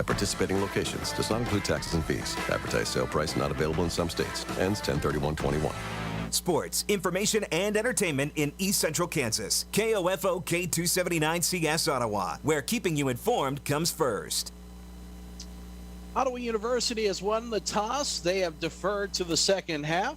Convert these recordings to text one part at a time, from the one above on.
at participating locations. Does not include taxes and fees. Advertised sale price not available in some states. Ends 10/31/21. Sports, information, and entertainment in East Central Kansas. KOFO K279CS Ottawa, where keeping you informed comes first. Ottawa University has won the toss. They have deferred to the second half.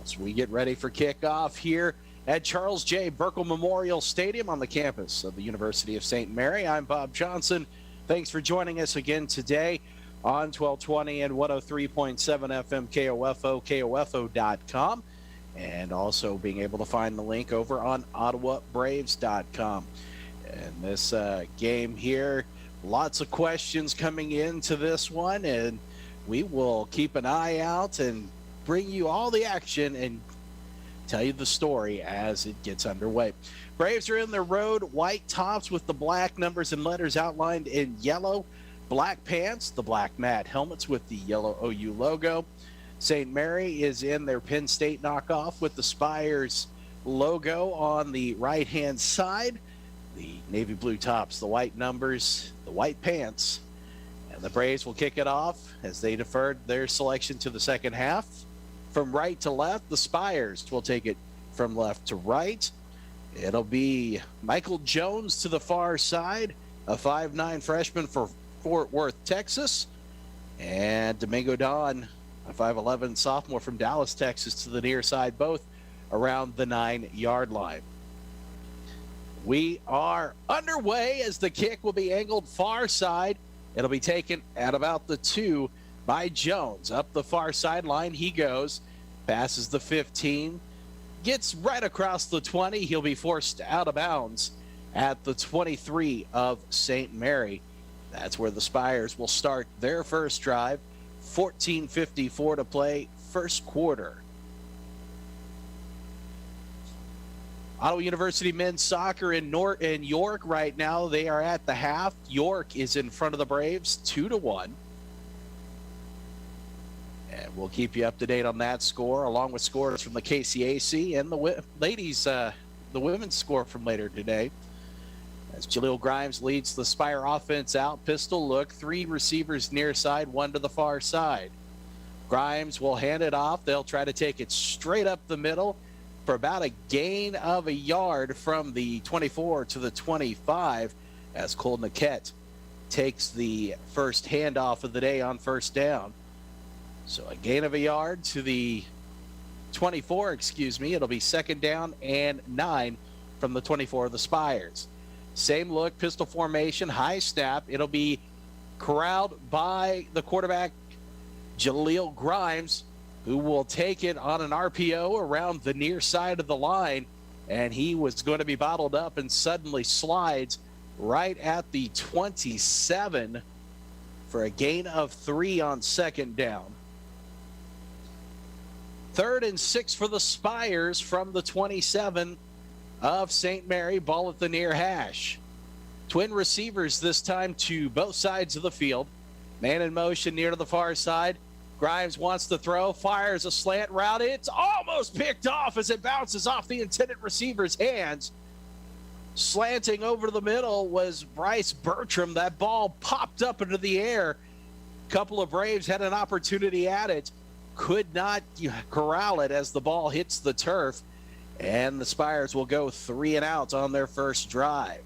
As we get ready for kickoff here at Charles J. Burkle Memorial Stadium on the campus of the University of St. Mary, I'm Bob Johnson. Thanks for joining us again today on 1220 and 103.7 FM KOFO, KOFO.com, and also being able to find the link over on OttawaBraves.com. And this game here, lots of questions coming into this one, and we will keep an eye out and bring you all the action and tell you the story as it gets underway. Braves are in their road white tops with the black numbers and letters outlined in yellow. Black pants, the black mat helmets with the yellow OU logo. St. Mary is in their Penn State knockoff with the Spires logo on the right-hand side. The navy blue tops, the white numbers, the white pants. And the Braves will kick it off as they deferred their selection to the second half. From right to left, the Spires will take it from left to right. It'll be Michael Jones to the far side, a 5'9" freshman for Fort Worth, Texas, and Domingo Don, a 5'11" sophomore from Dallas, Texas, to the near side, both around the 9-yard line. We are underway as the kick will be angled far side. It'll be taken at about the 2 by Jones. Up the far sideline he goes, passes the 15, gets right across the 20. He'll be forced out of bounds at the 23 of St. Mary. That's where the Spires will start their first drive. 14:54 to play, first quarter. Ottawa University men's soccer in York right now. They are at the half. York is in front of the Braves, 2-1. And we'll keep you up to date on that score, along with scores from the KCAC and the ladies, the women's score from later today. As Julio Grimes leads the Spire offense out, pistol look, 3 receivers near side, 1 to the far side. Grimes will hand it off. They'll try to take it straight up the middle for about a gain of a yard from the 24 to the 25 as Cole Niquette takes the first handoff of the day on first down. So a gain of a yard to the 24, It'll be second down and 9 from the 24 of the Spires. Same look, pistol formation, high snap. It'll be corralled by the quarterback, Julio Grimes, who will take it on an RPO around the near side of the line. And he was going to be bottled up and suddenly slides right at the 27 for a gain of 3 on second down. 3rd and 6 for the Spires from the 27 of St. Mary. Ball at the near hash. Twin receivers this time to both sides of the field. Man in motion near to the far side. Grimes wants to throw, fires a slant route. It's almost picked off as it bounces off the intended receiver's hands. Slanting over to the middle was Bryce Bertram. That ball popped up into the air. A couple of Braves had an opportunity at it. Could not corral it as the ball hits the turf. And the Spires will go 3 and out on their first drive.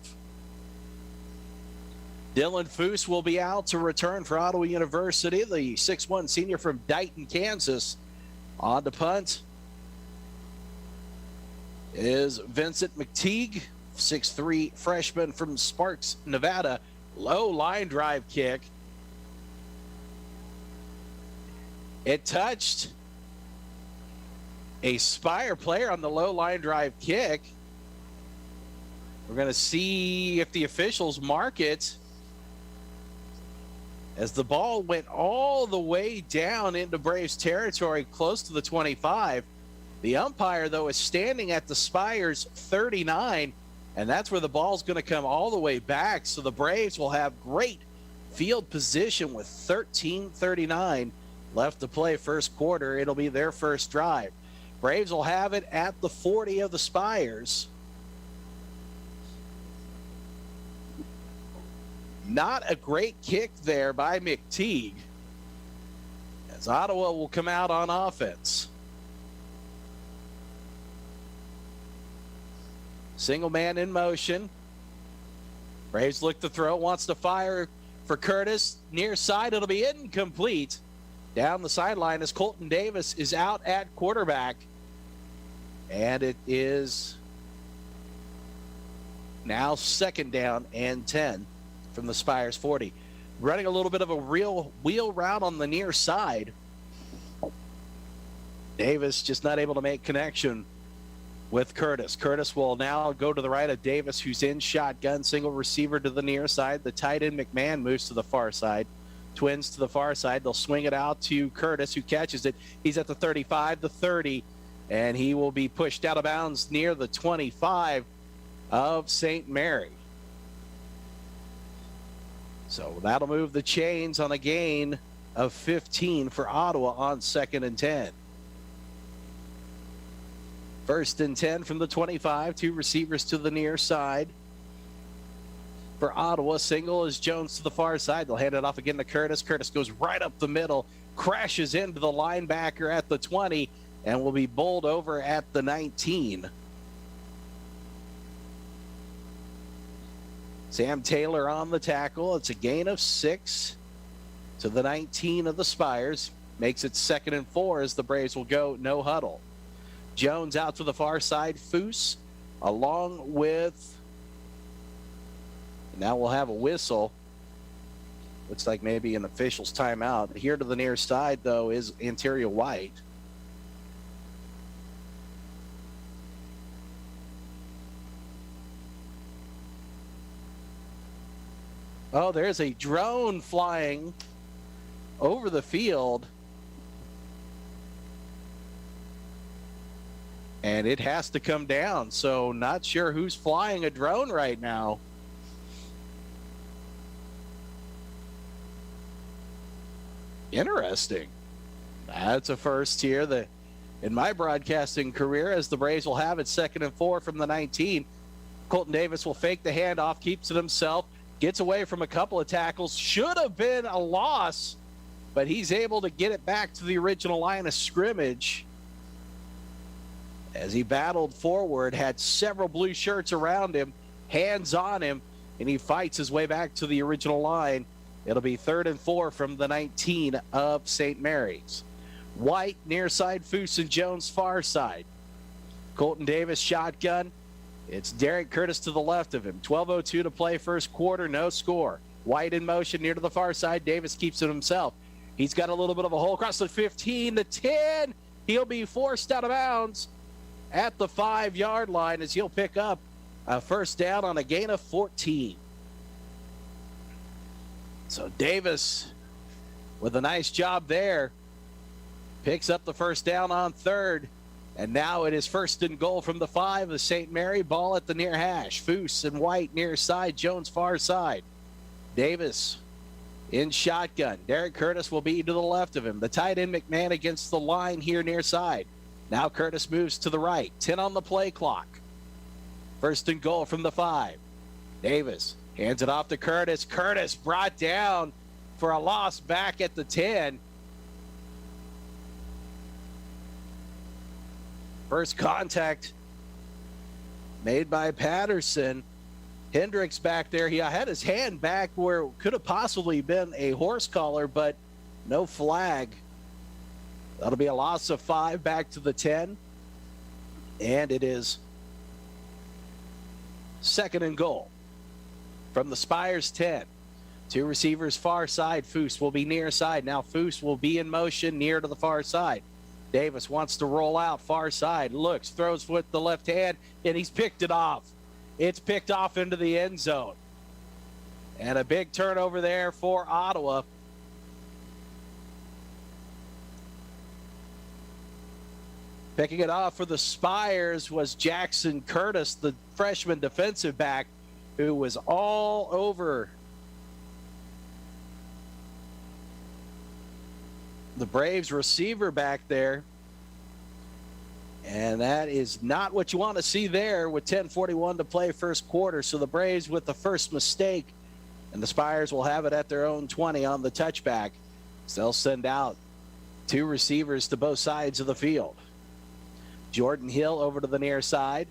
Dylan Foose will be out to return for Ottawa University, the 6'1" senior from Dighton, Kansas. On to punt is Vincent McTeague, 6'3" freshman from Sparks, Nevada. Low line drive kick. It touched a Spire player on the low line drive kick. We're going to see if the officials mark it as the ball went all the way down into Braves territory, close to the 25. The umpire, though, is standing at the Spires 39, and that's where the ball's going to come all the way back. So the Braves will have great field position with 13:39 left to play first quarter. It'll be their first drive. Braves will have it at the 40 of the Spires. Not a great kick there by McTeague, as Ottawa will come out on offense. Single man in motion. Braves look to throw, wants to fire for Curtis. Near side, it'll be incomplete. Down the sideline as Colton Davis is out at quarterback. And it is now second down and 10 from the Spires 40. Running a little bit of a real wheel route on the near side. Davis just not able to make connection with Curtis. Curtis will now go to the right of Davis, who's in shotgun. Single receiver to the near side. The tight end McMahon moves to the far side. Twins to the far side. They'll swing it out to Curtis, who catches it. He's at the 35, the 30, and he will be pushed out of bounds near the 25 of St. Mary. So that'll move the chains on a gain of 15 for Ottawa on 2nd and 10. 1st and 10 from the 25. Two receivers to the near side. For Ottawa, single is Jones to the far side. They'll hand it off again to Curtis. Curtis goes right up the middle, crashes into the linebacker at the 20, and will be bowled over at the 19. Sam Taylor on the tackle. It's a gain of 6 to the 19 of the Spires. Makes it 2nd and 4 as the Braves will go no huddle. Jones out to the far side. Foose along with, now we'll have a whistle. Looks like maybe an official's timeout. Here to the near side, though, is Anterior White. Oh, there's a drone flying over the field. And it has to come down. So not sure who's flying a drone right now. Interesting. That's a first here in my broadcasting career, as the Braves will have it 2nd and 4 from the 19. Colton Davis will fake the handoff, keeps it himself, gets away from a couple of tackles. Should have been a loss, but he's able to get it back to the original line of scrimmage. As he battled forward, had several blue shirts around him, hands on him, and he fights his way back to the original line. It'll be 3rd and 4 from the 19 of St. Mary's. White near side, Foose and Jones far side. Colton Davis shotgun. It's Derek Curtis to the left of him. 12:02 to play first quarter, no score. White in motion near to the far side. Davis keeps it himself. He's got a little bit of a hole across the 15, the 10. He'll be forced out of bounds at the 5-yard line as he'll pick up a first down on a gain of 14. So Davis, with a nice job there, picks up the first down on 3rd. And now it is 1st and goal from the 5 of St. Mary. Ball at the near hash. Foose and White near side. Jones far side. Davis in shotgun. Derek Curtis will be to the left of him. The tight end McMahon against the line here near side. Now Curtis moves to the right. 10 on the play clock. 1st and goal from the 5. Davis hands it off to Curtis. Curtis brought down for a loss back at the 10. First contact made by Patterson. Hendricks back there. He had his hand back where it could have possibly been a horse collar, but no flag. That'll be a loss of 5 back to the 10. And it is 2nd and goal from the Spires 10. Two receivers far side. Foose will be near side. Now Foose will be in motion near to the far side. Davis wants to roll out far side. Looks, throws with the left hand, and he's picked it off. It's picked off into the end zone. And a big turnover there for Ottawa. Picking it off for the Spires was Jackson Curtis, the freshman defensive back, who was all over the Braves receiver back there. And that is not what you want to see there with 10:41 to play first quarter. So the Braves with the first mistake And the Spires will have it at their own 20 on the touchback. So they'll send out 2 receivers to both sides of the field. Jordan Hill over to the near side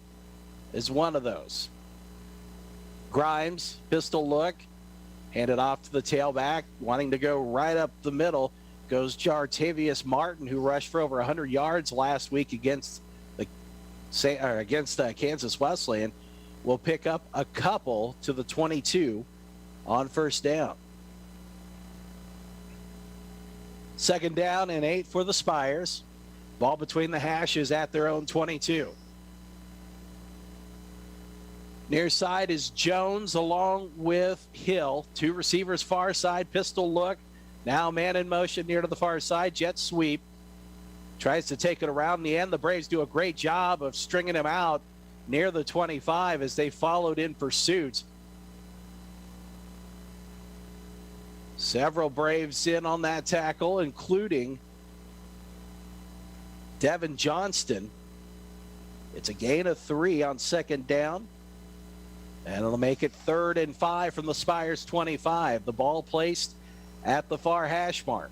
is one of those. Grimes, pistol look, handed off to the tailback, wanting to go right up the middle. Goes Jartavius Martin, who rushed for over 100 yards last week against Kansas Wesleyan. Will pick up a couple to the 22 on first down. Second down and 8 for the Spires. Ball between the hashes at their own 22. Near side is Jones along with Hill. 2 receivers far side, pistol look. Now man in motion near to the far side, jet sweep. Tries to take it around the end. The Braves do a great job of stringing him out near the 25 as they followed in pursuit. Several Braves in on that tackle, including Devin Johnston. It's a gain of 3 on second down. And it'll make it 3rd and 5 from the Spires 25. The ball placed at the far hash mark.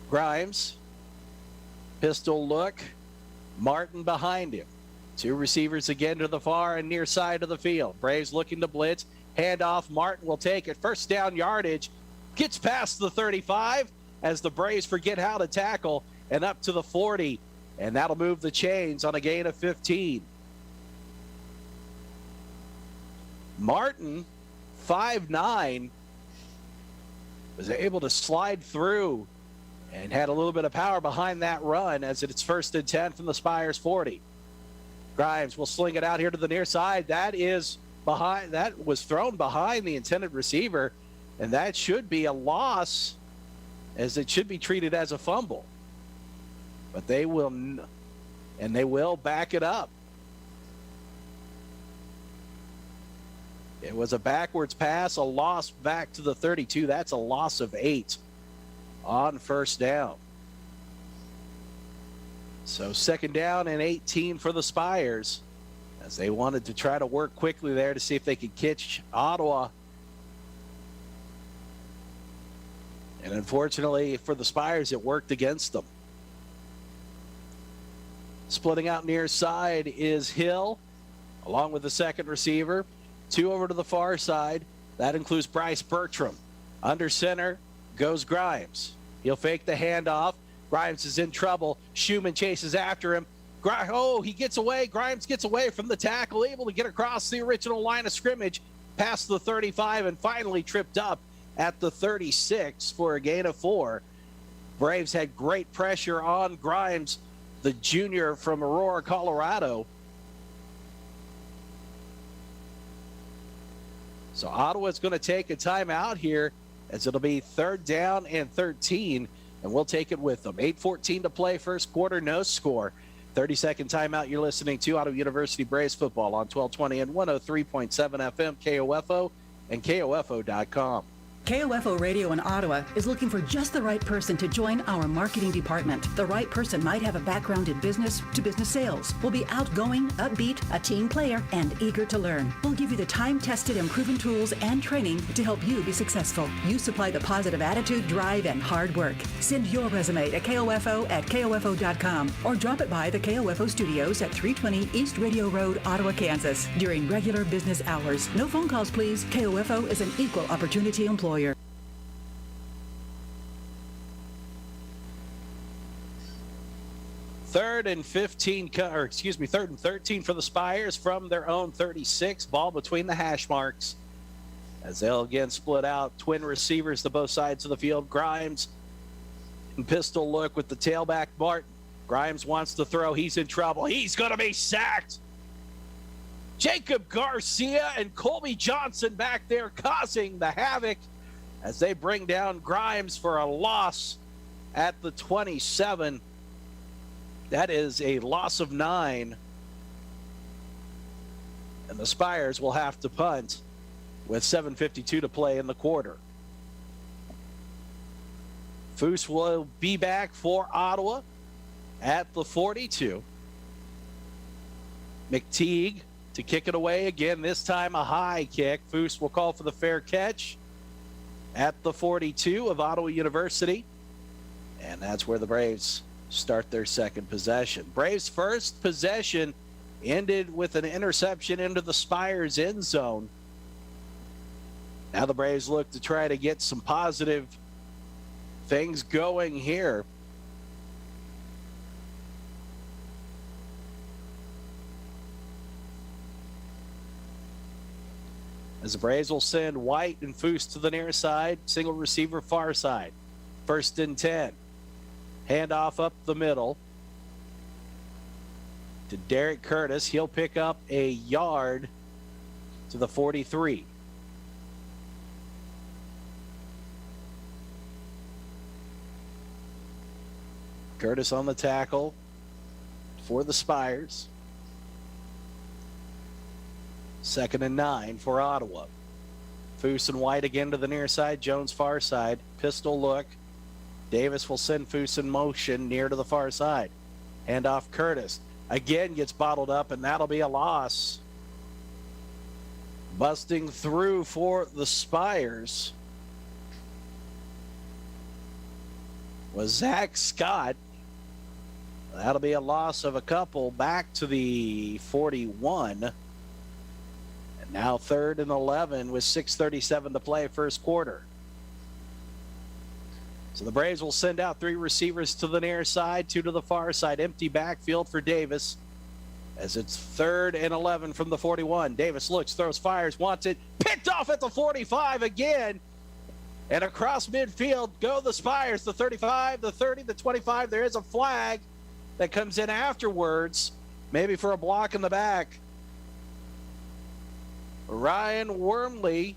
Grimes, pistol look, Martin behind him. 2 receivers again to the far and near side of the field. Braves looking to blitz. Handoff, Martin will take it. First down yardage. Gets past the 35 as the Braves forget how to tackle and up to the 40. And that'll move the chains on a gain of 15. Martin, 5'9", was able to slide through and had a little bit of power behind that run as it's 1st and 10 from the Spires 40. Grimes will sling it out here to the near side. That was thrown behind the intended receiver, and that should be a loss as it should be treated as a fumble. But they will back it up. It was a backwards pass, a loss back to the 32. That's a loss of 8 on first down. So second down and 18 for the Spires as they wanted to try to work quickly there to see if they could catch Ottawa. And unfortunately for the Spires, it worked against them. Splitting out near side is Hill along with the second receiver. 2 over to the far side. That includes Bryce Bertram. Under center goes Grimes. He'll fake the handoff. Grimes is in trouble. Schumann chases after him. He gets away. Grimes gets away from the tackle, able to get across the original line of scrimmage, past the 35, and finally tripped up at the 36 for a gain of 4. Braves had great pressure on Grimes, the junior from Aurora, Colorado. So Ottawa's going to take a timeout here as it'll be 3rd down and 13, and we'll take it with them. 8:14 to play, first quarter, no score. 30-second timeout. You're listening to Ottawa University Braves football on 1220 and 103.7 FM, KOFO, and KOFO.com. KOFO Radio in Ottawa is looking for just the right person to join our marketing department. The right person might have a background in business-to-business sales, will be outgoing, upbeat, a team player, and eager to learn. We'll give you the time-tested and proven tools and training to help you be successful. You supply the positive attitude, drive, and hard work. Send your resume to KOFO@KOFO.com or drop it by the KOFO studios at 320 East Radio Road, Ottawa, Kansas, during regular business hours. No phone calls, please. KOFO is an equal opportunity employer. 3rd and 13 for the Spires from their own 36. Ball between the hash marks as they'll again split out. Twin receivers to both sides of the field. Grimes and pistol look with the tailback Martin. Grimes wants to throw. He's in trouble. He's going to be sacked. Jacob Garcia and Colby Johnson back there causing the havoc as they bring down Grimes for a loss at the 27. That is a loss of 9. And the Spires will have to punt with 7:52 to play in the quarter. Foose will be back for Ottawa at the 42. McTeague to kick it away again, this time a high kick. Foose will call for the fair catch at the 42 of Ottawa University. And that's where the Braves start their second possession. Braves' first possession ended with an interception into the Spires end zone. Now the Braves look to try to get some positive things going here. As the Braves will send White and Foose to the near side, single receiver far side. 1st and 10. Handoff up the middle to Derek Curtis. He'll pick up a yard to the 43. Curtis on the tackle for the Spires. 2nd and 9 for Ottawa. Foose and White again to the near side. Jones far side. Pistol look. Davis will send Foose in motion near to the far side. Handoff Curtis. Again gets bottled up, and that'll be a loss. Busting through for the Spires was Zach Scott. That'll be a loss of a couple back to the 41. And now 3rd and 11 with 6:37 to play first quarter. So the Braves will send out 3 receivers to the near side, 2 to the far side. Empty backfield for Davis as it's 3rd and 11 from the 41. Davis looks, throws, fires, wants it. Picked off at the 45 again. And across midfield go the Spires, the 35, the 30, the 25. There is a flag that comes in afterwards, maybe for a block in the back. Ryan Wormley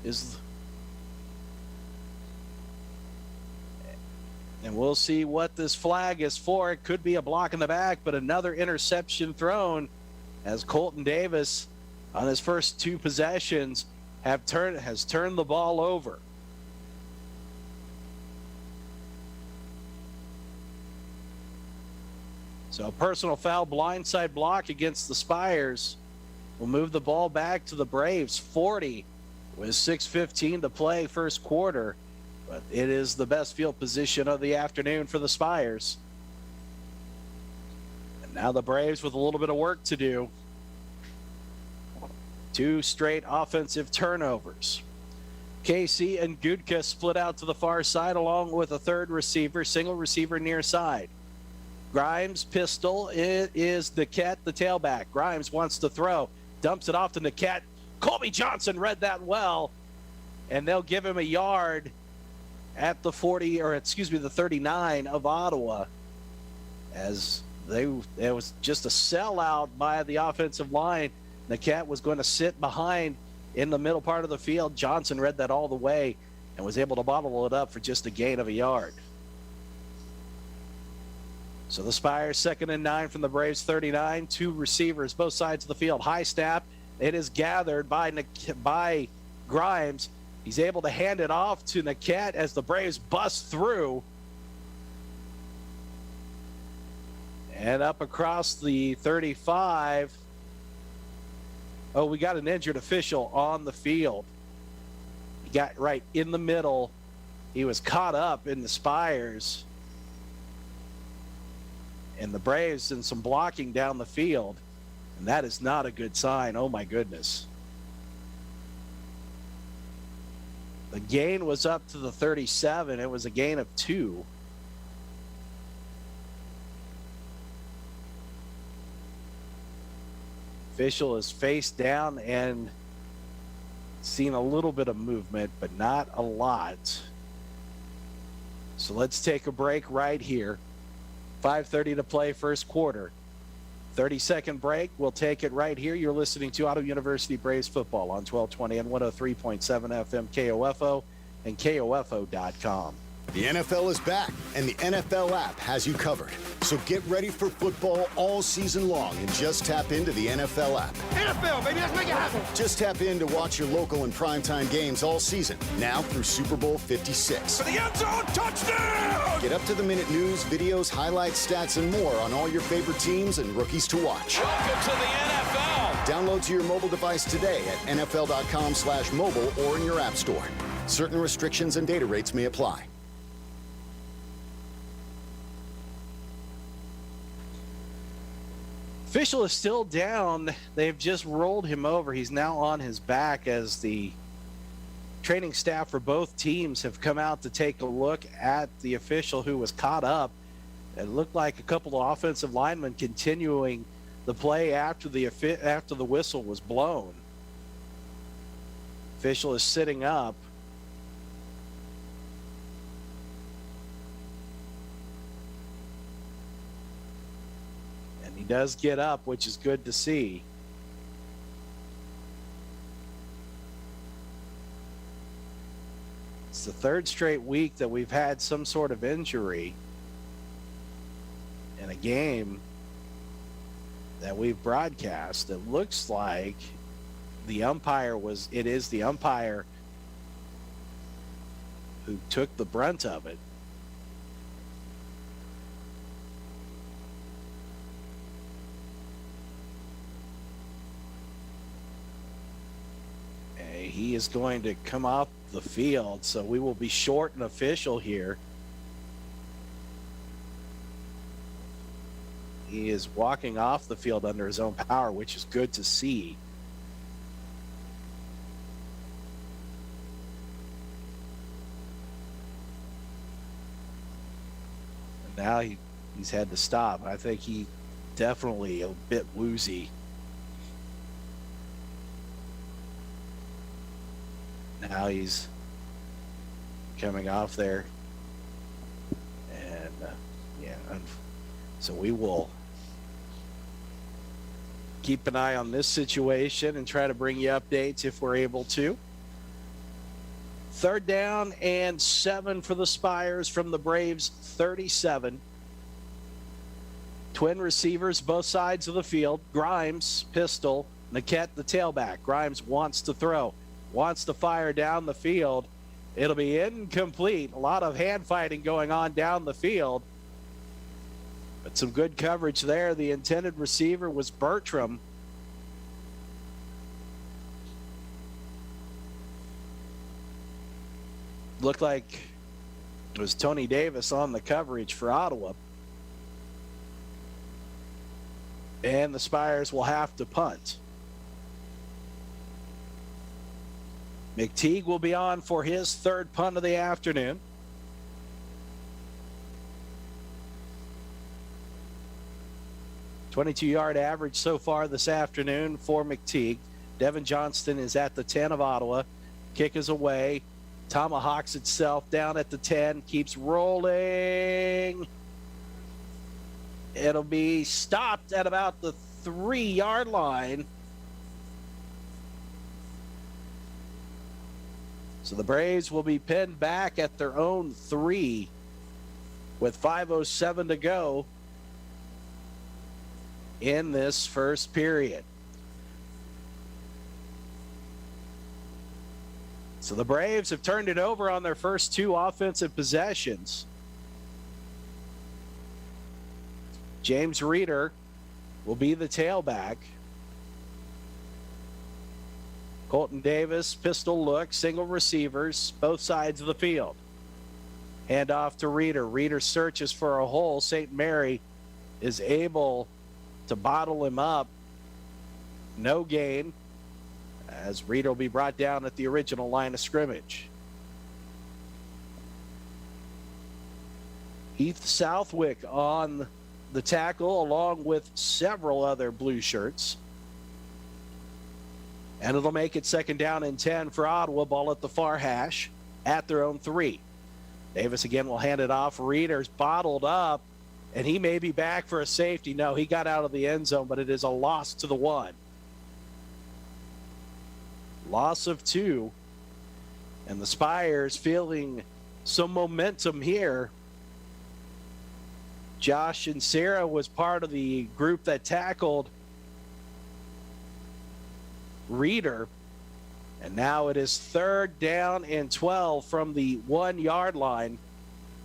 is... And we'll see what this flag is for. It could be a block in the back, but another interception thrown as Colton Davis on his first 2 possessions has turned the ball over. So a personal foul, blindside block against the Spires will move the ball back to the Braves 40 with 6:15 to play first quarter. But it is the best field position of the afternoon for the Spires. And now the Braves with a little bit of work to do. 2 straight offensive turnovers. Casey and Gudka split out to the far side along with a 3rd receiver, single receiver near side. Grimes, pistol, it is Niquette, the tailback. Grimes wants to throw, dumps it off to Niquette. Colby Johnson read that well, and they'll give him a yard at the the 39 of Ottawa, as it was just a sellout by the offensive line. Niquette was going to sit behind in the middle part of the field. Johnson read that all the way and was able to bottle it up for just a gain of a yard. So the Spires 2nd and 9 from the Braves 39. 2 receivers, both sides of the field. High snap. It is gathered by Grimes. He's able to hand it off to Niquette as the Braves bust through. And up across the 35. Oh, we got an injured official on the field. He got right in the middle. He was caught up in the Spires. And the Braves in some blocking down the field. And that is not a good sign. Oh, my goodness. The gain was up to the 37. It was a gain of 2. Official is face down and seen a little bit of movement, but not a lot. So let's take a break right here. 5:30 to play first quarter. 30-second break. We'll take it right here. You're listening to Ottawa University Braves football on 1220 and 103.7 FM KOFO and KOFO.com. The NFL is back, and the NFL app has you covered. So get ready for football all season long and just tap into the NFL app. NFL, baby, let's make it happen. Just tap in to watch your local and primetime games all season, now through Super Bowl 56. For the end zone, touchdown! Get up-to-the-minute news, videos, highlights, stats, and more on all your favorite teams and rookies to watch. Welcome to the NFL. Download to your mobile device today at nfl.com/mobile or in your app store. Certain restrictions and data rates may apply. Official is still down. They've just rolled him over. He's now on his back as the training staff for both teams have come out to take a look at the official who was caught up. It looked like a couple of offensive linemen continuing the play after the whistle was blown. Official is sitting up. He does get up, which is good to see. It's the third straight week that we've had some sort of injury in a game that we've broadcast. It looks like the umpire it is the umpire who took the brunt of it. He is going to come off the field, so we will be short an official here. He is walking off the field under his own power, which is good to see. And now he's had to stop. I think he definitely a bit woozy. Now he's coming off there. And, so we will keep an eye on this situation and try to bring you updates if we're able to. 3rd down and 7 for the Spires from the Braves 37. Twin receivers, both sides of the field. Grimes, pistol. Niquette, the tailback. Grimes wants to throw. Wants to fire down the field. It'll be incomplete. A lot of hand fighting going on down the field. But some good coverage there. The intended receiver was Bertram. Looked like it was Tony Davis on the coverage for Ottawa. And the Spires will have to punt. McTeague will be on for his 3rd punt of the afternoon. .22-yard average so far this afternoon for McTeague. Devin Johnston is at the 10 of Ottawa. Kick is away. Tomahawks itself down at the 10. Keeps rolling. It'll be stopped at about the 3-yard line. So the Braves will be pinned back at their own 3 with 5:07 to go in this first period. So the Braves have turned it over on their first 2 offensive possessions. James Reeder will be the tailback. Colton Davis, pistol look, single receivers, both sides of the field. Hand off to Reeder. Reeder searches for a hole. St. Mary is able to bottle him up. No gain, as Reeder will be brought down at the original line of scrimmage. Heath Southwick on the tackle, along with several other blue shirts. And it'll make it 2nd down and 10 for Ottawa. Ball at the far hash at their own 3. Davis again will hand it off. Reeder's bottled up, and he may be back for a safety. No, he got out of the end zone, but it is a loss to the 1. Loss of 2. And the Spires feeling some momentum here. Josh and Sarah was part of the group that tackled Reeder. And now it is 3rd down and 12 from the 1-yard line.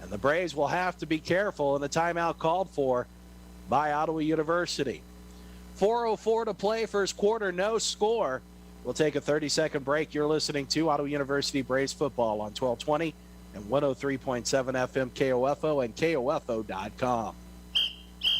And the Braves will have to be careful in the timeout called for by Ottawa University. 4:04 to play, first quarter, no score. We'll take a 30-second break. You're listening to Ottawa University Braves football on 1220 and 103.7 FM KOFO and KOFO.com.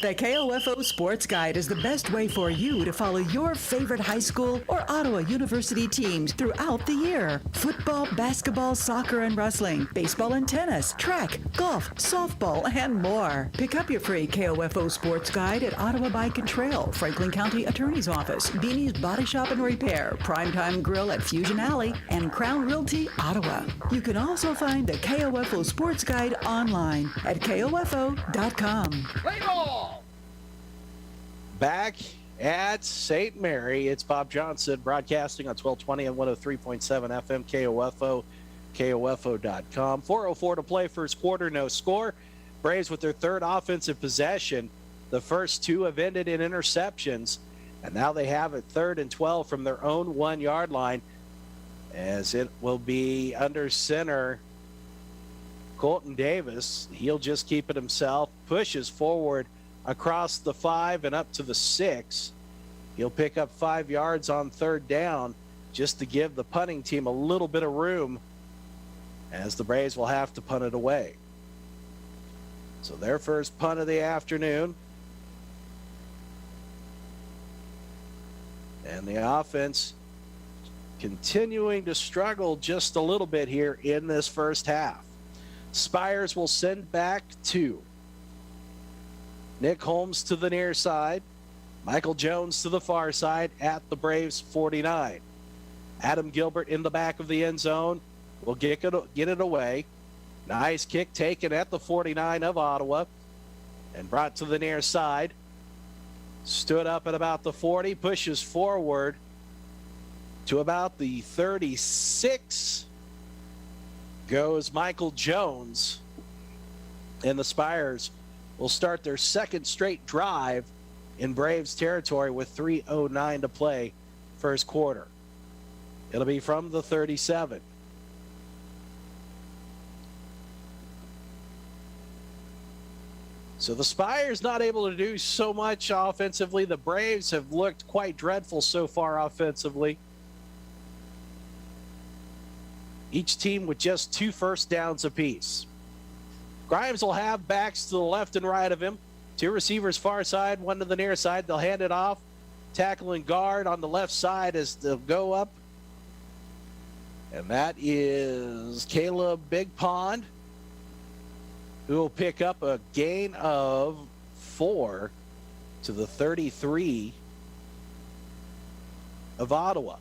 The KOFO Sports Guide is the best way for you to follow your favorite high school or Ottawa University teams throughout the year. Football, basketball, soccer, and wrestling, baseball and tennis, track, golf, softball, and more. Pick up your free KOFO Sports Guide at Ottawa Bike and Trail, Franklin County Attorney's Office, Beanie's Body Shop and Repair, Primetime Grill at Fusion Alley, and Crown Realty, Ottawa. You can also find the KOFO Sports Guide online at KOFO.com. Play ball! Back at St. Mary, it's Bob Johnson broadcasting on 1220 and 103.7 FM KOFO, KOFO.com. 4:04 to play, first quarter, no score. Braves with their 3rd offensive possession. The first 2 have ended in interceptions, and now they have it 3rd and 12 from their own 1-yard line, as it will be under center Colton Davis. He'll just keep it himself, pushes forward across the 5 and up to the 6. He'll pick up 5 yards on 3rd down just to give the punting team a little bit of room, as the Braves will have to punt it away. So their first punt of the afternoon. And the offense continuing to struggle just a little bit here in this first half. Spires will send back 2. Nick Holmes to the near side. Michael Jones to the far side at the Braves 49. Adam Gilbert in the back of the end zone will get it away. Nice kick taken at the 49 of Ottawa and brought to the near side. Stood up at about the 40, pushes forward to about the 36. Goes Michael Jones, and the Spires will start their 2nd straight drive in Braves territory with 3:09 to play, first quarter. It'll be from the 37. So the Spires not able to do so much offensively. The Braves have looked quite dreadful so far offensively. Each team with just 2 first downs apiece. Grimes will have backs to the left and right of him. 2 receivers far side, 1 to the near side. They'll hand it off. Tackle and guard on the left side as they'll go up. And that is Caleb Big Pond, who will pick up a gain of 4 to the 33 of Ottawa.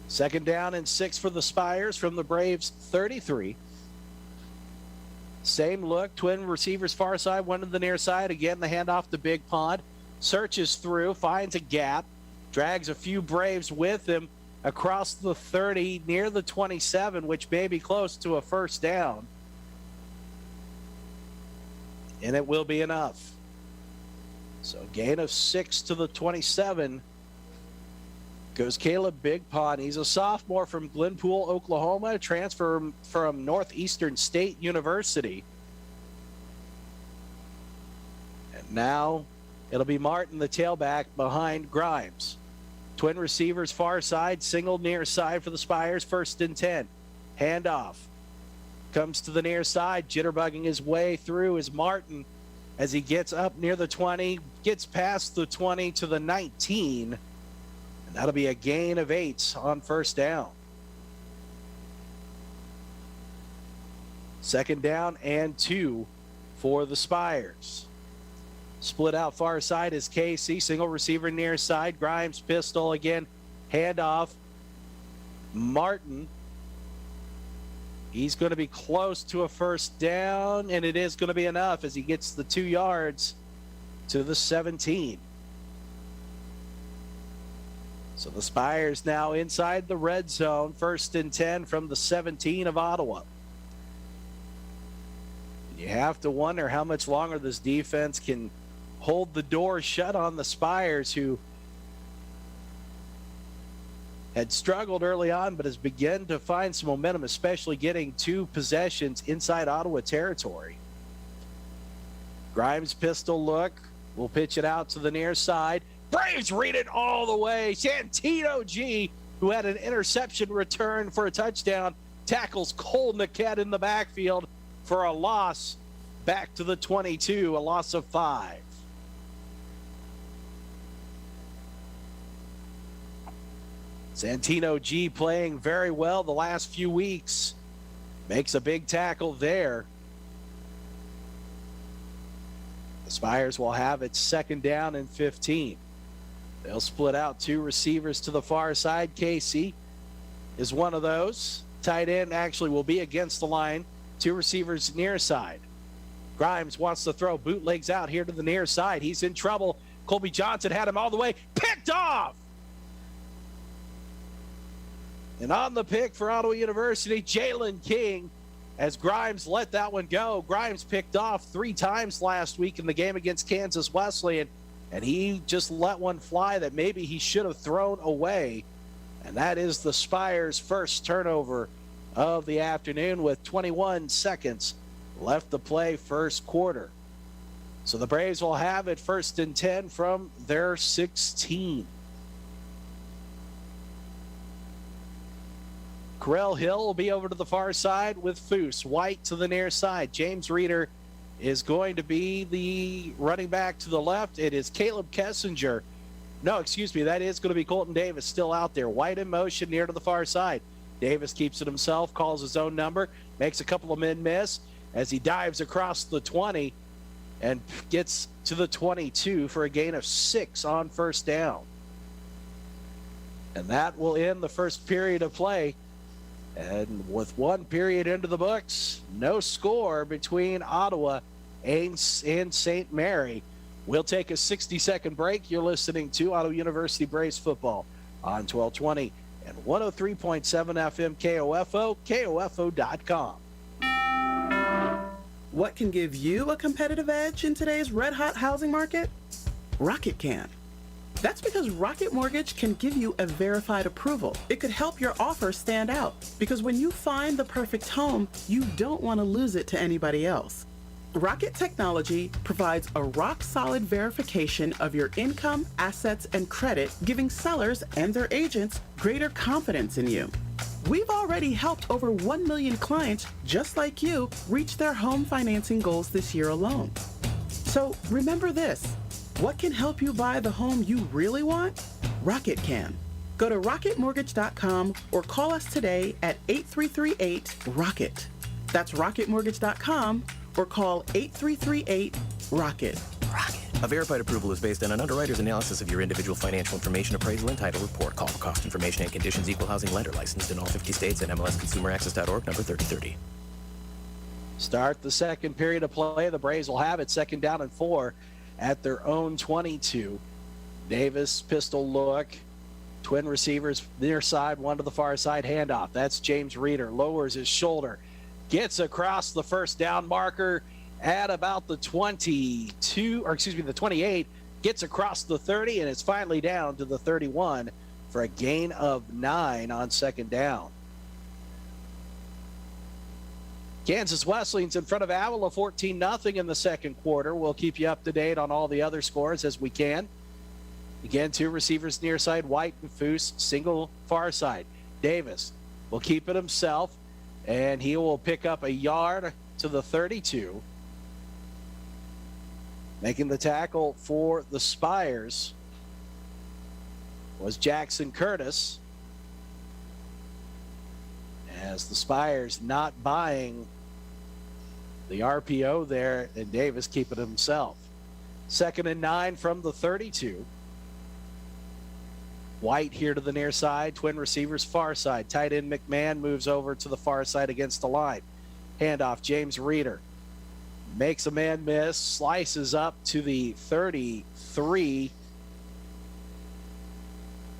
Second down and 6 for the Spires from the Braves 33. Same look, twin receivers far side, 1 to the near side. Again, the handoff to Big Pond. Searches through, finds a gap, drags a few Braves with him across the 30 near the 27, which may be close to a first down. And it will be enough. So gain of 6 to the 27. Goes Caleb Big Pond. He's a sophomore from Glenpool, Oklahoma, transfer from Northeastern State University. And now it'll be Martin, the tailback, behind Grimes. Twin receivers far side, single near side for the Spires, 1st and 10. Handoff. Comes to the near side, jitterbugging his way through is Martin as he gets up near the 20, gets past the 20 to the 19. And that'll be a gain of 8 on first down. Second down and 2 for the Spires. Split out far side is Casey. Single receiver near side. Grimes pistol again. Handoff. Martin. He's going to be close to a first down, and it is going to be enough as he gets the 2 yards to the 17. So the Spires now inside the red zone, 1st and 10 from the 17 of Ottawa. You have to wonder how much longer this defense can hold the door shut on the Spires, who had struggled early on but has begun to find some momentum, especially getting 2 possessions inside Ottawa territory. Grimes pistol look, will pitch it out to the near side. Braves read it all the way. Santino G, who had an interception return for a touchdown, tackles Cole Niquette in the backfield for a loss back to the 22, a loss of 5. Santino G playing very well the last few weeks. Makes a big tackle there. The Spires will have it 2nd down and 15. They'll split out 2 receivers to the far side. Casey is one of those. Tight end actually will be against the line. 2 receivers near side. Grimes wants to throw, bootlegs out here to the near side. He's in trouble. Colby Johnson had him all the way. Picked off! And on the pick for Ottawa University, Jalen King, as Grimes let that one go. Grimes picked off 3 times last week in the game against Kansas Wesleyan, and he just let one fly that maybe he should have thrown away. And that is the Spires' first turnover of the afternoon with 21 seconds left to play first quarter. So the Braves will have it 1st and 10 from their 16. Correll Hill will be over to the far side with Foose. White to the near side. James Reeder is going to be the running back to the left. It is Caleb Kessinger. No, excuse me. That is going to be Colton Davis still out there. White in motion near to the far side. Davis keeps it himself, calls his own number, makes a couple of men miss as he dives across the 20 and gets to the 22 for a gain of 6 on 1st down. And that will end the first period of play. And with 1 period into the books, no score between Ottawa and St. Mary. We'll take a 60-second break. You're listening to Ottawa University Braves football on 1220 and 103.7 FM KOFO, KOFO.com. What can give you a competitive edge in today's red-hot housing market? Rocket can. That's because Rocket Mortgage can give you a verified approval. It could help your offer stand out, because when you find the perfect home, you don't want to lose it to anybody else. Rocket Technology provides a rock-solid verification of your income, assets, and credit, giving sellers and their agents greater confidence in you. We've already helped over 1 million clients just like you reach their home financing goals this year alone. So remember this. What can help you buy the home you really want? Rocket can. Go to rocketmortgage.com or call us today at 8338-ROCKET. That's rocketmortgage.com or call 8338-ROCKET. Rocket. A verified approval is based on an underwriter's analysis of your individual financial information, appraisal, and title report. Call for cost information and conditions. Equal housing lender licensed in all 50 states and MLSConsumerAccess.org, number 3030. Start the second period of play. The Braves will have it 2nd down and 4 at their own 22. Davis, pistol look. Twin receivers near side, one to the far side, handoff. That's James Reeder. Lowers his shoulder. Gets across the 1st down marker at about the the 28. Gets across the 30, and it's finally down to the 31 for a gain of 9 on 2nd down. Kansas Wesleyan's in front of Avila 14-0 in the second quarter. We'll keep you up to date on all the other scores as we can. Again, 2 receivers near side, White and Foose, single far side. Davis will keep it himself, and he will pick up a yard to the 32. Making the tackle for the Spires was Jackson Curtis, as the Spires not buying the RPO there, and Davis keeping it himself. 2nd and 9 from the 32. White here to the near side, twin receivers far side. Tight end McMahon moves over to the far side against the line. Handoff, James Reeder makes a man miss, slices up to the 33.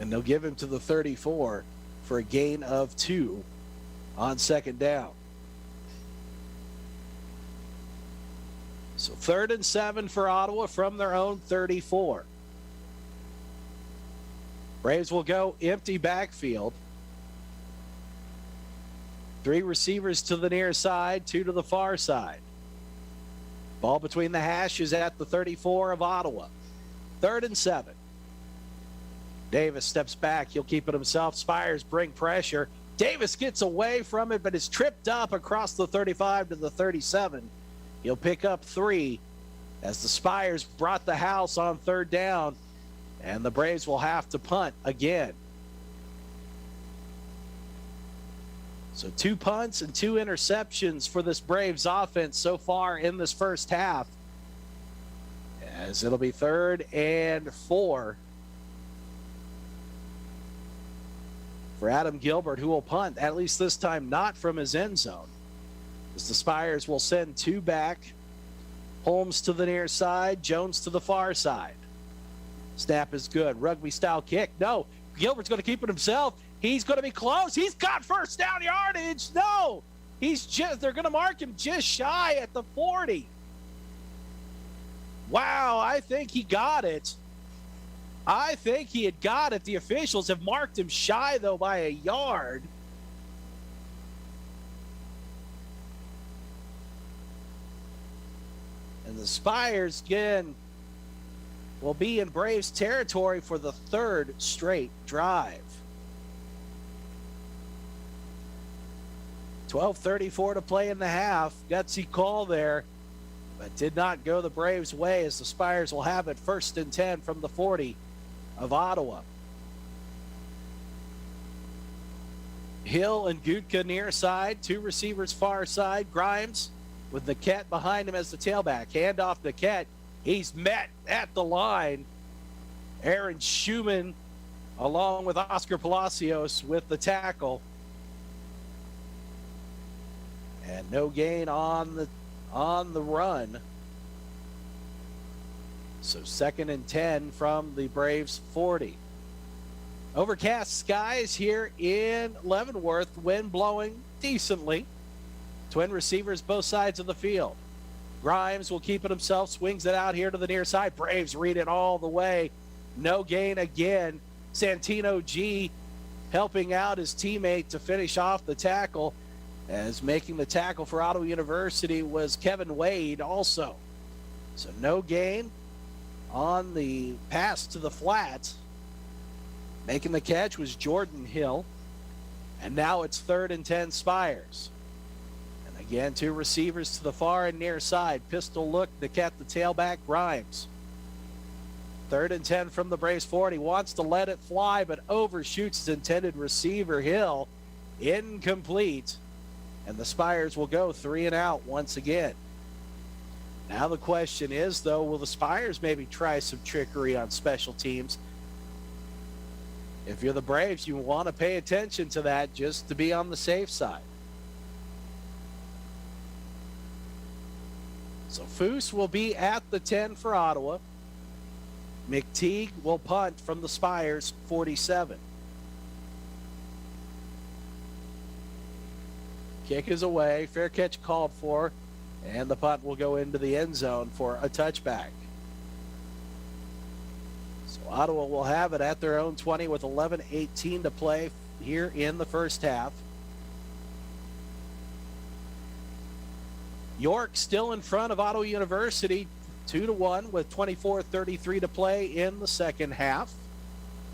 And they'll give him to the 34 for a gain of 2 on second down. So 3rd and 7 for Ottawa from their own 34. Braves will go empty backfield. 3 receivers to the near side, 2 to the far side. Ball between the hashes at the 34 of Ottawa. 3rd and 7. Davis steps back. He'll keep it himself. Spires bring pressure. Davis gets away from it, but is tripped up across the 35 to the 37. He'll pick up 3 as the Spires brought the house on 3rd down, and the Braves will have to punt again. So 2 punts and 2 interceptions for this Braves offense so far in this first half, as it'll be 3rd and 4 for Adam Gilbert, who will punt, at least this time not from his end zone, as the Spires will send 2 back. Holmes to the near side, Jones to the far side. Snap is good. Rugby style kick. No, Gilbert's going to keep it himself. He's going to be close. He's got first down yardage. No, they're going to mark him just shy at the 40. Wow, I think he got it. I think he had got it. The officials have marked him shy, though, by a yard. And the Spires, again, will be in Braves territory for the 3rd straight drive. 12:34 to play in the half. Gutsy call there, but did not go the Braves' way, as the Spires will have it 1st and 10 from the 40 of Ottawa. Hill and Gutka near side, 2 receivers far side. Grimes with Niquette behind him as the tailback. Handoff Niquette. He's met at the line. Aaron Schumann along with Oscar Palacios with the tackle. And no gain on the run. So 2nd and 10 from the Braves 40. Overcast skies here in Leavenworth. Wind blowing decently. Twin receivers both sides of the field. Grimes will keep it himself. Swings it out here to the near side. Braves read it all the way. No gain again. Santino G helping out his teammate to finish off the tackle, as making the tackle for Ottawa University was Kevin Wade also. So no gain on the pass to the flat. Making the catch was Jordan Hill. And now it's 3rd and 10 Spires. And again, 2 receivers to the far and near side. Pistol look, Niquette the tailback, Grimes. 3rd and 10 from the Braves 40. Wants to let it fly, but overshoots his intended receiver, Hill. Incomplete. And the Spires will go 3 and out once again. Now the question is, though, will the Spires maybe try some trickery on special teams? If you're the Braves, you want to pay attention to that just to be on the safe side. So Foose will be at the 10 for Ottawa. McTeague will punt from the Spires 47. Kick is away. Fair catch called for. And the punt will go into the end zone for a touchback. So Ottawa will have it at their own 20 with 11:18 to play here in the first half. York still in front of Ottawa University 2-1 with 24:33 to play in the second half.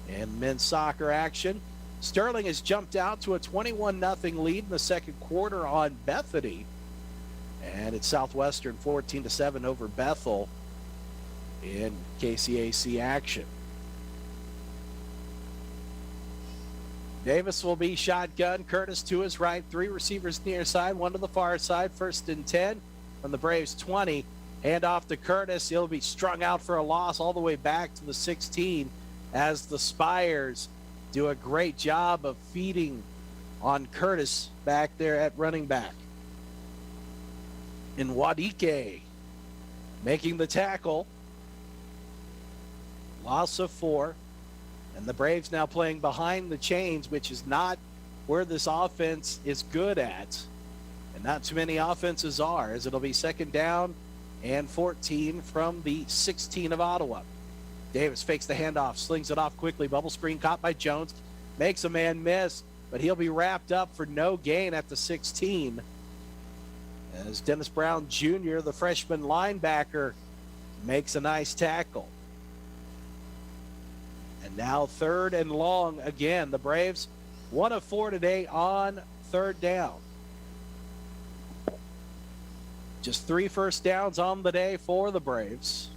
And men's soccer action. Sterling has jumped out to a 21-0 lead in the second quarter on Bethany. And it's Southwestern 14-7 over Bethel in KCAC action. Davis will be shotgun. Curtis to his right. 3 receivers near side, 1 to the far side. 1st and 10 from the Braves 20. Hand off to Curtis. He'll be strung out for a loss all the way back to the 16 as the Spires do a great job of feeding on Curtis back there at running back. And Wadike making the tackle. Loss of 4. And the Braves now playing behind the chains, which is not where this offense is good at. And not too many offenses are, as it'll be second down and 14 from the 16 of Ottawa. Davis fakes the handoff, slings it off quickly. Bubble screen caught by Jones. Makes a man miss, but he'll be wrapped up for no gain at the 16. As Dennis Brown Jr., the freshman linebacker, makes a nice tackle. And now third and long again. The Braves 1 of 4 today on third down. Just 3 first downs on the day for the Braves.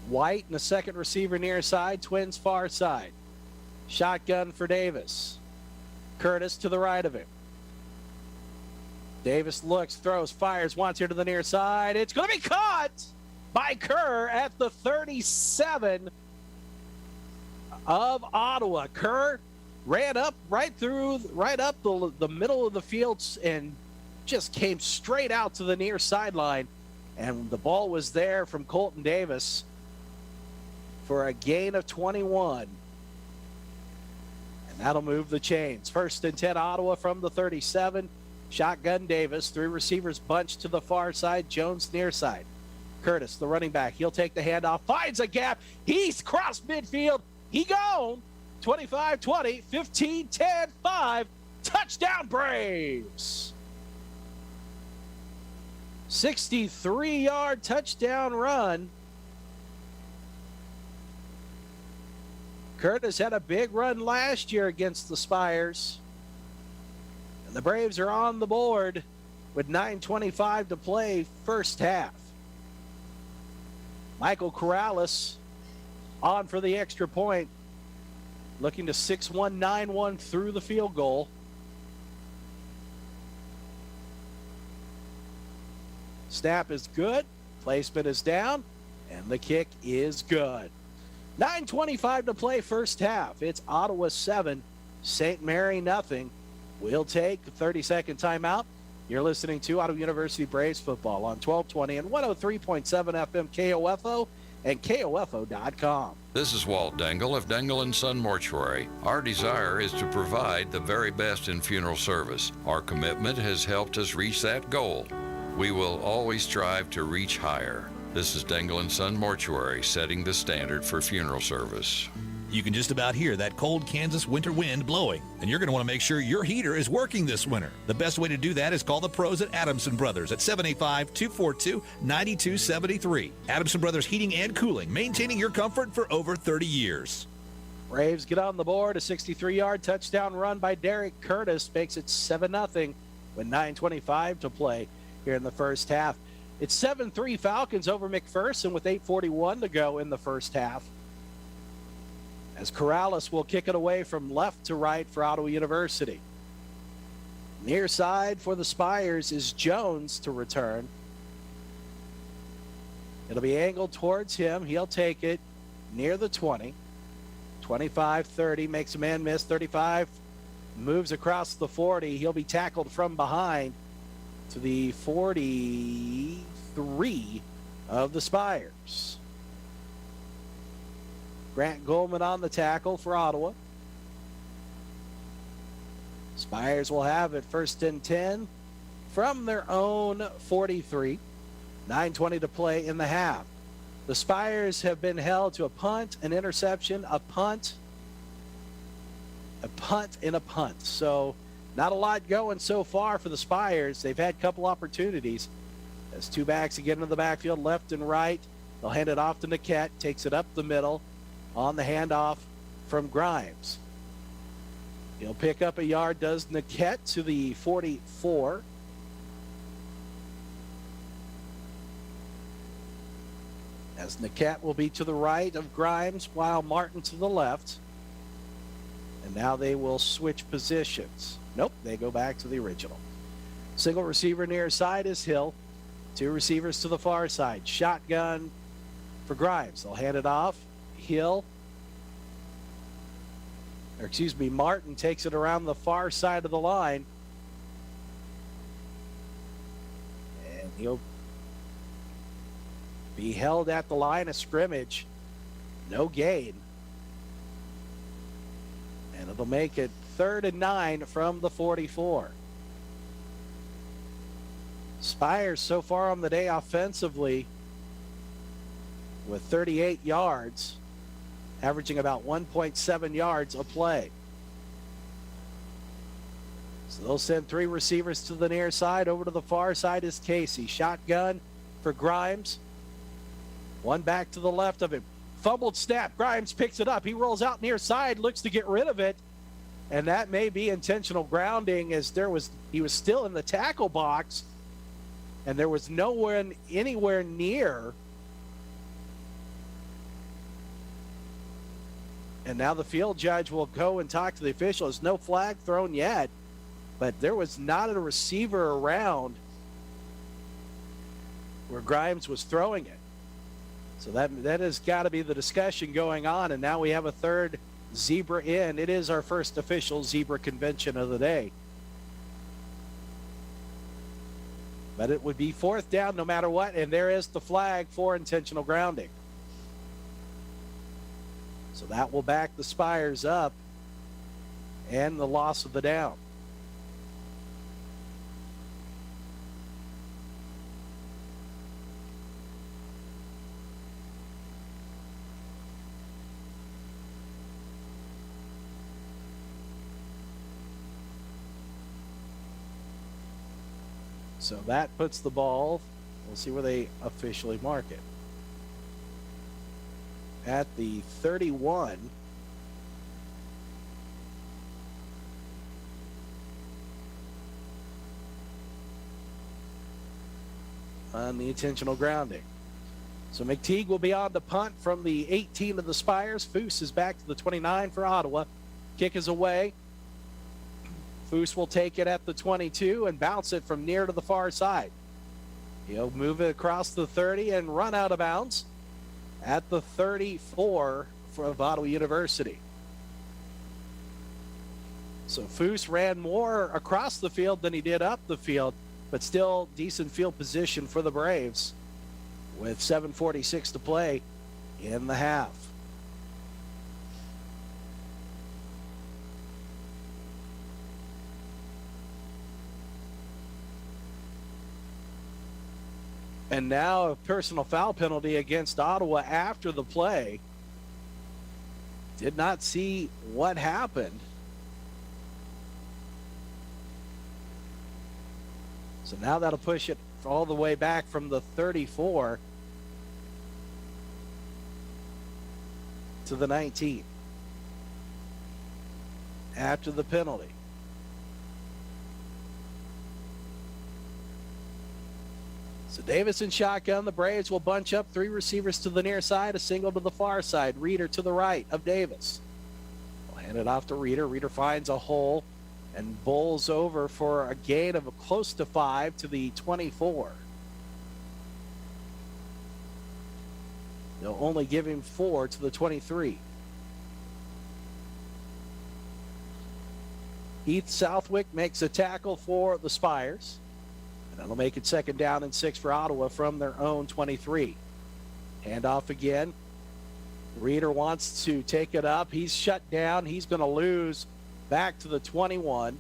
White and the second receiver near side, Twins far side. Shotgun for Davis. Curtis to the right of him. Davis looks, throws, fires, once here to the near side. It's going to be caught by Kerr at the 37 of Ottawa. Kerr ran up right up the middle of the field and just came straight out to the near sideline. And the ball was there from Colton Davis for a gain of 21. And that'll move the chains. First and 10 Ottawa from the 37. Shotgun Davis. 3 receivers bunched to the far side. Jones near side. Curtis, the running back. He'll take the handoff. Finds a gap. He's crossed midfield. He gone. 25-20, 15-10, 5. Touchdown Braves. 63-yard touchdown run. Curtis had a big run last year against the Spires. And the Braves are on the board with 9:25 to play first half. Michael Corrales on for the extra point. Looking to 6-1, 9-1 through the field goal. Snap is good. Placement is down. And the kick is good. 9:25 to play first half. It's Ottawa 7, St. Mary nothing. We'll take a 30-second timeout. You're listening to Ottawa University Braves football on 1220 and 103.7 FM KOFO and KOFO.com. This is Walt Dangle of Dangle & Son Mortuary. Our desire is to provide the very best in funeral service. Our commitment has helped us reach that goal. We will always strive to reach higher. This is Dangle & Son Mortuary, setting the standard for funeral service. You can just about hear that cold Kansas winter wind blowing, and you're going to want to make sure your heater is working this winter. The best way to do that is call the pros at Adamson Brothers at 785-242-9273. Adamson Brothers Heating and Cooling, maintaining your comfort for over 30 years. Braves get on the board. A 63-yard touchdown run by Derek Curtis makes it 7-0 with 9:25 to play here in the first half. It's 7-3 Falcons over McPherson with 8:41 to go in the first half. As Corrales will kick it away from left to right for Ottawa University. Near side for the Spires is Jones to return. It'll be angled towards him. He'll take it near the 20. 25-30, makes a man miss. 35, moves across the 40. He'll be tackled from behind to the 43 of the Spires. Grant Goldman on the tackle for Ottawa. Spires will have it first and 10 from their own 43. 9:20 to play in the half. The Spires have been held to a punt, an interception, a punt, and a punt. So not a lot going so far for the Spires. They've had a couple opportunities. As 2 backs again in the backfield, left and right. They'll hand it off to Niquette, takes it up the middle. On the handoff from Grimes. He'll pick up a yard, does Niquette to the 44. As Niquette will be to the right of Grimes while Martin to the left. And now they will switch positions. Nope, they go back to the original. Single receiver near side is Hill. 2 receivers to the far side. Shotgun for Grimes. They'll hand it off. Martin takes it around the far side of the line. And be held at the line of scrimmage. No gain. And it'll make it 3rd and 9 from the 44. Spires so far on the day offensively with 38 yards, averaging about 1.7 yards a play. So they'll send 3 receivers to the near side. Over to the far side is Casey. Shotgun for Grimes. One back to the left of him. Fumbled snap. Grimes picks it up. He rolls out near side, looks to get rid of it. And that may be intentional grounding, as he was still in the tackle box and there was no one anywhere near. And now the field judge will go and talk to the official. There's no flag thrown yet, but there was not a receiver around where Grimes was throwing it. So that has got to be the discussion going on. And now we have a third zebra in. It is our first official zebra convention of the day. But it would be 4th down no matter what. And there is the flag for intentional grounding. So that will back the Spires up and the loss of the down. So that puts the ball, we'll see where they officially mark it, at the 31. On the intentional grounding. So McTeague will be on the punt from the 18 of the Spires. Foose is back to the 29 for Ottawa. Kick is away. Foose will take it at the 22 and bounce it from near to the far side. He'll move it across the 30 and run out of bounds at the 34 for Ottawa University. So Foose ran more across the field than he did up the field, but still decent field position for the Braves with 7:46 to play in the half. And now a personal foul penalty against Ottawa after the play. Did not see what happened. So now that'll push it all the way back from the 34 to the 19 after the penalty. So Davis in shotgun. The Braves will bunch up 3 receivers to the near side, a single to the far side. Reeder to the right of Davis. We'll hand it off to Reeder. Reeder finds a hole and bowls over for a gain of close to 5 to the 24. They'll only give him 4 to the 23. Heath Southwick makes a tackle for the Spires. And that'll make it 2nd down and 6 for Ottawa from their own 23. Hand off again. Reeder wants to take it up. He's shut down. He's going to lose back to the 21.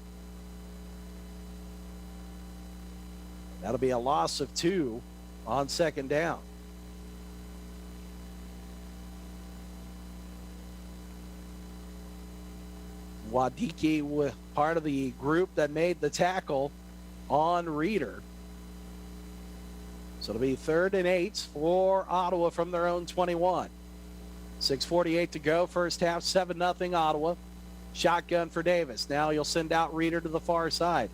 That'll be a loss of 2 on 2nd down. Wadiki was part of the group that made the tackle on Reeder. So it'll be 3rd and 8 for Ottawa from their own 21. 6:48 to go. First half, 7-0 Ottawa. Shotgun for Davis. Now you'll send out Reeder to the far side.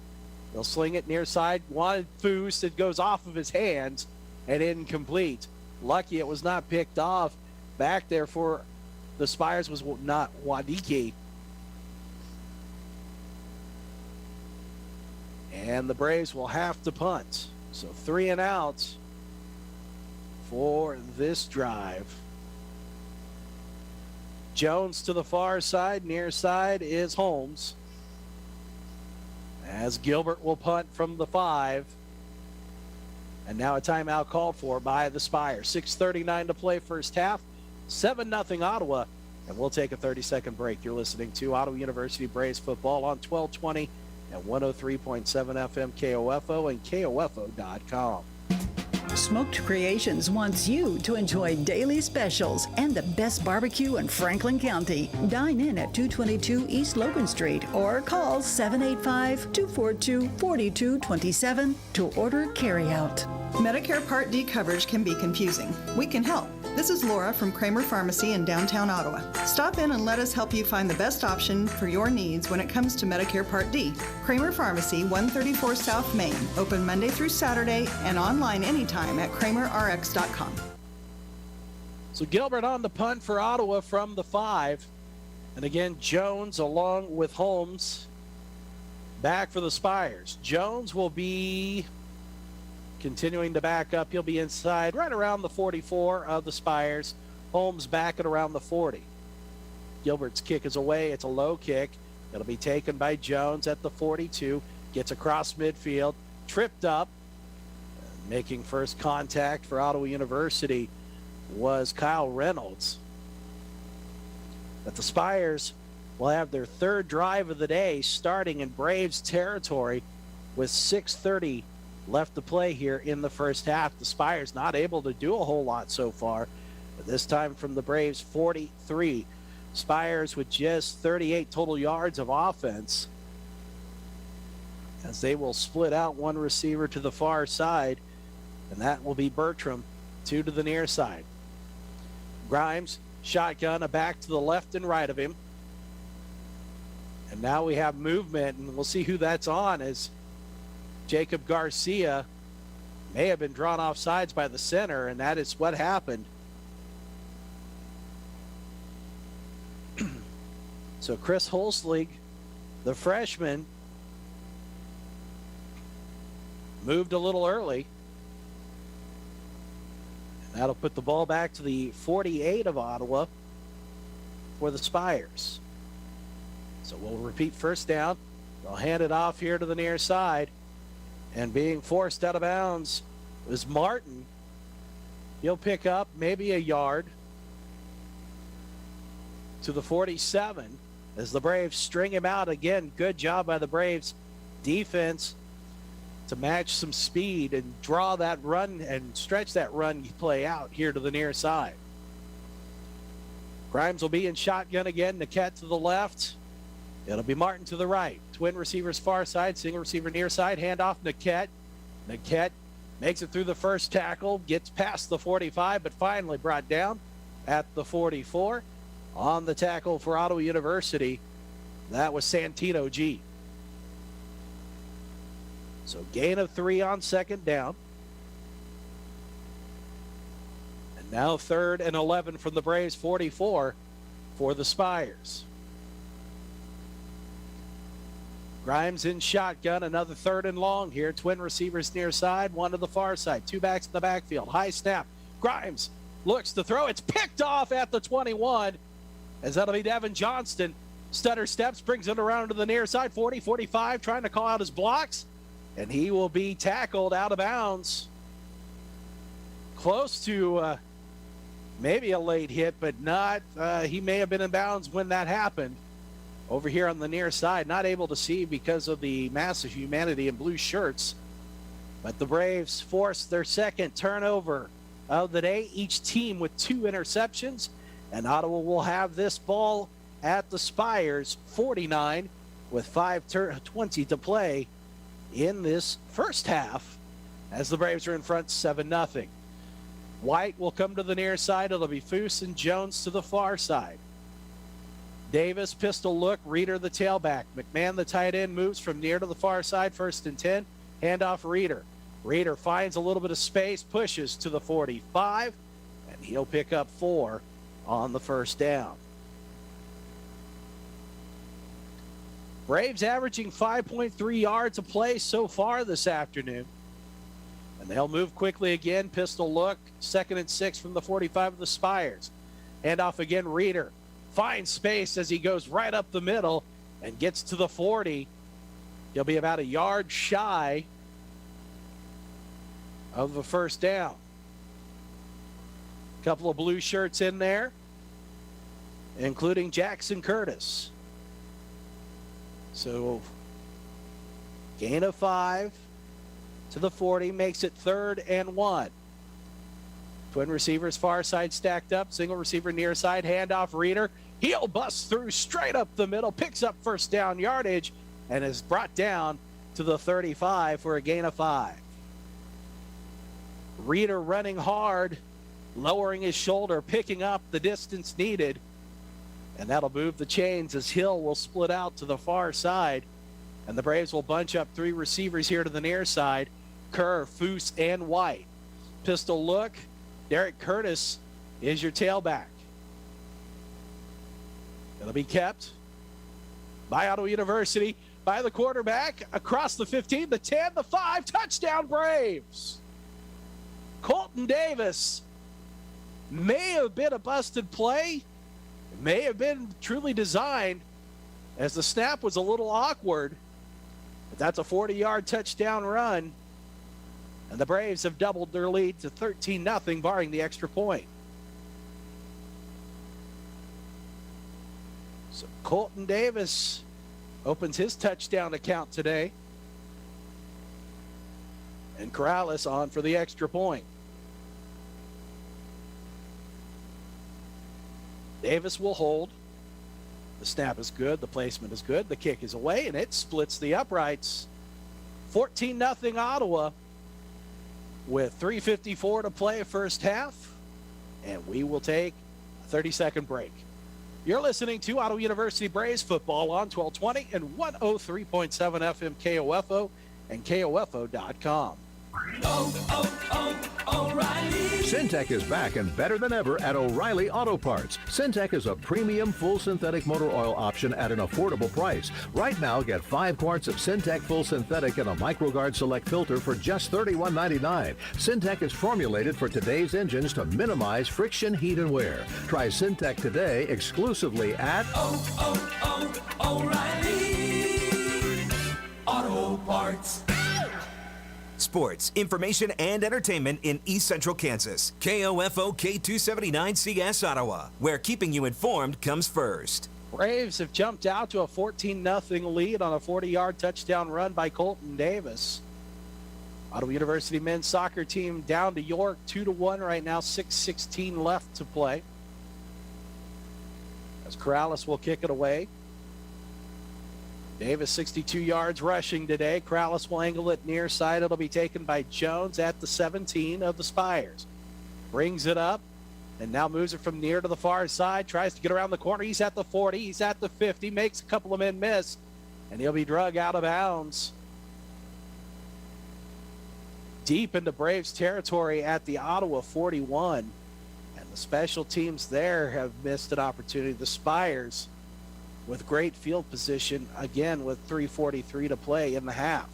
They'll sling it near side. Wanted Foose. It goes off of his hands and incomplete. Lucky it was not picked off. Back there for the Spires was not Wadiki. And the Braves will have to punt. So 3 and outs for this drive. Jones to the far side. Near side is Holmes. As Gilbert will punt from the 5 And now a timeout called for by the Spires. 6:39 to play first half. 7-0 Ottawa. And we'll take a 30-second break. You're listening to Ottawa University Braves football on 1220 and 103.7 FM KOFO and KOFO.com. Smoked Creations wants you to enjoy daily specials and the best barbecue in Franklin County. Dine in at 222 East Logan Street or call 785-242-4227 to order carryout. Medicare Part D coverage can be confusing. We can help. This is Laura from Kramer Pharmacy in downtown Ottawa. Stop in and let us help you find the best option for your needs when it comes to Medicare Part D. Kramer Pharmacy, 134 South Main, open Monday through Saturday and online anytime at kramerrx.com. So Gilbert on the punt for Ottawa from the 5. And again, Jones along with Holmes back for the Spires. Jones will be continuing to back up. He'll be inside right around the 44 of the Spires. Holmes back at around the 40. Gilbert's kick is away. It's a low kick. It'll be taken by Jones at the 42. Gets across midfield. Tripped up. Making first contact for Ottawa University was Kyle Reynolds. But the Spires will have their third drive of the day starting in Braves territory with 6:30 left to play here in the first half. The Spires not able to do a whole lot so far. But this time from the Braves, 43. Spires with just 38 total yards of offense, as they will split out one receiver to the far side, and that will be Bertram, 2 to the near side. Grimes, shotgun, a back to the left and right of him. And now we have movement, and we'll see who that's on, as Jacob Garcia may have been drawn off sides by the center, and that is what happened. So Chris Holslig, the freshman, moved a little early. And that'll put the ball back to the 48 of Ottawa for the Spires. So we'll repeat first down. They'll hand it off here to the near side. And being forced out of bounds is Martin. He'll pick up maybe a yard to the 47 as the Braves string him out. Again, good job by the Braves defense to match some speed and draw that run and stretch that run play out here to the near side. Grimes will be in shotgun again. Niquette to the left. It'll be Martin to the right. Twin receivers far side, single receiver near side. Handoff Niquette. Niquette makes it through the first tackle, gets past the 45, but finally brought down at the 44. On the tackle for Ottawa University, that was Santino G. So gain of 3 on second down. And now 3rd and 11 from the Braves, 44 for the Spires. Grimes in shotgun, another 3rd and long here. Twin receivers near side, one to the far side. 2 backs in the backfield. High snap. Grimes looks to throw. It's picked off at the 21. As that'll be Devin Johnston. Stutter steps, brings it around to the near side. 40, 45, trying to call out his blocks. And he will be tackled out of bounds. Close to maybe a late hit, but not. He may have been in bounds when that happened. Over here on the near side, not able to see because of the massive humanity in blue shirts. But the Braves forced their second turnover of the day, each team with 2 interceptions. And Ottawa will have this ball at the Spires, 49, with 5:20 to play in this first half, as the Braves are in front 7-0. White will come to the near side. It'll be Foose and Jones to the far side. Davis, pistol look. Reeder, the tailback. McMahon, the tight end, moves from near to the far side. 1st and 10. Handoff Reeder. Reeder finds a little bit of space, pushes to the 45, and he'll pick up 4 on the first down. Braves averaging 5.3 yards a play so far this afternoon. And they'll move quickly again. Pistol look. 2nd and 6 from the 45 of the Spires. Handoff again. Reeder finds space as he goes right up the middle and gets to the 40. He'll be about a yard shy of a first down. Couple of blue shirts in there, including Jackson Curtis. So gain of 5 to the 40 makes it 3rd and 1. Twin receivers far side stacked up, single receiver near side, handoff Reeder. Heel busts through straight up the middle, picks up first down yardage, and is brought down to the 35 for a gain of 5. Reeder running hard, lowering his shoulder, picking up the distance needed, and that'll move the chains as Hill will split out to the far side, and the Braves will bunch up 3 receivers here to the near side, Kerr, Foose, and White. Pistol look, Derek Curtis is your tailback. It'll be kept by Ottawa University, by the quarterback, across the 15, the 10, the 5, touchdown Braves! Colton Davis may have been a busted play. It may have been truly designed, as the snap was a little awkward. But that's a 40-yard touchdown run. And the Braves have doubled their lead to 13-0, barring the extra point. So Colton Davis opens his touchdown account today. And Corrales on for the extra point. Davis will hold. The snap is good. The placement is good. The kick is away, and it splits the uprights. 14-0 Ottawa with 3:54 to play first half, and we will take a 30-second break. You're listening to Ottawa University Braves football on 1220 and 103.7 FM KOFO and KOFO.com. O'Reilly. Syntec is back and better than ever at O'Reilly Auto Parts. Syntec is a premium full synthetic motor oil option at an affordable price. Right now, get 5 quarts of Syntec full synthetic and a MicroGuard Select filter for just $31.99. Syntec is formulated for today's engines to minimize friction, heat, and wear. Try Syntec today exclusively at O'Reilly Auto Parts. Sports, information, and entertainment in East Central Kansas. KOFO K279CS Ottawa, where keeping you informed comes first. Braves have jumped out to a 14-0 lead on a 40-yard touchdown run by Colton Davis. Ottawa University men's soccer team down to York 2-1 right now, 6:16 left to play. As Corrales will kick it away. Davis 62 yards rushing today. Corrales will angle it near side. It'll be taken by Jones at the 17 of the Spires. Brings it up and now moves it from near to the far side. Tries to get around the corner. He's at the 40. He's at the 50. Makes a couple of men miss. And he'll be drug out of bounds. Deep into Braves territory at the Ottawa 41. And the special teams there have missed an opportunity. The Spires with great field position, again with 3:43 to play in the half.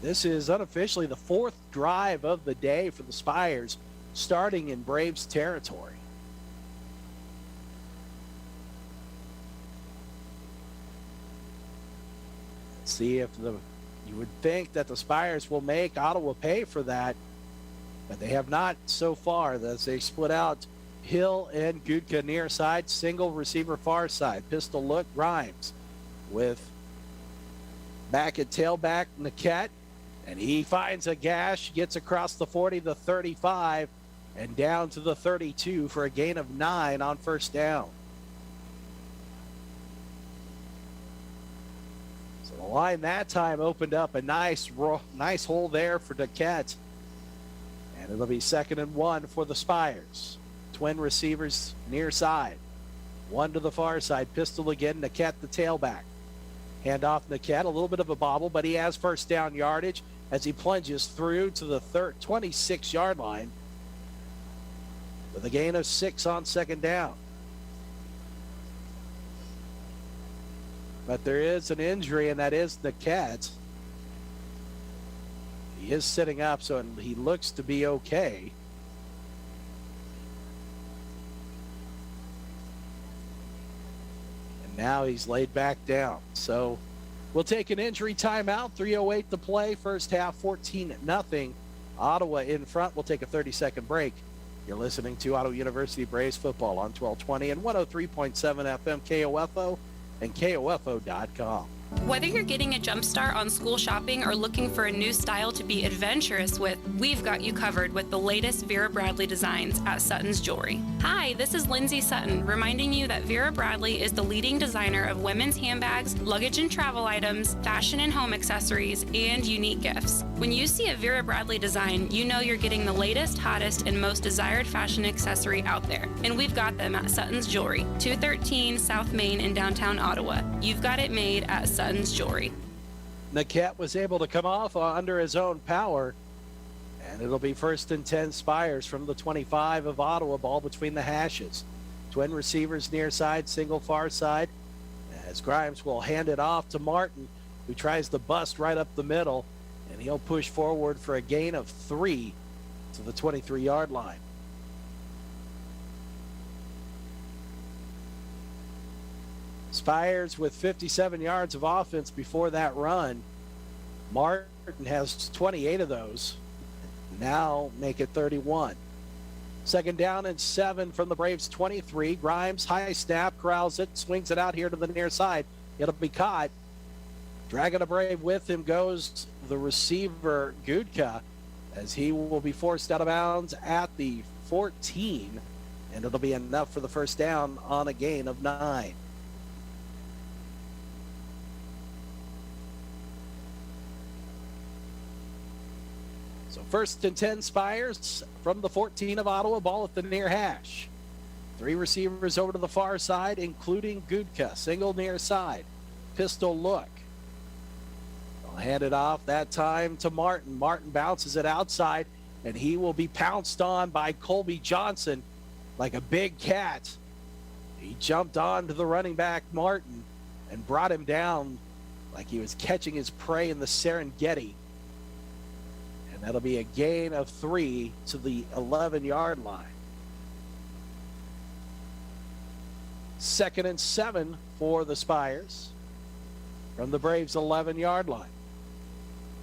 This is unofficially the 4th drive of the day for the Spires, starting in Braves territory. Let's see if you would think that the Spires will make Ottawa pay for that. But they have not so far, as they split out Hill and Gudka near side, single receiver far side. Pistol look, Grimes with back at tailback, Niket, and he finds a gash, gets across the 40, the 35, and down to the 32 for a gain of 9 on first down. So the line that time opened up a nice hole there for Niket. And it'll be 2nd and 1 for the Spires. Twin receivers near side. One to the far side. Pistol again. Niket the tailback. Hand off Niket. A little bit of a bobble, but he has first down yardage as he plunges through to the 26-yard line with a gain of 6 on 2nd down. But there is an injury, and that is Niket. He is sitting up, so he looks to be okay. And Now he's laid back down. So we'll take an injury timeout. 3:08 to play. First half, 14-0. Ottawa in front. We'll take a 30-second break. You're listening to Ottawa University Braves football on 1220 and 103.7 FM KOFO and KOFO.com. Whether you're getting a jump start on school shopping or looking for a new style to be adventurous with, we've got you covered with the latest Vera Bradley designs at Sutton's Jewelry. Hi, this is Lindsay Sutton, reminding you that Vera Bradley is the leading designer of women's handbags, luggage and travel items, fashion and home accessories, and unique gifts. When you see a Vera Bradley design, you know you're getting the latest, hottest, and most desired fashion accessory out there. And we've got them at Sutton's Jewelry, 213 South Main in downtown Ottawa. You've got it made at Sutton's Jewelry. Niket was able to come off under his own power, and it'll be 1st and 10 Spires from the 25 of Ottawa. Ball between the hashes. Twin receivers near side, single far side, as Grimes will hand it off to Martin, who tries to bust right up the middle, and he'll push forward for a gain of 3 to the 23-yard line. Spires with 57 yards of offense before that run. Martin has 28 of those. Now make it 31. 2nd down and 7 from the Braves 23. Grimes, high snap, corrals it, swings it out here to the near side. It'll be caught. Dragging a Brave with him goes the receiver, Gudka, as he will be forced out of bounds at the 14. And it'll be enough for the first down on a gain of 9. So 1st and 10 Spires from the 14 of Ottawa. Ball at the near hash. 3 receivers over to the far side, including Gudka. Single near side. Pistol look. They'll hand it off that time to Martin. Martin bounces it outside, and he will be pounced on by Colby Johnson like a big cat. He jumped on to the running back, Martin, and brought him down like he was catching his prey in the Serengeti. And that'll be a gain of 3 to the 11-yard line. 2nd and 7 for the Spires from the Braves' 11-yard line.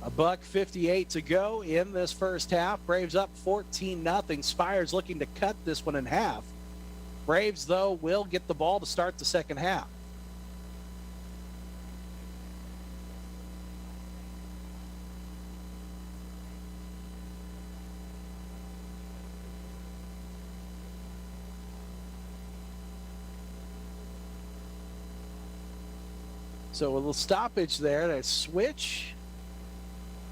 $1:58 to go in this first half. Braves up 14-0. Spires looking to cut this one in half. Braves, though, will get the ball to start the second half. So a little stoppage there. That switch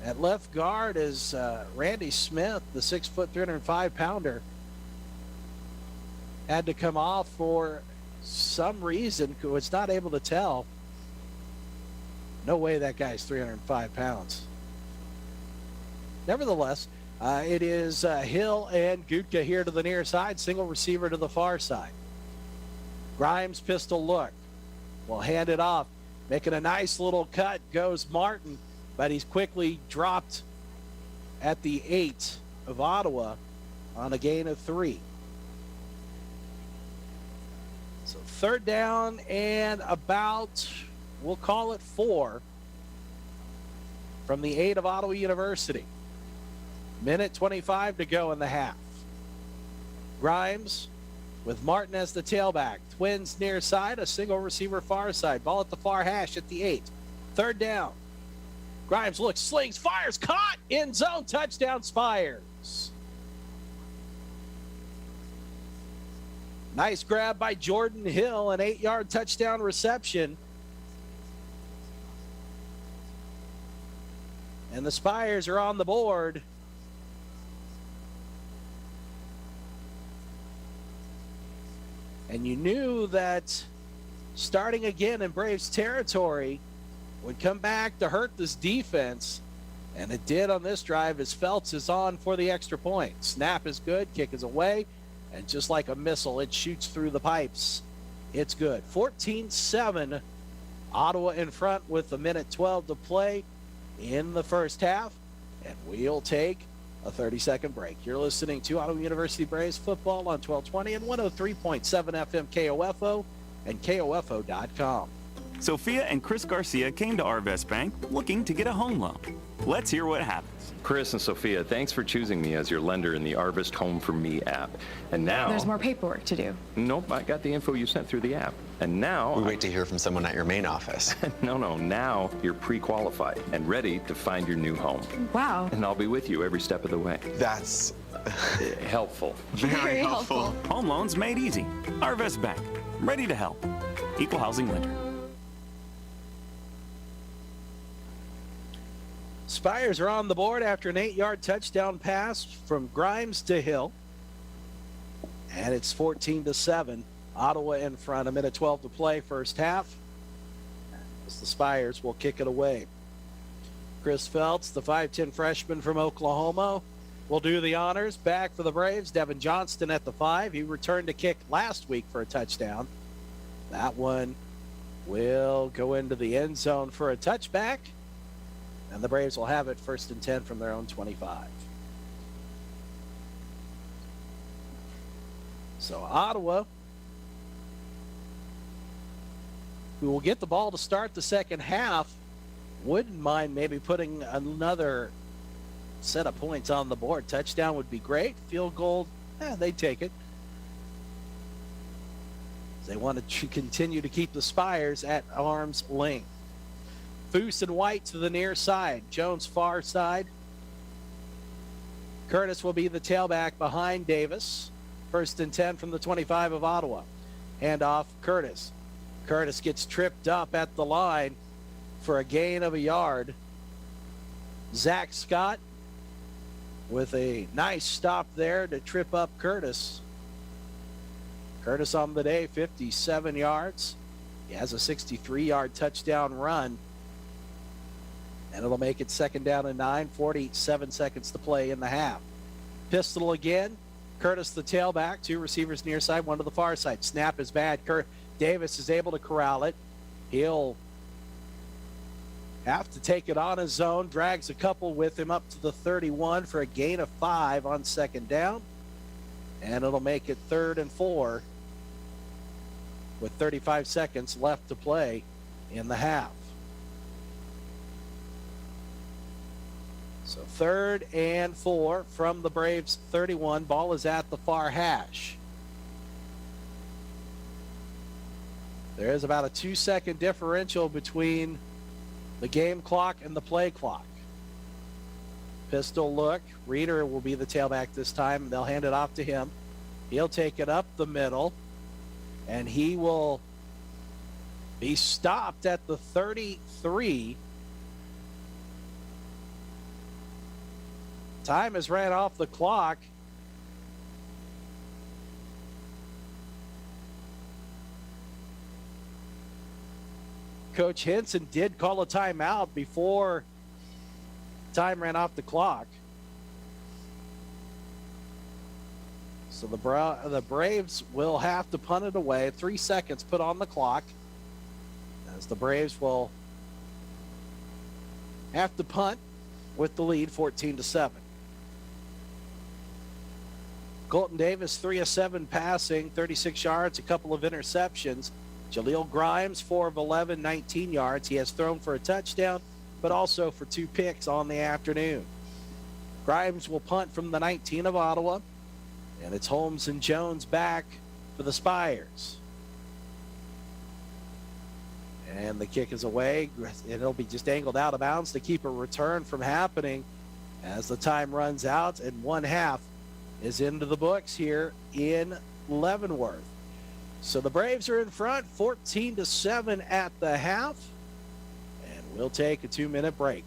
at left guard is Randy Smith, the 6', 305-pounder. Had to come off for some reason. Was not able to tell. No way that guy's 305 pounds. Nevertheless, it is Hill and Gudka here to the near side. Single receiver to the far side. Grimes pistol look. Will hand it off. Making a nice little cut goes Martin, but he's quickly dropped at the 8 of Ottawa on a gain of 3. So 3rd down and about, we'll call it 4 from the 8 of Ottawa University. 1:25 to go in the half. Grimes with Martin as the tailback. Twins near side, a single receiver far side. Ball at the far hash at the 8. 3rd down. Grimes looks, slings, fires, caught, end zone, touchdown Spires. Nice grab by Jordan Hill, an 8-yard touchdown reception. And the Spires are on the board. And you knew that starting again in Braves territory would come back to hurt this defense. And it did on this drive as Feltz is on for the extra point. Snap is good, kick is away, and just like a missile, it shoots through the pipes. It's good. 14-7, Ottawa in front with 1:12 to play in the first half. And we'll take a 30-second break. You're listening to Ottawa University Braves football on 1220 and 103.7 FM KOFO and KOFO.com. Sophia and Chris Garcia came to Arvest Bank looking to get a home loan. Let's hear what happens. Chris and Sophia, thanks for choosing me as your lender in the Arvest Home for Me app. And now... There's more paperwork to do. Nope, I got the info you sent through the app. And now... We wait to hear from someone at your main office. No, now you're pre-qualified and ready to find your new home. Wow. And I'll be with you every step of the way. That's... helpful. Very helpful. Home loans made easy. Arvest Bank, ready to help. Equal housing lender. Spires are on the board after an 8-yard touchdown pass from Grimes to Hill. And it's 14-7. Ottawa in front. 1:12 to play, first half. As the Spires will kick it away. Chris Phelps, the 5'10 freshman from Oklahoma, will do the honors. Back for the Braves, Devin Johnston at the 5. He returned to kick last week for a touchdown. That one will go into the end zone for a touchback. And the Braves will have it 1st and 10 from their own 25. So Ottawa, who will get the ball to start the second half, wouldn't mind maybe putting another set of points on the board. Touchdown would be great. Field goal, they'd take it. They wanted to continue to keep the Spires at arm's length. Foose and White to the near side. Jones far side. Curtis will be the tailback behind Davis. 1st and 10 from the 25 of Ottawa. Handoff Curtis. Curtis gets tripped up at the line for a gain of a yard. Zach Scott with a nice stop there to trip up Curtis. Curtis on the day, 57 yards. He has a 63-yard touchdown run. And it'll make it 2nd down and 9, 47 seconds to play in the half. Pistol again. Curtis the tailback, 2 receivers near side, 1 to the far side. Snap is bad. Davis is able to corral it. He'll have to take it on his own. Drags a couple with him up to the 31 for a gain of 5 on 2nd down. And it'll make it 3rd and 4 with 35 seconds left to play in the half. So 3rd and 4 from the Braves 31. Ball is at the far hash. There is about a 2-second differential between the game clock and the play clock. Pistol look. Reeder will be the tailback this time. They'll hand it off to him. He'll take it up the middle, and he will be stopped at the 33. Time has ran off the clock. Coach Henson did call a timeout before time ran off the clock. So the Braves will have to punt it away. 3 seconds put on the clock, as the Braves will have to punt with the lead 14-7. Colton Davis, 3 of 7 passing, 36 yards, a couple of interceptions. Julio Grimes, 4 of 11, 19 yards. He has thrown for a touchdown, but also for 2 picks on the afternoon. Grimes will punt from the 19 of Ottawa, and it's Holmes and Jones back for the Spires. And the kick is away, and it'll be just angled out of bounds to keep a return from happening as the time runs out, and 1 half is into the books here in Leavenworth. So the Braves are in front, 14-7 at the half, and we'll take a 2-minute break.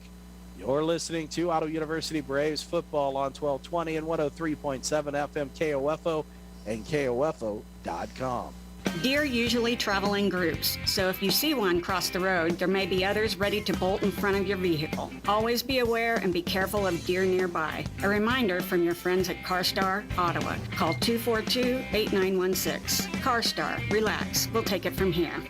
You're listening to Ottawa University Braves football on 1220 and 103.7 FM KOFO and KOFO.com. Deer usually travel in groups, so if you see one cross the road, there may be others ready to bolt in front of your vehicle. Always be aware and be careful of deer nearby. A reminder from your friends at CarStar Ottawa. Call 242-8916. CarStar, relax. We'll take it from here.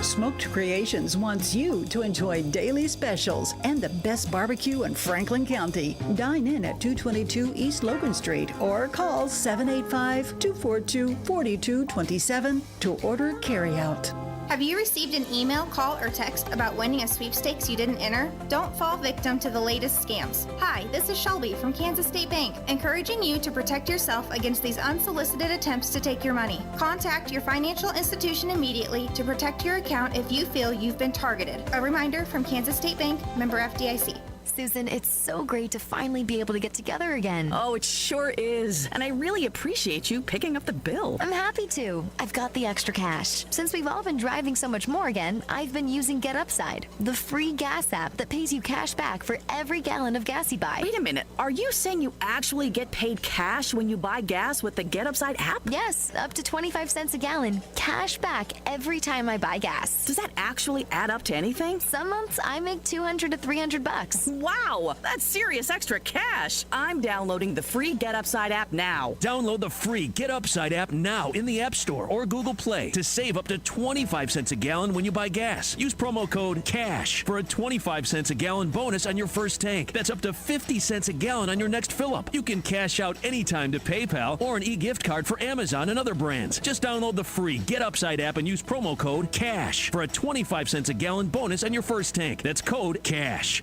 Smoked Creations wants you to enjoy daily specials and the best barbecue in Franklin County. Dine in at 222 East Logan Street or call 785-242-4227 to order carryout. Have you received an email, call, or text about winning a sweepstakes you didn't enter? Don't fall victim to the latest scams. Hi, this is Shelby from Kansas State Bank, encouraging you to protect yourself against these unsolicited attempts to take your money. Contact your financial institution immediately to protect your account if you feel you've been targeted. A reminder from Kansas State Bank, member FDIC. Susan, it's so great to finally be able to get together again. Oh, it sure is. And I really appreciate you picking up the bill. I'm happy to. I've got the extra cash. Since we've all been driving so much more again, I've been using Get Upside, the free gas app that pays you cash back for every gallon of gas you buy. Wait a minute. Are you saying you actually get paid cash when you buy gas with the Get Upside app? Yes, up to 25 cents a gallon. Cash back every time I buy gas. Does that actually add up to anything? Some months I make $200 to $300. Wow, that's serious extra cash. I'm downloading the free Get Upside app now. Download the free Get Upside app now in the App Store or Google Play to save up to 25 cents a gallon when you buy gas. Use promo code CASH for a 25 cents a gallon bonus on your first tank. That's up to 50 cents a gallon on your next fill-up. You can cash out anytime to PayPal or an e-gift card for Amazon and other brands. Just download the free Get Upside app and use promo code CASH for a 25 cents a gallon bonus on your first tank. That's code CASH.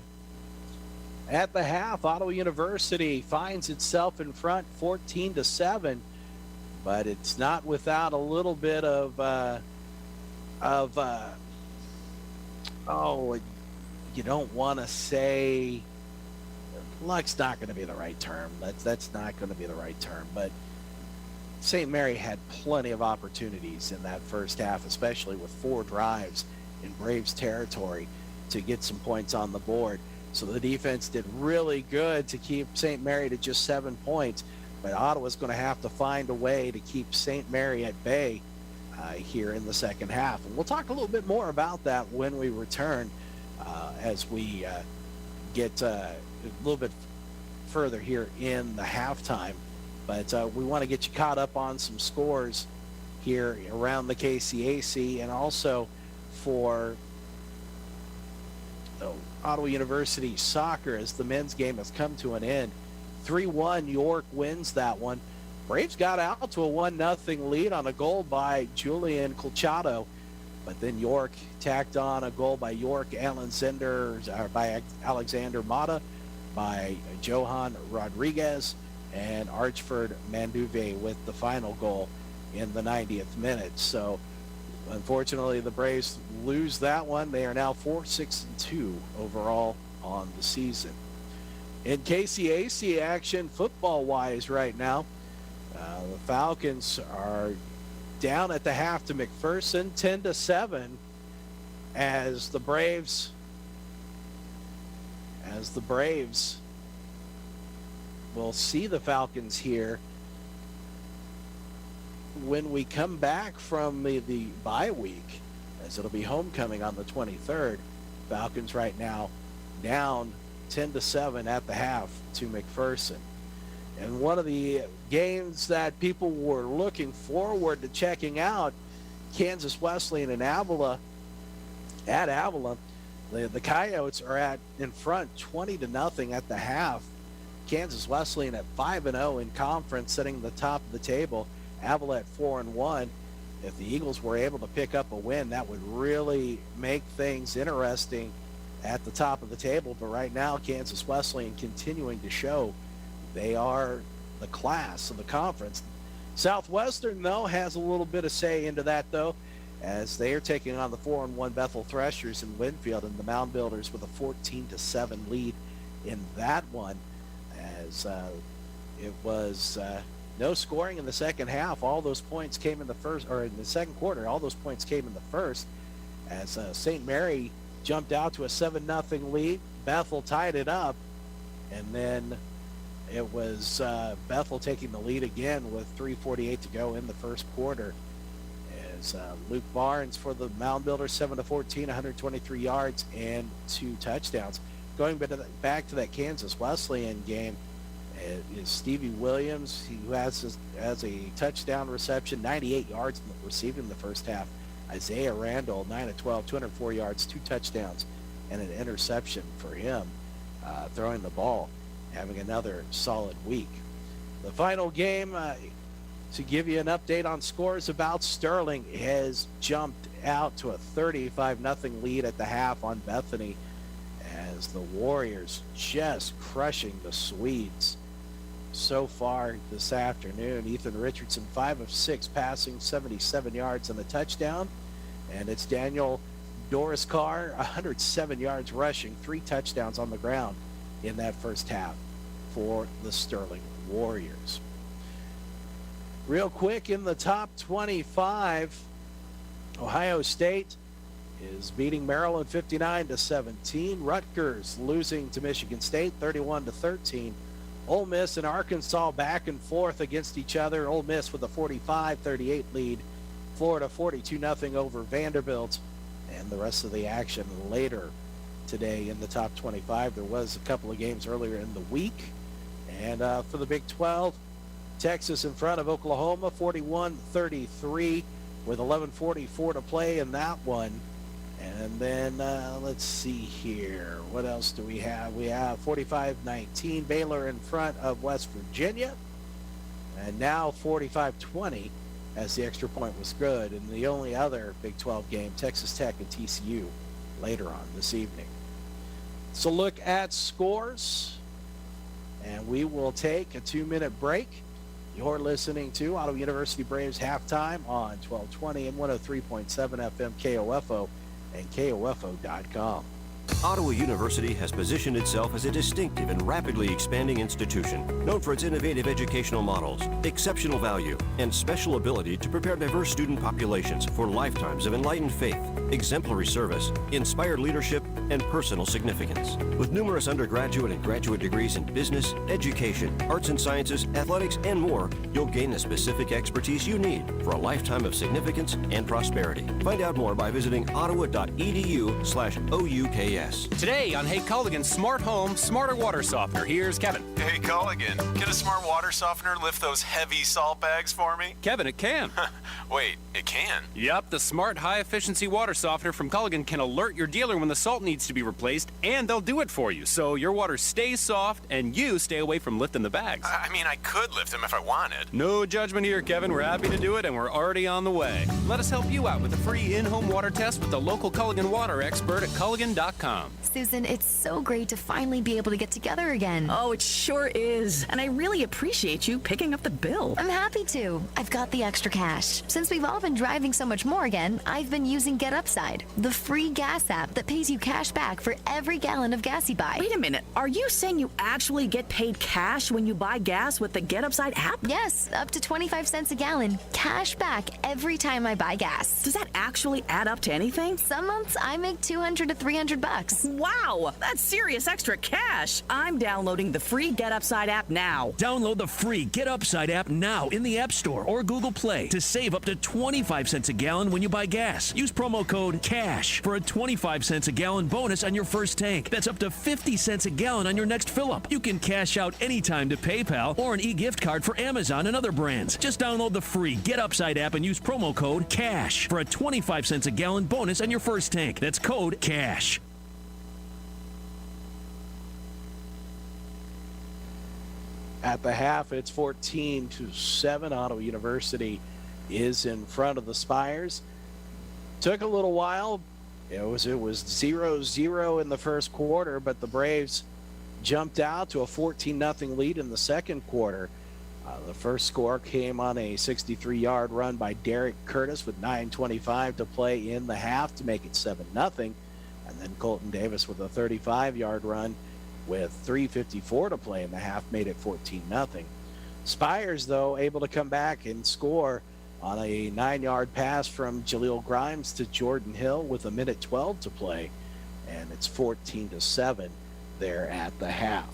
At the half, Ottawa University finds itself in front 14-7, but it's not without a little bit of you don't want to say, luck's not going to be the right term. That's not going to be the right term, but St. Mary had plenty of opportunities in that first half, especially with 4 drives in Braves territory to get some points on the board. So the defense did really good to keep St. Mary to just 7 points, but Ottawa's going to have to find a way to keep St. Mary at bay here in the second half. And we'll talk a little bit more about that when we return as we get a little bit further here in the halftime. But we want to get you caught up on some scores here around the KCAC and also for Ottawa University soccer as the men's game has come to an end. 3-1, York wins that one. Braves got out to a 1-0 lead on a goal by Julian Colchado, but then York tacked on a goal by Alexander Mata, by Johan Rodriguez, and Archford Manduve with the final goal in the 90th minute. So unfortunately, the Braves lose that one. They are now 4-6-2 overall on the season. In KCAC action, football-wise right now, the Falcons are down at the half to McPherson, 10-7, as the Braves will see the Falcons here when we come back from the bye week, as it'll be homecoming on the 23rd. Falcons right now down 10-7 at the half to McPherson. And one of the games that people were looking forward to checking out, Kansas Wesleyan and Avila. At Avila, the Coyotes are in front 20-0 at the half. Kansas Wesleyan at 5-0 in conference, sitting at the top of the table. Avila at 4-1. If the Eagles were able to pick up a win, that would really make things interesting at the top of the table. But right now, Kansas Wesleyan continuing to show they are the class of the conference. Southwestern, though, has a little bit of say into that, though, as they are taking on the 4-1 Bethel Threshers in Winfield, and the Mound Builders with a 14-7 lead in that one, as it was no scoring in the second half. All those points came in the first, or in the second quarter. All those points came in the first, as St. Mary jumped out to a 7-0 lead. Bethel tied it up, and then it was Bethel taking the lead again with 3:48 to go in the first quarter. As Luke Barnes for the Mound Builders, 7-14, 123 yards and 2 touchdowns. Going back to that Kansas Wesleyan game, is Stevie Williams, who has a touchdown reception, 98 yards receiving in the first half. Isaiah Randall, 9 of 12, 204 yards, 2 touchdowns, and an interception for him, throwing the ball, having another solid week. The final game, to give you an update on scores, about Sterling has jumped out to a 35-0 lead at the half on Bethany, as the Warriors just crushing the Swedes so far this afternoon. Ethan Richardson, 5 of 6 passing, 77 yards and a touchdown. And it's Daniel Doris Carr, 107 yards rushing, 3 touchdowns on the ground in that first half for the Sterling Warriors. Real quick, in the top 25, Ohio State is beating Maryland 59-17. Rutgers losing to Michigan State 31-13. Ole Miss and Arkansas back and forth against each other. Ole Miss with a 45-38 lead. Florida 42-0 over Vanderbilt. And the rest of the action later today in the top 25. There was a couple of games earlier in the week. And for the Big 12, Texas in front of Oklahoma 41-33 with 11:44 to play in that one. And then let's see here. What else do we have? We have 45-19, Baylor in front of West Virginia. And now 45-20 as the extra point was good. And the only other Big 12 game, Texas Tech and TCU later on this evening. So look at scores. And we will take a 2-minute break. You're listening to Ottawa University Braves Halftime on 1220 and 103.7 FM KOFO and KOFO.com. Ottawa University has positioned itself as a distinctive and rapidly expanding institution, known for its innovative educational models, exceptional value, and special ability to prepare diverse student populations for lifetimes of enlightened faith, exemplary service, inspired leadership, and personal significance. With numerous undergraduate and graduate degrees in business, education, arts and sciences, athletics, and more, you'll gain the specific expertise you need for a lifetime of significance and prosperity. Find out more by visiting ottawa.edu/OUKS. Today on Hey Culligan's Smart Home, Smarter Water Softener, here's Kevin. Hey Culligan, can a smart water softener lift those heavy salt bags for me? Kevin, it can. Wait, it can? Yep, the smart high-efficiency water softener from Culligan can alert your dealer when the salt needs to be replaced, and they'll do it for you, so your water stays soft and you stay away from lifting the bags. I mean, I could lift them if I wanted. No judgment here, Kevin. We're happy to do it, and we're already on the way. Let us help you out with a free in-home water test with the local Culligan water expert at Culligan.com. Susan, it's so great to finally be able to get together again. Oh, it sure is. And I really appreciate you picking up the bill. I'm happy to. I've got the extra cash. Since we've all been driving so much more again, I've been using Get Upside, the free gas app that pays you cash back for every gallon of gas you buy. Wait a minute. Are you saying you actually get paid cash when you buy gas with the Get Upside app? Yes, up to 25 cents a gallon. Cash back every time I buy gas. Does that actually add up to anything? Some months I make $200 to $300. Wow, that's serious extra cash. I'm downloading the free Get Upside app now. Download the free Get Upside app now in the App Store or Google Play to save up to 25 cents a gallon when you buy gas. Use promo code CASH for a 25 cents a gallon bonus on your first tank. That's up to 50 cents a gallon on your next fill-up. You can cash out anytime to PayPal or an e-gift card for Amazon and other brands. Just download the free Get Upside app and use promo code CASH for a 25 cents a gallon bonus on your first tank. That's code CASH. At the half, it's 14-7. Ottawa University is in front of the Spires. Took a little while. It was 0-0 in the first quarter, but the Braves jumped out to a 14-0 lead in the second quarter. The first score came on a 63-yard run by Derek Curtis with 9:25 to play in the half to make it 7-0. And then Colton Davis with a 35-yard run with 3:54 to play in the half made it 14-0. Spires, though, able to come back and score on a 9-yard pass from Julio Grimes to Jordan Hill with 1:12 to play. And it's 14-7 there at the half.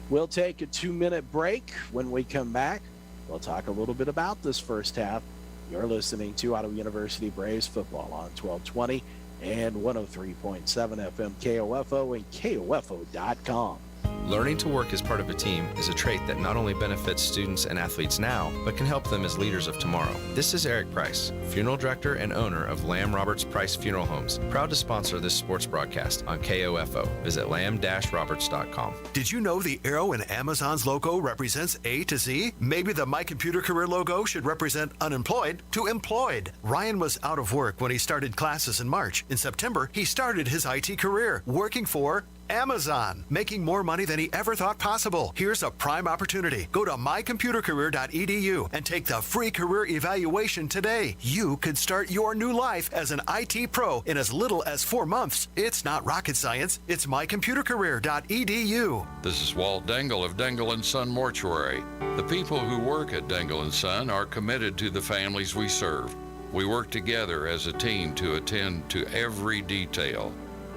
We'll take a 2-minute break. When we come back, we'll talk a little bit about this first half. You're listening to Ottawa University Braves football on 1220 and 103.7 FM KOFO and KOFO.com. Learning to work as part of a team is a trait that not only benefits students and athletes now, but can help them as leaders of tomorrow. This is Eric Price, Funeral Director and owner of Lamb Roberts Price Funeral Homes, proud to sponsor this sports broadcast on KOFO. Visit lamb-roberts.com. Did you know the arrow in Amazon's logo represents A to Z? Maybe the My Computer Career logo should represent unemployed to employed. Ryan was out of work when he started classes in March. In September, he started his IT career, working for Amazon, making more money than he ever thought possible. Here's a prime opportunity. Go to mycomputercareer.edu and take the free career evaluation today. You could start your new life as an IT pro in as little as 4 months. It's not rocket science. It's mycomputercareer.edu. This is Walt Dangle of Dangle & Son Mortuary. The people who work at Dangle & Son are committed to the families we serve. We work together as a team to attend to every detail.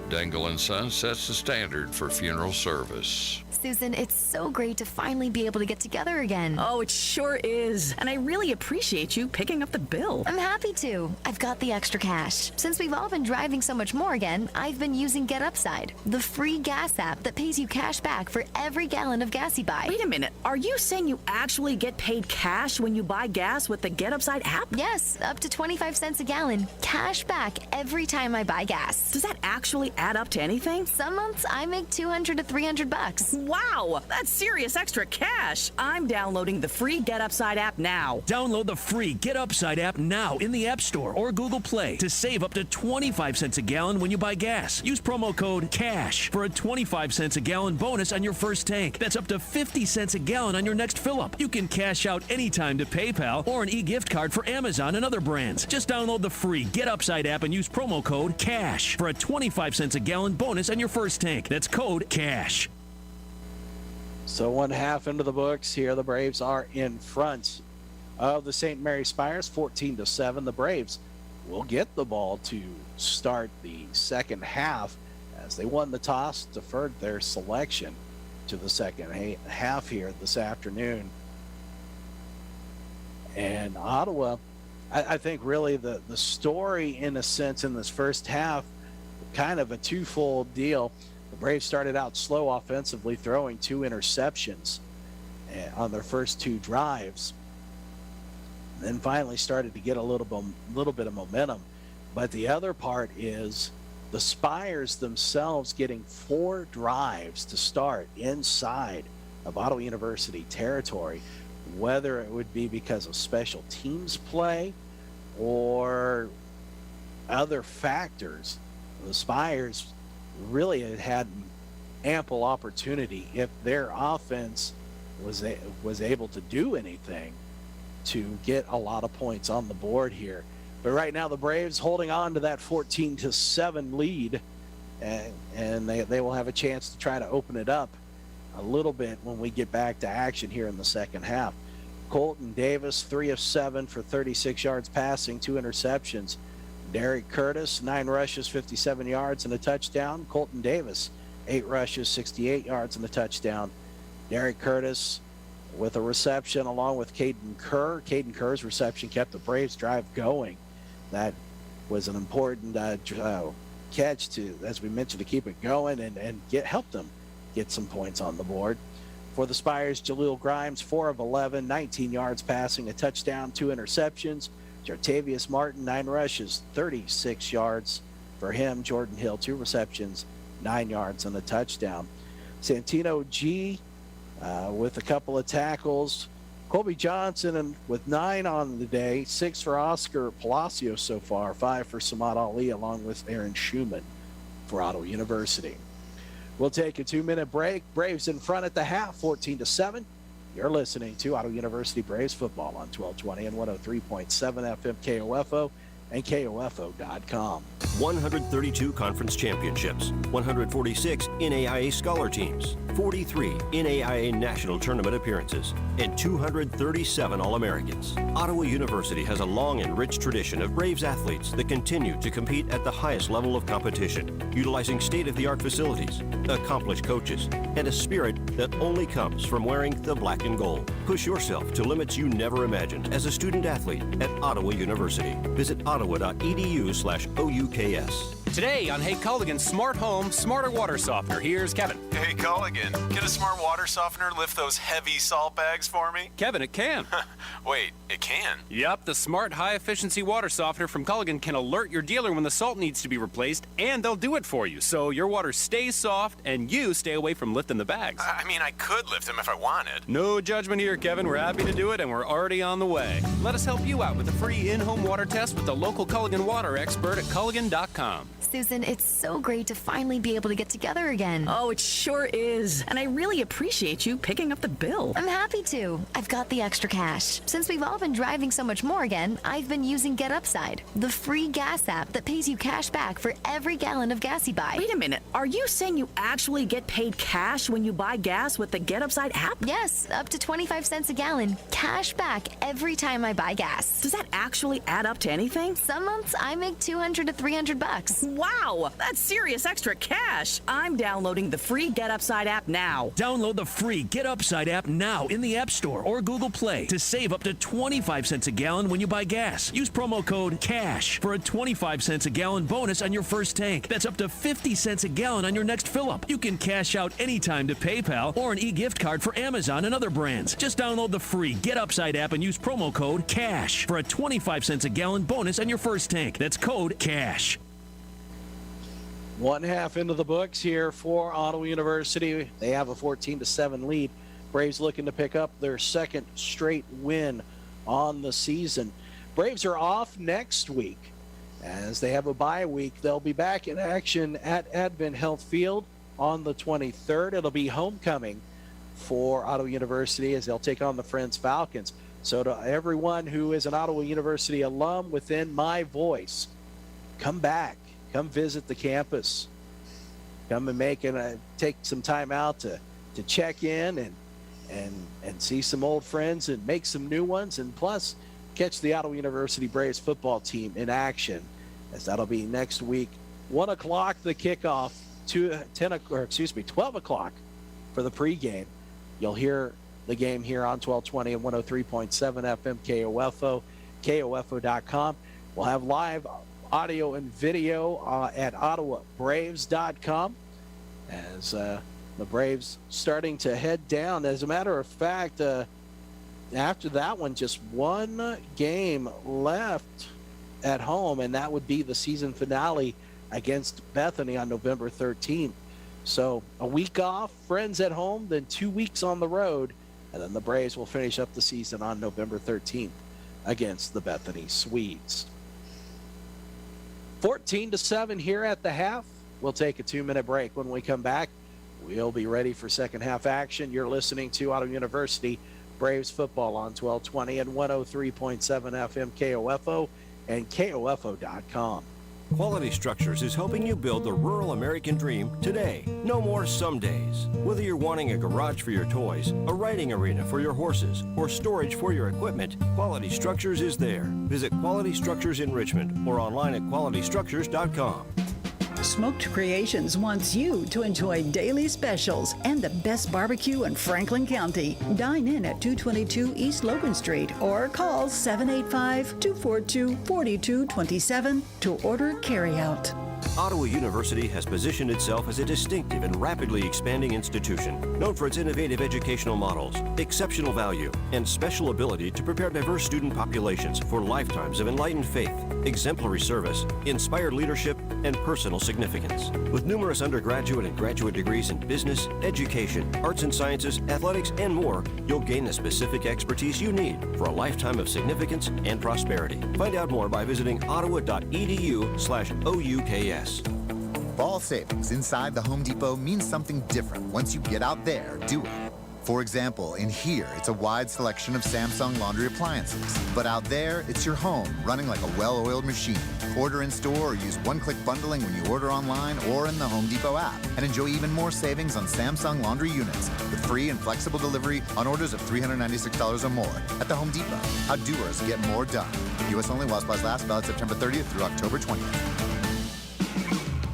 Dangle & Son sets the standard for funeral service. Susan, it's so great to finally be able to get together again. Oh, it sure is. And I really appreciate you picking up the bill. I'm happy to. I've got the extra cash. Since we've all been driving so much more again, I've been using Get Upside, the free gas app that pays you cash back for every gallon of gas you buy. Wait a minute. Are you saying you actually get paid cash when you buy gas with the Get Upside app? Yes, up to 25 cents a gallon. Cash back every time I buy gas. Does that actually add up to anything? Some months I make $200 to $300. Wow, that's serious extra cash. I'm downloading the free Get Upside app now. Download the free Get Upside app now in the App Store or Google Play to save up to 25 cents a gallon when you buy gas. Use promo code CASH for a 25 cents a gallon bonus on your first tank. That's up to 50 cents a gallon on your next fill-up. You can cash out anytime to PayPal or an e-gift card for Amazon and other brands. Just download the free Get Upside app and use promo code CASH for a 25 cents a gallon bonus on your first tank. That's code CASH. So 1/2 into the books here. The Braves are in front of the St. Mary Spires, 14-7. The Braves will get the ball to start the second half as they won the toss, deferred their selection to the second half here this afternoon. And Ottawa, I think really the story in a sense in this first half, kind of a twofold deal. The Braves started out slow offensively, throwing 2 interceptions on their first 2 drives. Then finally started to get a little bit of momentum. But the other part is the Spires themselves getting 4 drives to start inside of Ottawa University territory, whether it would be because of special teams play or other factors. The Spires really had ample opportunity if their offense was able to do anything to get a lot of points on the board here. But right now the Braves holding on to that 14-7 lead, and they will have a chance to try to open it up a little bit when we get back to action here in the second half. Colton Davis, 3 of 7 for 36 yards passing, 2 interceptions. Derek Curtis, 9 rushes, 57 yards and a touchdown. Colton Davis, 8 rushes, 68 yards and a touchdown. Derek Curtis with a reception along with Caden Kerr. Caden Kerr's reception kept the Braves drive going. That was an important catch to, as we mentioned, to keep it going and help them get some points on the board. For the Spires, Julio Grimes, 4 of 11, 19 yards passing, a touchdown, 2 interceptions. Jartavius Martin, 9 rushes, 36 yards for him. Jordan Hill, 2 receptions, 9 yards and a touchdown. Santino G with a couple of tackles. Colby Johnson with 9 on the day, 6 for Oscar Palacios so far, 5 for Samad Ali, along with Aaron Schumann for Ottawa University. We'll take a 2-minute break. Braves in front at the half, 14-7. You're listening to Ottawa University Braves football on 1220 and 103.7 FM KOFO and KOFO.com. 132 conference championships, 146 NAIA scholar teams, 43 NAIA national tournament appearances, and 237 All-Americans. Ottawa University has a long and rich tradition of Braves athletes that continue to compete at the highest level of competition, utilizing state-of-the-art facilities, accomplished coaches, and a spirit that only comes from wearing the black and gold. Push yourself to limits you never imagined as a student athlete at Ottawa University. Visit ottawa.edu/OUKS. Today on Hey Culligan's Smart Home, Smarter Water Softener, here's Kevin. Hey, Culligan, can a smart water softener lift those heavy salt bags for me? Kevin, it can. Wait, it can? Yep, the smart high-efficiency water softener from Culligan can alert your dealer when the salt needs to be replaced, and they'll do it for you, so your water stays soft and you stay away from lifting the bags. I mean, I could lift them if I wanted. No judgment here, Kevin. We're happy to do it, and we're already on the way. Let us help you out with a free in-home water test with the local Culligan water expert at Culligan.com. Susan, it's so great to finally be able to get together again. Oh, it sure is. And I really appreciate you picking up the bill. I'm happy to. I've got the extra cash. Since we've all been driving so much more again, I've been using Get Upside, the free gas app that pays you cash back for every gallon of gas you buy. Wait a minute. Are you saying you actually get paid cash when you buy gas with the Get Upside app? Yes, up to 25 cents a gallon. Cash back every time I buy gas. Does that actually add up to anything? Some months I make $200 to $300. Wow, that's serious extra cash. I'm downloading the free Get Upside app now. Download the free Get Upside app now in the App Store or Google Play to save up to 25 cents a gallon when you buy gas. Use promo code CASH for a 25 cents a gallon bonus on your first tank. That's up to 50 cents a gallon on your next fill-up. You can cash out anytime to PayPal or an e-gift card for Amazon and other brands. Just download the free Get Upside app and use promo code CASH for a 25 cents a gallon bonus on your first tank. That's code CASH. 1/2 into the books here for Ottawa University. They have a 14-7 lead. Braves looking to pick up their second straight win on the season. Braves are off next week. As they have a bye week, they'll be back in action at Advent Health Field on the 23rd. It'll be homecoming for Ottawa University as they'll take on the Friends Falcons. So to everyone who is an Ottawa University alum within my voice, come back. Come visit the campus. Come and take some time out to check in and see some old friends and make some new ones, and plus catch the Ottawa University Braves football team in action, as that'll be next week. 1 o'clock the kickoff, 12 o'clock for the pregame. You'll hear the game here on 1220 and 103.7 FM KOFO, KOFO.com. We'll have live audio and video at OttawaBraves.com as the Braves starting to head down. As a matter of fact, after that one, just one game left at home, and that would be the season finale against Bethany on November 13th. So a week off, Friends at home, then 2 weeks on the road, and then the Braves will finish up the season on November 13th against the Bethany Swedes. 14-7 here at the half. We'll take a 2-minute break. When we come back, we'll be ready for second half action. You're listening to Ottawa University Braves football on 1220 and 103.7 FM KOFO and KOFO.com. Quality Structures is helping you build the rural American dream today. No more some days. Whether you're wanting a garage for your toys, a riding arena for your horses, or storage for your equipment, Quality Structures is there. Visit Quality Structures in Richmond or online at qualitystructures.com. Smoked Creations wants you to enjoy daily specials and the best barbecue in Franklin County. Dine in at 222 East Logan Street or call 785-242-4227 to order carryout. Ottawa University has positioned itself as a distinctive and rapidly expanding institution, known for its innovative educational models, exceptional value, and special ability to prepare diverse student populations for lifetimes of enlightened faith, exemplary service, inspired leadership, and personal significance. With numerous undergraduate and graduate degrees in business, education, arts and sciences, athletics, and more, you'll gain the specific expertise you need for a lifetime of significance and prosperity. Find out more by visiting ottawa.edu/OUKS. Fall savings inside the Home Depot means something different once you get out there doing. For example, in here, it's a wide selection of Samsung laundry appliances. But out there, it's your home running like a well-oiled machine. Order in store or use one-click bundling when you order online or in the Home Depot app. And enjoy even more savings on Samsung laundry units with free and flexible delivery on orders of $396 or more at the Home Depot. How doers get more done. U.S. only while supplies last, valid September 30th through October 20th.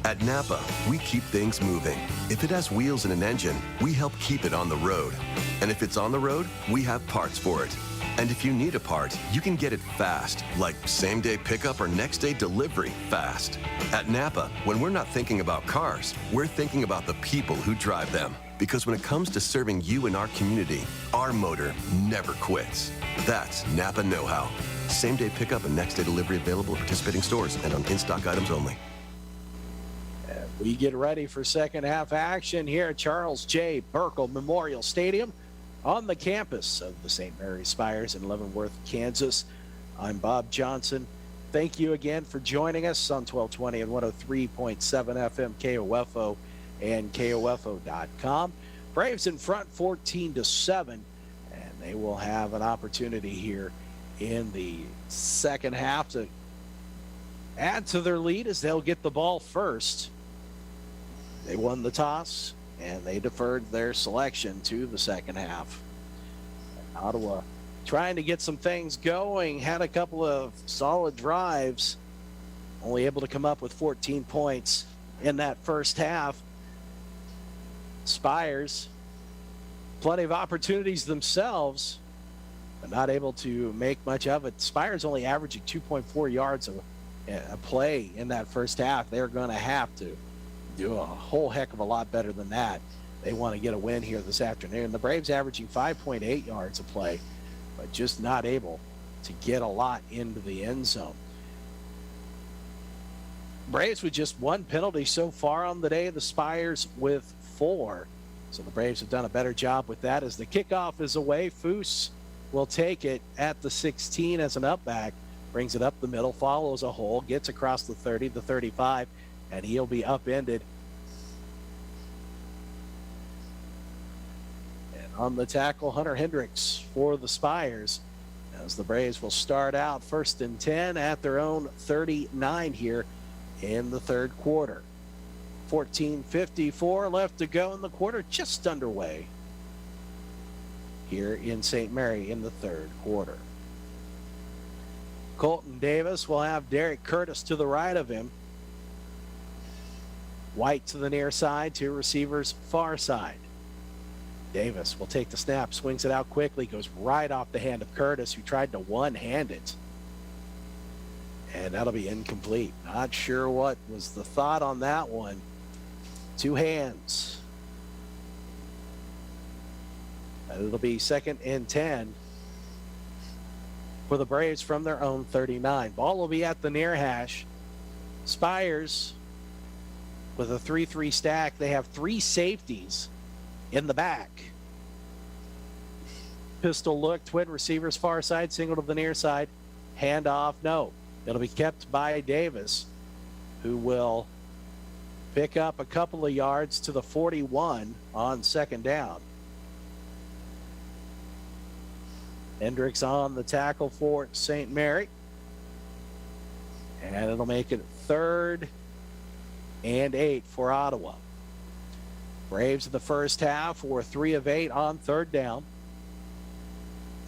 At Napa, we keep things moving. If it has wheels and an engine, we help keep it on the road. And if it's on the road, we have parts for it. And if you need a part, you can get it fast, like same-day pickup or next-day delivery fast. At Napa, when we're not thinking about cars, we're thinking about the people who drive them. Because when it comes to serving you and our community, our motor never quits. That's Napa know-how. Same-day pickup and next-day delivery available at participating stores and on in-stock items only. We get ready for second half action here at Charles J. Burkle Memorial Stadium on the campus of the St. Mary Spires in Leavenworth, Kansas. I'm Bob Johnson. Thank you again for joining us on 1220 and 103.7 FM KOFO and KOFO.com. Braves in front 14-7, and they will have an opportunity here in the second half to add to their lead as they'll get the ball first. They won the toss, and they deferred their selection to the second half. Ottawa trying to get some things going, had a couple of solid drives, only able to come up with 14 points in that first half. Spires, plenty of opportunities themselves, but not able to make much of it. Spires only averaging 2.4 yards a play in that first half. They're going to have to do a whole heck of a lot better than that. They want to get a win here this afternoon. The Braves averaging 5.8 yards a play, but just not able to get a lot into the end zone. Braves with just one penalty so far on the day, the Spires with 4. So the Braves have done a better job with that as the kickoff is away. Foose will take it at the 16 as an up back, brings it up the middle, follows a hole, gets across the 30, the 35, and he'll be upended. And on the tackle, Hunter Hendricks for the Spires, as the Braves will start out 1st and 10 at their own 39 here in the third quarter. 14:54 left to go in the quarter, just underway here in St. Mary in the third quarter. Colton Davis will have Derek Curtis to the right of him. White to the near side, to receivers far side. Davis will take the snap, swings it out quickly, goes right off the hand of Curtis, who tried to one-hand it. And that'll be incomplete. Not sure what was the thought on that one. 2 hands. And it'll be 2nd and 10 for the Braves from their own 39. Ball will be at the near hash. Spires with a 3-3 stack. They have 3 safeties in the back. Pistol look, twin receivers far side, single to the near side. Handoff, no. It'll be kept by Davis, who will pick up a couple of yards to the 41 on 2nd down. Hendricks on the tackle for St. Mary. And it'll make it 3rd and 8 for Ottawa. Braves in the first half were 3 of 8 on 3rd down,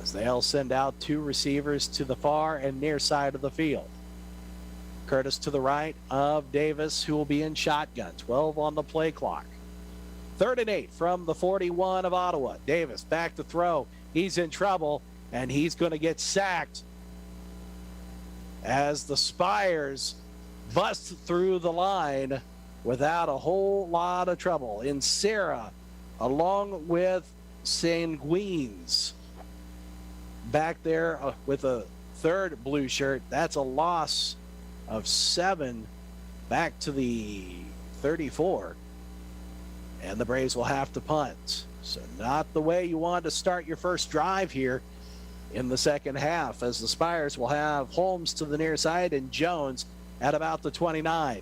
as they'll send out 2 receivers to the far and near side of the field. Curtis to the right of Davis, who will be in shotgun. 12 on the play clock. 3rd and 8 from the 41 of Ottawa. Davis back to throw. He's in trouble, and he's going to get sacked as the Spires bust through the line without a whole lot of trouble. In Sarah, along with Sanguines, back there with a 3rd blue shirt. That's a loss of 7 back to the 34. And the Braves will have to punt. So not the way you want to start your first drive here in the second half, as the Spires will have Holmes to the near side and Jones at about the 29.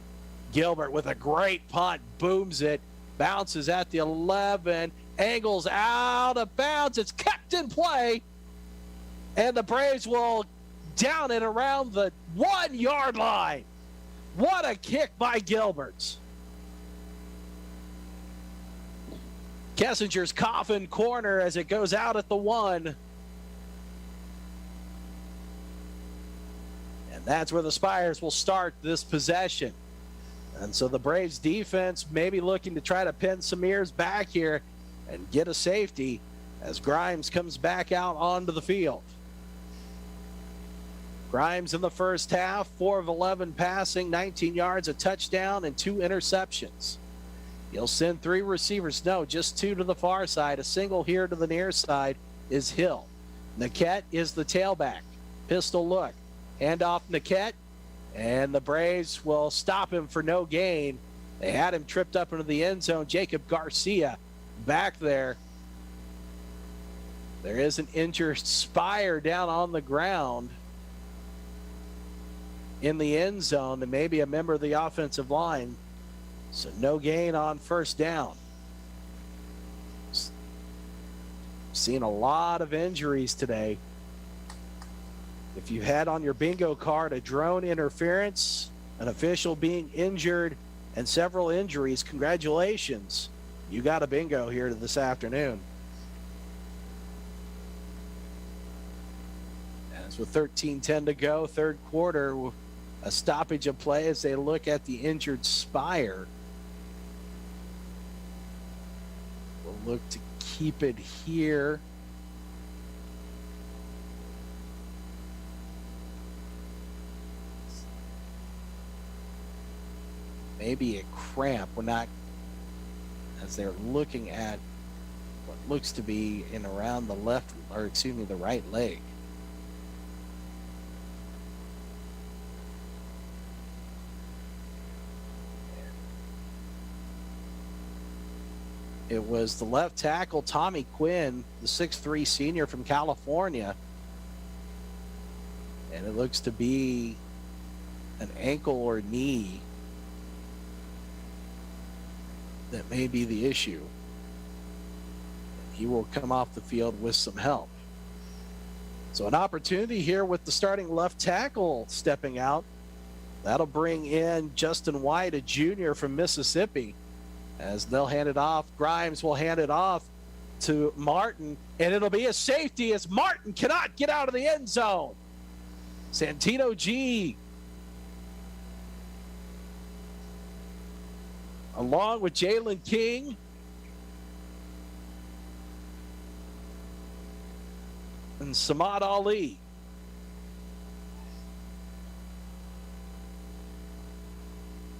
Gilbert with a great punt, booms it, bounces at the 11, angles out of bounds. It's kept in play, and the Braves will down it around the 1-yard line. What a kick by Gilbert. Kessinger's coffin corner as it goes out at the 1. And that's where the Spires will start this possession. And so the Braves defense maybe looking to try to pin some ears back here and get a safety as Grimes comes back out onto the field. Grimes in the first half, 4 of 11 passing, 19 yards, a touchdown, and 2 interceptions. He'll send 3 receivers. No, just 2 to the far side. A single here to the near side is Hill. Niquette is the tailback. Pistol look. Hand off Niquette, and the Braves will stop him for no gain. They had him tripped up into the end zone. Jacob Garcia back there. There is an injured Spire down on the ground in the end zone, and maybe a member of the offensive line. So no gain on first down. Seen a lot of injuries today. If you had on your bingo card a drone interference, an official being injured, and several injuries, congratulations. You got a bingo here this afternoon. As with 13:10 to go, third quarter, a stoppage of play as they look at the injured Spire. We'll look to keep it here. Maybe a cramp. We're not, as they're looking at what looks to be in around the left, or excuse me, the right leg. It was the left tackle, Tommy Quinn, the 6'3" senior from California. And it looks to be an ankle or knee that may be the issue. He will come off the field with some help. So an opportunity here with the starting left tackle stepping out. That'll bring in Justin White, a junior from Mississippi, as they'll hand it off. Grimes will hand it off to Martin, and it'll be a safety as Martin cannot get out of the end zone. Santino G, along with Jalen King, and Samad Ali.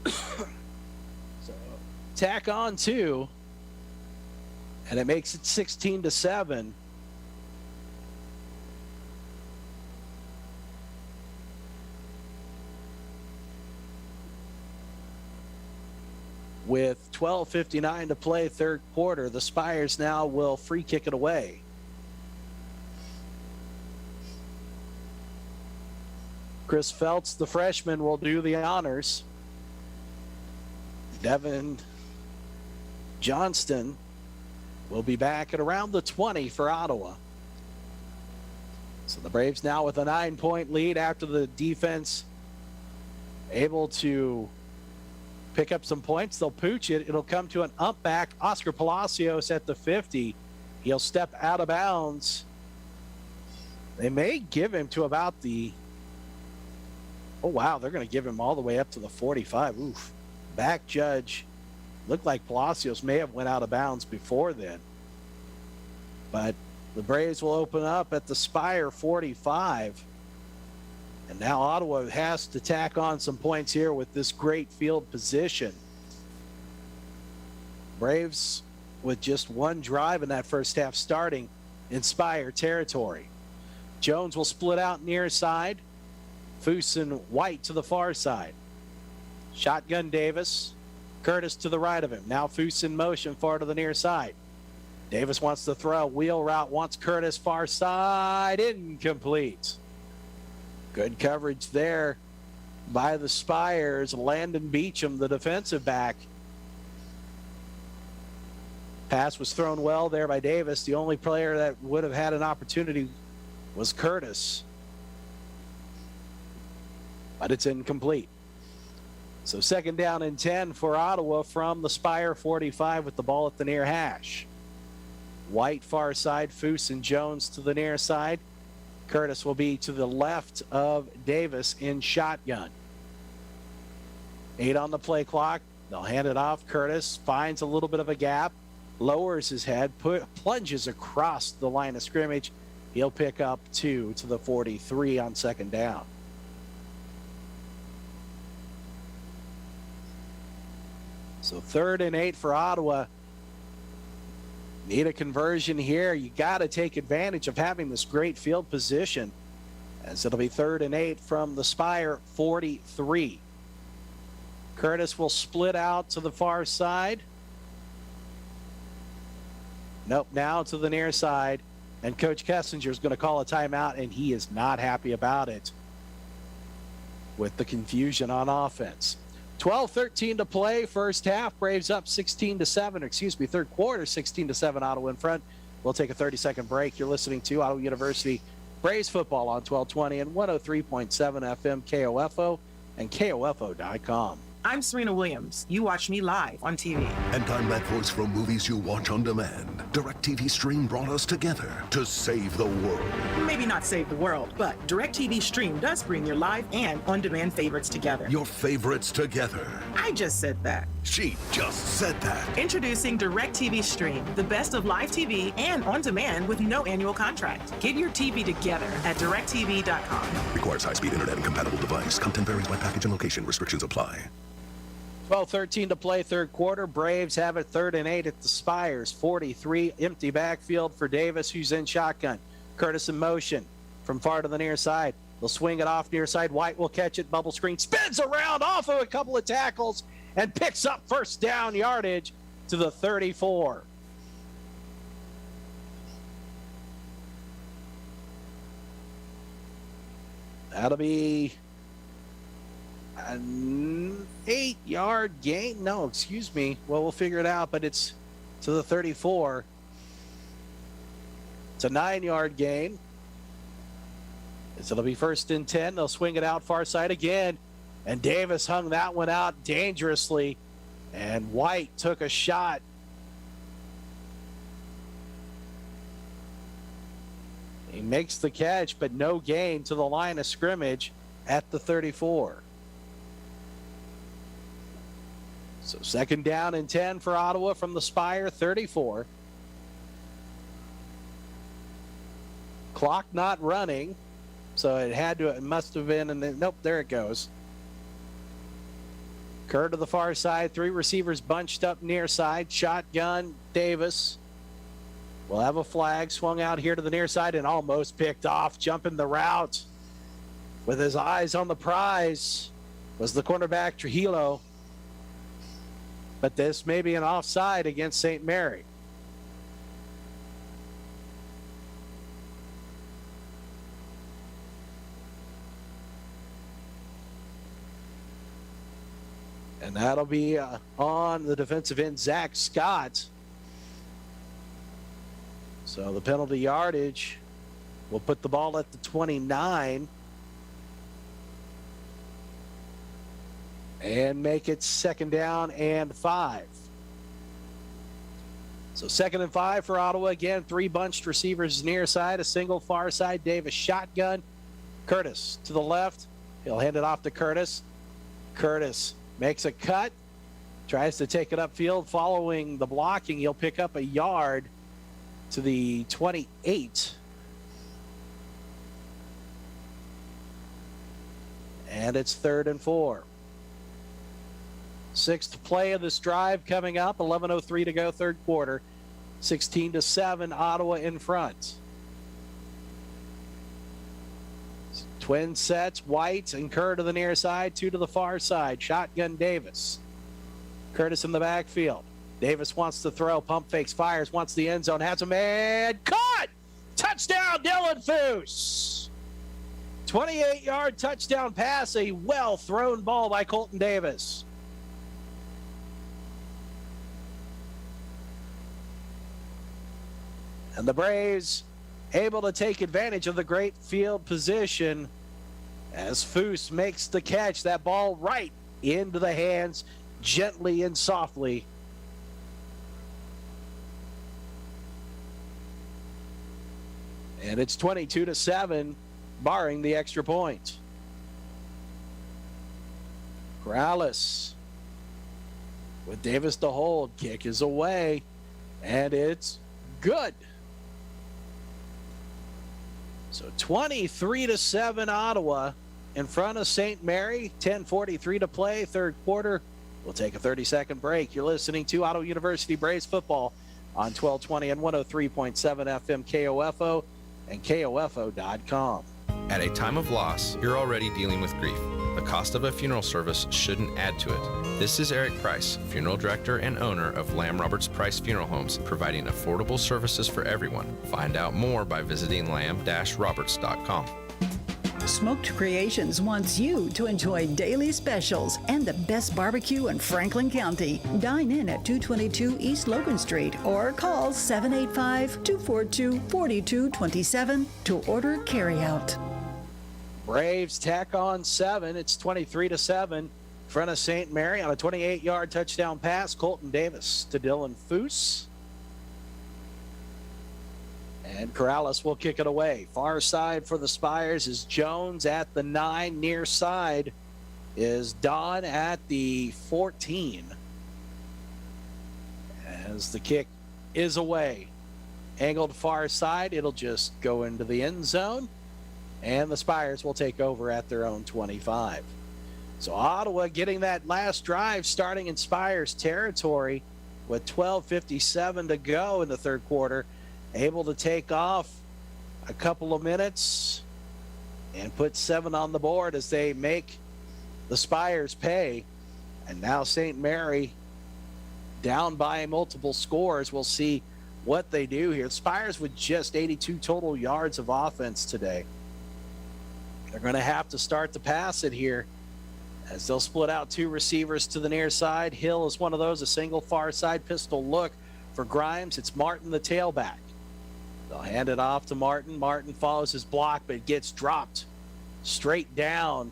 So tack on 2, and it makes it 16-7. With 12:59 to play third quarter, the Spires now will free kick it away. Chris Feltz, the freshman, will do the honors. Devin Johnston will be back at around the 20 for Ottawa. So the Braves now with a 9-point lead after the defense able to pick up some points. They'll pooch it. It'll come to an ump back. Oscar Palacios at the 50. He'll step out of bounds. They may give him to about the, oh wow, they're going to give him all the way up to the 45. Oof. Back judge. Looked like Palacios may have went out of bounds before then. But the Braves will open up at the Spire 45. And now Ottawa has to tack on some points here with this great field position. Braves with just one drive in that first half starting in Spire territory. Jones will split out near side. Foose and White to the far side. Shotgun Davis. Curtis to the right of him. Now Foose in motion far to the near side. Davis wants to throw. Wheel route wants Curtis far side. Incomplete. Good coverage there by the Spires. Landon Beecham, the defensive back. Pass was thrown well there by Davis. The only player that would have had an opportunity was Curtis. But it's incomplete. So second down and 10 for Ottawa from the Spire 45 with the ball at the near hash. White far side, Foose and Jones to the near side. Curtis will be to the left of Davis in shotgun. 8 on the play clock. They'll hand it off. Curtis finds a little bit of a gap, lowers his head, plunges across the line of scrimmage. He'll pick up 2 to the 43 on second down. So 3rd and 8 for Ottawa. Need a conversion here. You got to take advantage of having this great field position, as it'll be 3rd and 8 from the Spire 43. Curtis will split out to the far side. Nope, now to the near side. And Coach Kessinger is going to call a timeout, and he is not happy about it with the confusion on offense. 12-13 to play, first half. Braves up 16-7, third quarter, 16-7, Ottawa in front. We'll take a 30-second break. You're listening to Ottawa University Braves football on 1220 and 103.7 FM KOFO and KOFO.com. I'm Serena Williams. You watch me live on TV. And I'm that voice from movies you watch on demand. DirecTV Stream brought us together to save the world. Maybe not save the world, but DirecTV Stream does bring your live and on-demand favorites together. Your favorites together. I just said that. She just said that. Introducing DirecTV Stream, the best of live TV and on-demand with no annual contract. Get your TV together at DirecTV.com. Requires high-speed internet and compatible device. Content varies by package and location. Restrictions apply. 12-13 to play, third quarter. Braves have it 3rd and 8 at the Spires 43. Empty backfield for Davis, who's in shotgun. Curtis in motion from far to the near side. They'll swing it off near side. White will catch it. Bubble screen. Spins around off of a couple of tackles and picks up first down yardage to the 34. That'll be an 8-yard gain. No, excuse me. Well, we'll figure it out, but it's to the 34. It's a 9-yard gain. So it'll be 1st and 10. They'll swing it out far side again. And Davis hung that one out dangerously. And White took a shot. He makes the catch, but no gain to the line of scrimmage at the 34. So 2nd down and 10 for Ottawa from the Spire 34. Clock not running, so it must have been, and then, nope, there it goes. Kerr to the far side, 3 receivers bunched up near side. Shotgun, Davis will have a flag, swung out here to the near side and almost picked off, jumping the route with his eyes on the prize was the cornerback Trujillo. But this may be an offside against St. Mary. And that'll be on the defensive end, Zach Scott. So the penalty yardage will put the ball at the 29 and make it 2nd down and 5. So 2nd and 5 for Ottawa. Again, 3 bunched receivers near side, a single far side. Davis shotgun. Curtis to the left. He'll hand it off to Curtis. Curtis makes a cut, tries to take it upfield. Following the blocking, he'll pick up a yard to the 28. And it's 3rd and 4. 6th play of this drive coming up. 11:03 to go, third quarter. 16-7, Ottawa in front. Twin sets, White and Kerr to the near side, 2 to the far side. Shotgun Davis. Curtis in the backfield. Davis wants to throw, pump fakes, fires, wants the end zone, has a man, caught! Touchdown, Dylan Foose! 28-yard touchdown pass, a well-thrown ball by Colton Davis. And the Braves able to take advantage of the great field position as Foose makes the catch. That ball right into the hands, gently and softly. And it's 22-7, barring the extra point. Corrales with Davis to hold. Kick is away, and it's good. So 23-7 Ottawa in front of St. Mary. 10:43 to play, third quarter. We'll take a 30-second break. You're listening to Ottawa University Braves football on 1220 and 103.7 FM KOFO and KOFO.com. At a time of loss, you're already dealing with grief. The cost of a funeral service shouldn't add to it. This is Eric Price, funeral director and owner of Lamb Roberts Price Funeral Homes, providing affordable services for everyone. Find out more by visiting lamb-roberts.com. Smoked Creations wants you to enjoy daily specials and the best barbecue in Franklin County. Dine in at 222 East Logan Street or call 785-242-4227 to order carryout. Braves tack on 7. It's 23-7 in front of St. Mary on a 28-yard touchdown pass. Colton Davis to Dylan Foose. And Corrales will kick it away. Far side for the Spires is Jones at the 9. Near side is Don at the 14. As the kick is away. Angled far side. It'll just go into the end zone. And the Spires will take over at their own 25. So Ottawa getting that last drive starting in Spires territory with 12:57 to go in the third quarter. Able to take off a couple of minutes and put 7 on the board as they make the Spires pay. And now St. Mary down by multiple scores. We'll see what they do here. Spires with just 82 total yards of offense today. They're going to have to start to pass it here as they'll split out 2 receivers to the near side. Hill is one of those, a single far side pistol look for Grimes. It's Martin, the tailback. They'll hand it off to Martin. Martin follows his block, but gets dropped straight down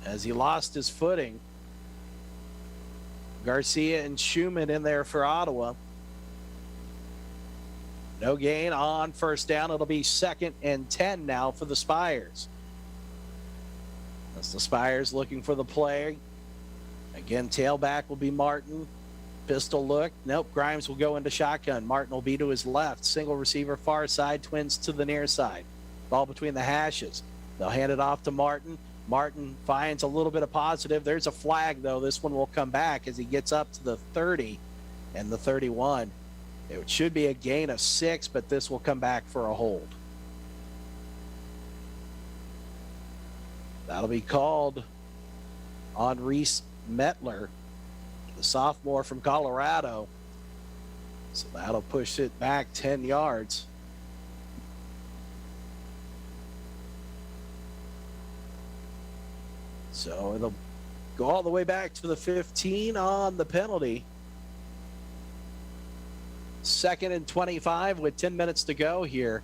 as he lost his footing. Garcia and Schumann in there for Ottawa. No gain on first down. It'll be 2nd and 10 now for the Spires. As the Spires looking for the play. Again, tailback will be Martin. Pistol look. Nope. Grimes will go into shotgun. Martin will be to his left. Single receiver far side. Twins to the near side. Ball between the hashes. They'll hand it off to Martin. Martin finds a little bit of positive. There's a flag, though. This one will come back as he gets up to the 30 and the 31. It should be a gain of 6, but this will come back for a hold. That'll be called on Reese Metler, the sophomore from Colorado. So that'll push it back 10 yards. So it'll go all the way back to the 15 on the penalty. 2nd and 25 with 10 minutes to go here.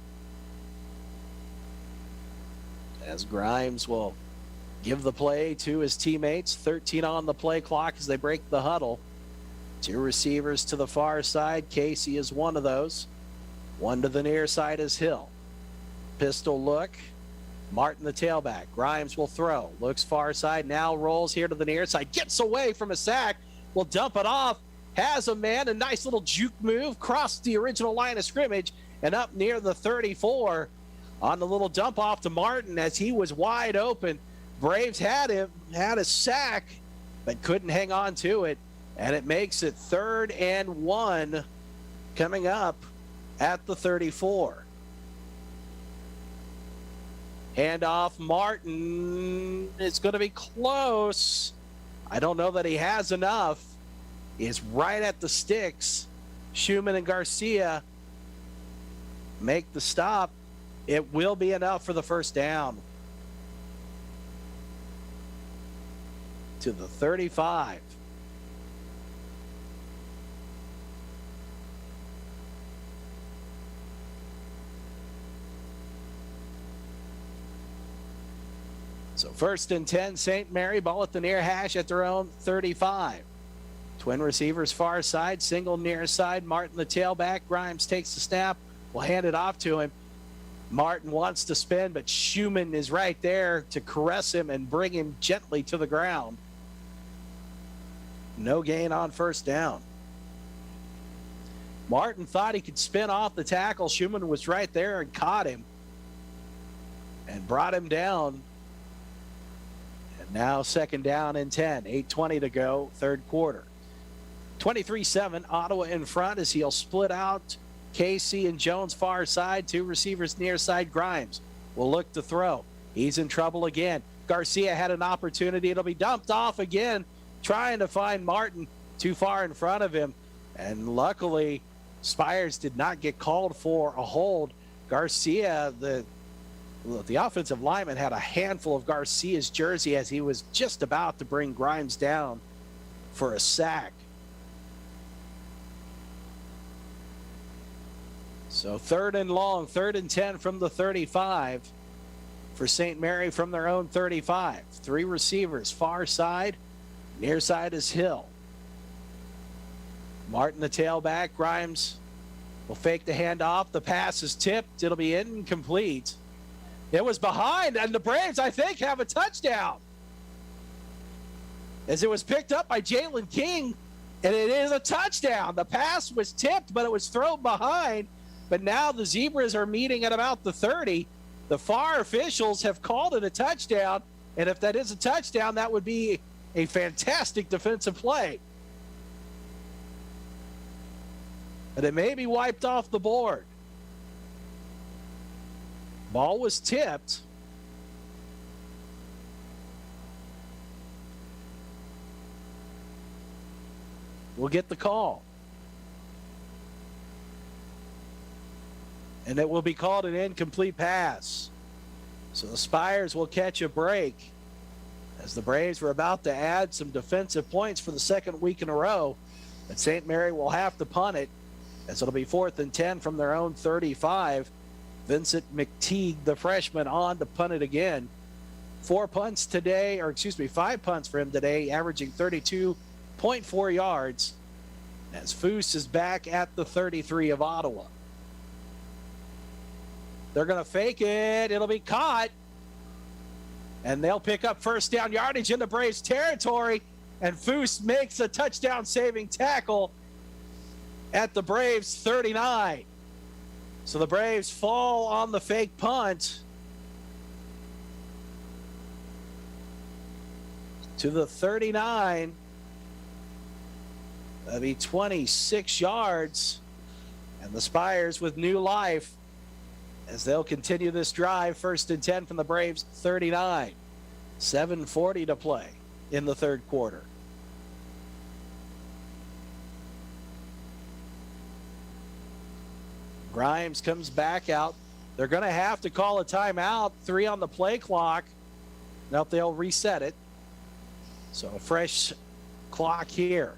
As Grimes will give the play to his teammates. 13 on the play clock as they break the huddle. 2 receivers to the far side. Casey is one of those. 1 to the near side is Hill. Pistol look. Martin the tailback. Grimes will throw. Looks far side. Now rolls here to the near side. Gets away from a sack. Will dump it off. Has a man. A nice little juke move. Crossed the original line of scrimmage and up near the 34 on the little dump off to Martin as he was wide open. Braves had him, had a sack, but couldn't hang on to it. And it makes it 3rd and 1 coming up at the 34. Hand off Martin. It's going to be close. I don't know that he has enough. It's right at the sticks. Schumann and Garcia make the stop. It will be enough for the first down. To the 35. So 1st and 10, St. Mary, ball at the near hash at their own 35. Twin receivers far side, single near side. Martin the tailback. Grimes takes the snap. We'll hand it off to him. Martin wants to spin, but Schumann is right there to caress him and bring him gently to the ground. No gain on first down. Martin thought he could spin off the tackle. Schumann was right there and caught him and brought him down. And now second down and 10, 8:20 to go, third quarter. 23-7, Ottawa in front as he'll split out Casey and Jones far side, two receivers near side. Grimes will look to throw. He's in trouble again. Garcia had an opportunity. It'll be dumped off again, trying to find Martin too far in front of him. And luckily, Spires did not get called for a hold. Garcia, the offensive lineman, had a handful of Garcia's jersey as he was just about to bring Grimes down for a sack. So third and long, 3rd and 10 from the 35 for St. Mary from their own 35. Three receivers, far side, near side is Hill. Martin the tailback. Grimes will fake the handoff. The pass is tipped. It'll be incomplete. It was behind, and the Braves, I think, have a touchdown. As it was picked up by Jalen King, and it is a touchdown. The pass was tipped, but it was thrown behind. But now the Zebras are meeting at about the 30. The FAR officials have called it a touchdown, and if that is a touchdown, that would be a fantastic defensive play. But it may be wiped off the board. Ball was tipped. We'll get the call. And it will be called an incomplete pass. So the Spires will catch a break as the Braves were about to add some defensive points for the second week in a row. But St. Mary will have to punt it as it'll be 4th and 10 from their own 35. Vincent McTeague, the freshman, on to punt it again. 5 punts for him today, averaging 32.4 yards as Foose is back at the 33 of Ottawa. They're going to fake it. It'll be caught. And they'll pick up first down yardage into Braves territory. And Foose makes a touchdown saving tackle at the Braves 39. So the Braves fall on the fake punt to the 39. That'll be 26 yards. And the Spires with new life as they'll continue this drive. 1st and 10 from the Braves 39. 7:40 to play in the third quarter. Grimes comes back out. They're going to have to call a timeout. 3 on the play clock. Now they'll reset it. So a fresh clock here.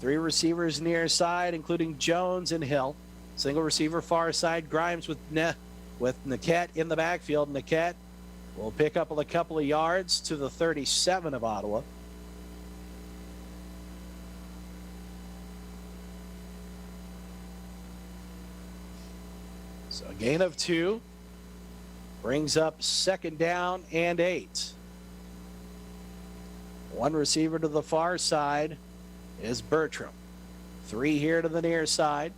3 receivers near side, including Jones and Hill. Single receiver far side. Grimes with Niquette in the backfield. Niquette will pick up a couple of yards to the 37 of Ottawa. So a gain of 2 brings up 2nd down and 8. 1 receiver to the far side is Bertram. 3 here to the near side.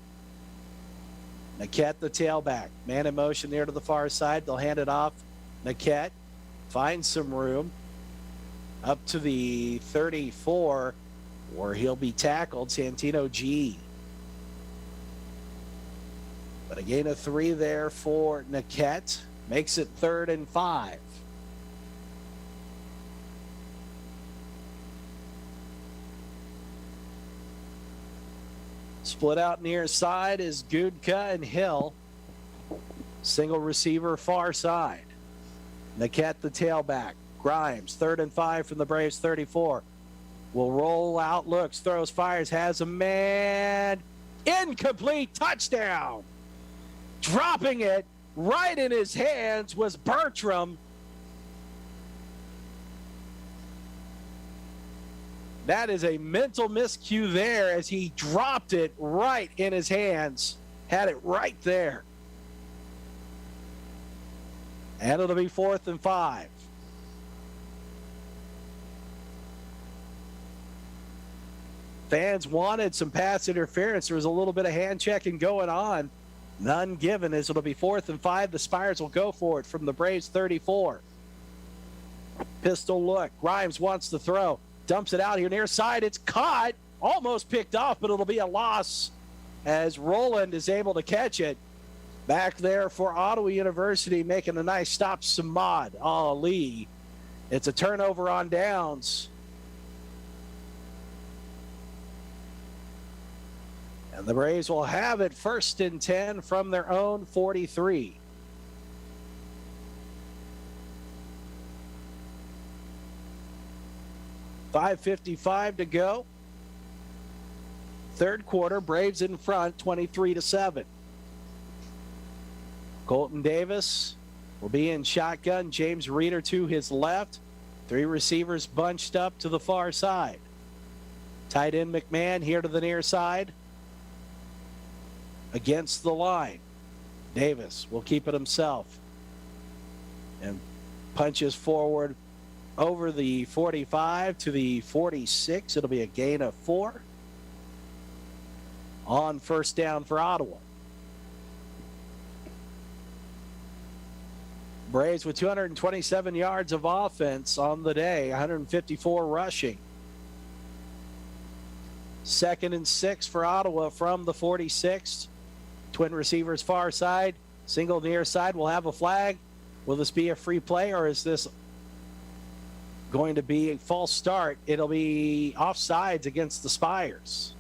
Niquette, the tailback. Man in motion there to the far side. They'll hand it off. Niquette finds some room up to the 34 where he'll be tackled. Santino G. But a gain of 3 there for Niquette. Makes it 3rd and 5. Split out near side is Gudka and Hill. Single receiver far side. Niquette, the tailback. Grimes, 3rd and 5 from the Braves 34. Will roll out, looks, throws, fires, has a man. Incomplete, touchdown. Dropping it right in his hands was Bertram. That is a mental miscue there as he dropped it right in his hands. Had it right there. And it'll be 4th and 5. Fans wanted some pass interference. There was a little bit of hand checking going on. None given as it'll be 4th and 5. The Spires will go for it from the Braves 34. Pistol look. Grimes wants to throw. Dumps it out here near side. It's caught. Almost picked off, but it'll be a loss as Roland is able to catch it. Back there for Ottawa University, making a nice stop, Samad Ali. It's a turnover on downs. And the Braves will have it 1st and 10 from their own 43. .555 to go. Third quarter, Braves in front, 23-7. Colton Davis will be in shotgun. James Reeder to his left. 3 receivers bunched up to the far side. Tight end McMahon here to the near side. Against the line. Davis will keep it himself. And punches forward over the 45 to the 46. It'll be a gain of 4. On first down for Ottawa. Braves with 227 yards of offense on the day, 154 rushing. 2nd and 6 for Ottawa from the 46. Twin receivers far side, single near side will have a flag. Will this be a free play or is this going to be a false start? It'll be offsides against the Spires.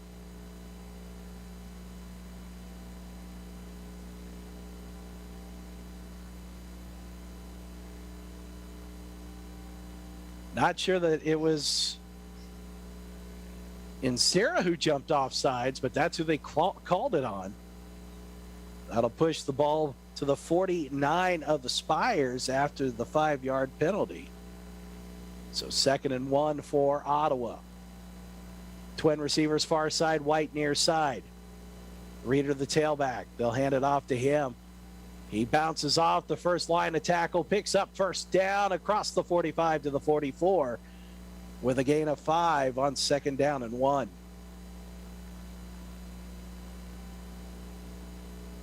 Not sure that it was Insera who jumped off sides, but that's who they called it on. That'll push the ball to the 49 of the Spires after the 5-yard penalty. So 2nd and 1 for Ottawa. Twin receivers far side, White near side. Reeder the tailback. They'll hand it off to him. He bounces off the first line of tackle, picks up first down across the 45 to the 44 with a gain of 5 on 2nd down and 1.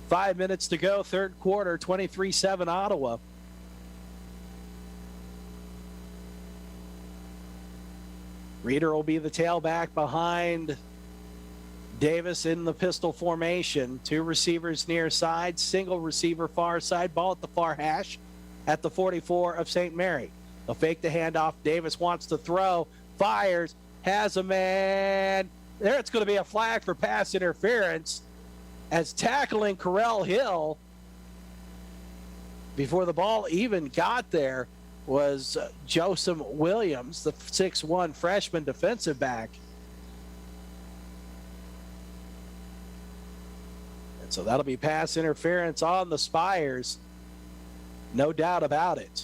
5 minutes to go, third quarter, 23-7 Ottawa. Reeder will be the tailback behind Davis in the pistol formation. 2 receivers near side, single receiver far side, ball at the far hash at the 44 of St. Mary. They'll fake the handoff. Davis wants to throw, fires, has a man. There it's going to be a flag for pass interference as tackling Correll Hill before the ball even got there was Joseph Williams, the 6'1" freshman defensive back. And so that'll be pass interference on the Spires. No doubt about it.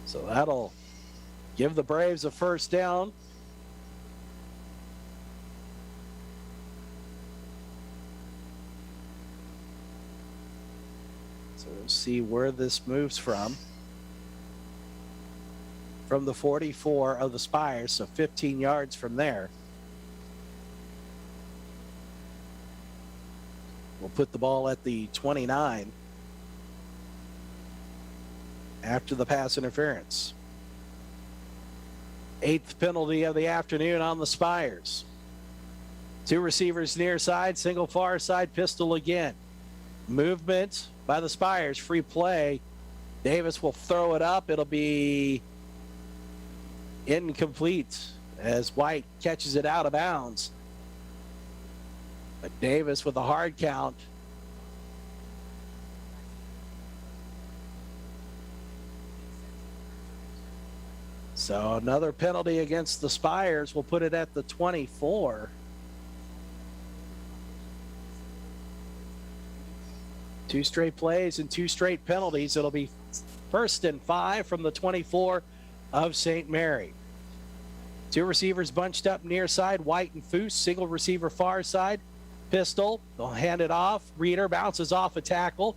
So that'll give the Braves a first down. So we'll see where this moves from. From the 44 of the Spires, so 15 yards from there. We'll put the ball at the 29. After the pass interference. 8th penalty of the afternoon on the Spires. 2 receivers near side, single far side, pistol again. Movement by the Spires, free play. Davis will throw it up. It'll be incomplete as White catches it out of bounds. But Davis with a hard count. So another penalty against the Spires will put it at the 24. Two straight plays and 2 straight penalties. It'll be 1st and 5 from the 24 of St. Mary. Two receivers bunched up near side, White and Foose. Single receiver far side. Pistol, they'll hand it off. Reeder bounces off a tackle,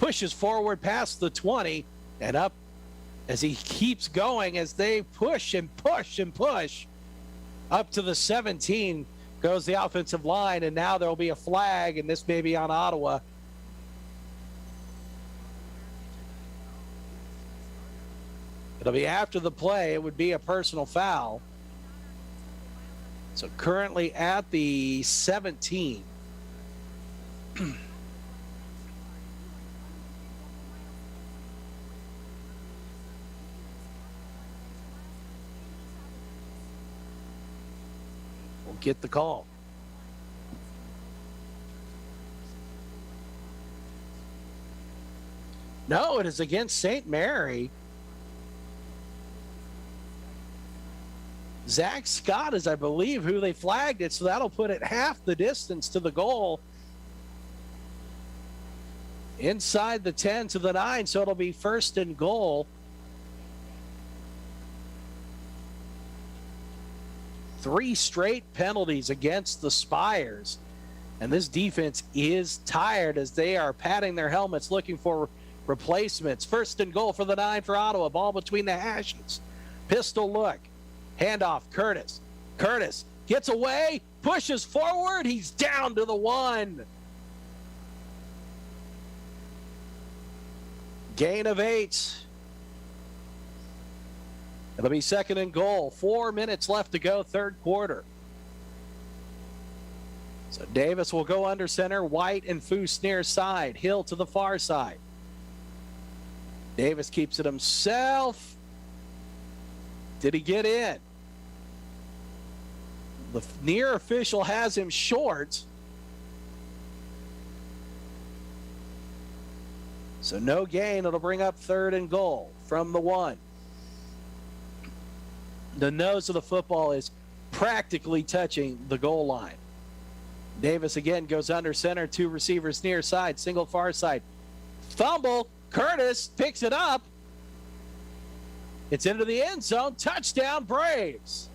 pushes forward past the 20 and up as he keeps going as they push and push and push. Up to the 17 goes the offensive line, and now there'll be a flag, and this may be on Ottawa. It'll be after the play. It would be a personal foul. So currently at the 17. We'll get the call. No, it is against St. Mary. Zach Scott is, I believe, who they flagged it, so that'll put it half the distance to the goal. Inside the 10 to the 9, so it'll be first and goal. Three straight penalties against the Spires. And this defense is tired as they are patting their helmets looking for replacements. First and goal for the 9 for Ottawa. Ball between the hashes. Pistol look. Handoff, Curtis. Curtis gets away, pushes forward. He's down to the 1. Gain of 8. It'll be second and goal. 4 minutes left to go, third quarter. So Davis will go under center. White and Foose near side. Hill to the far side. Davis keeps it himself. Did he get in? The near official has him short. So no gain. It'll bring up third and goal from the 1. The nose of the football is practically touching the goal line. Davis again goes under center. 2 receivers near side. Single far side. Fumble. Curtis picks it up. It's into the end zone. Touchdown, Braves.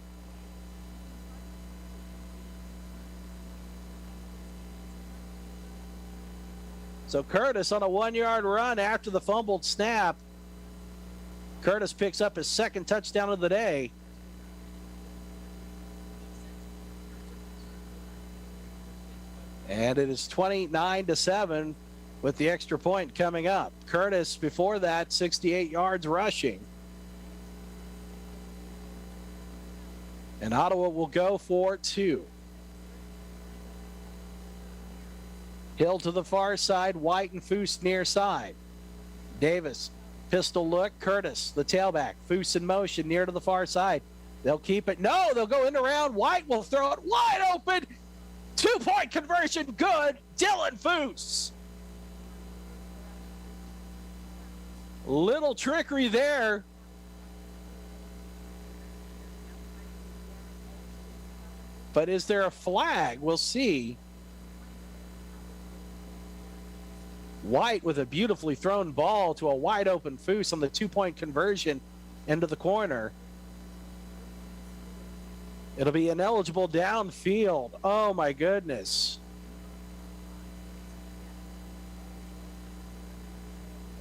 So Curtis on a 1-yard run after the fumbled snap. Curtis picks up his second touchdown of the day. And it is 29-7 with the extra point coming up. Curtis, before that, 68 yards rushing. And Ottawa will go for 2. Hill to the far side, White and Foose near side. Davis, pistol look, Curtis, the tailback. Foose in motion near to the far side. They'll keep it. No, they'll go in around. White will throw it wide open. 2-point conversion, good. Dylan Foose. Little trickery there. But is there a flag? We'll see. White with a beautifully thrown ball to a wide open Foose on the 2-point conversion into the corner. It'll be ineligible downfield. Oh my goodness.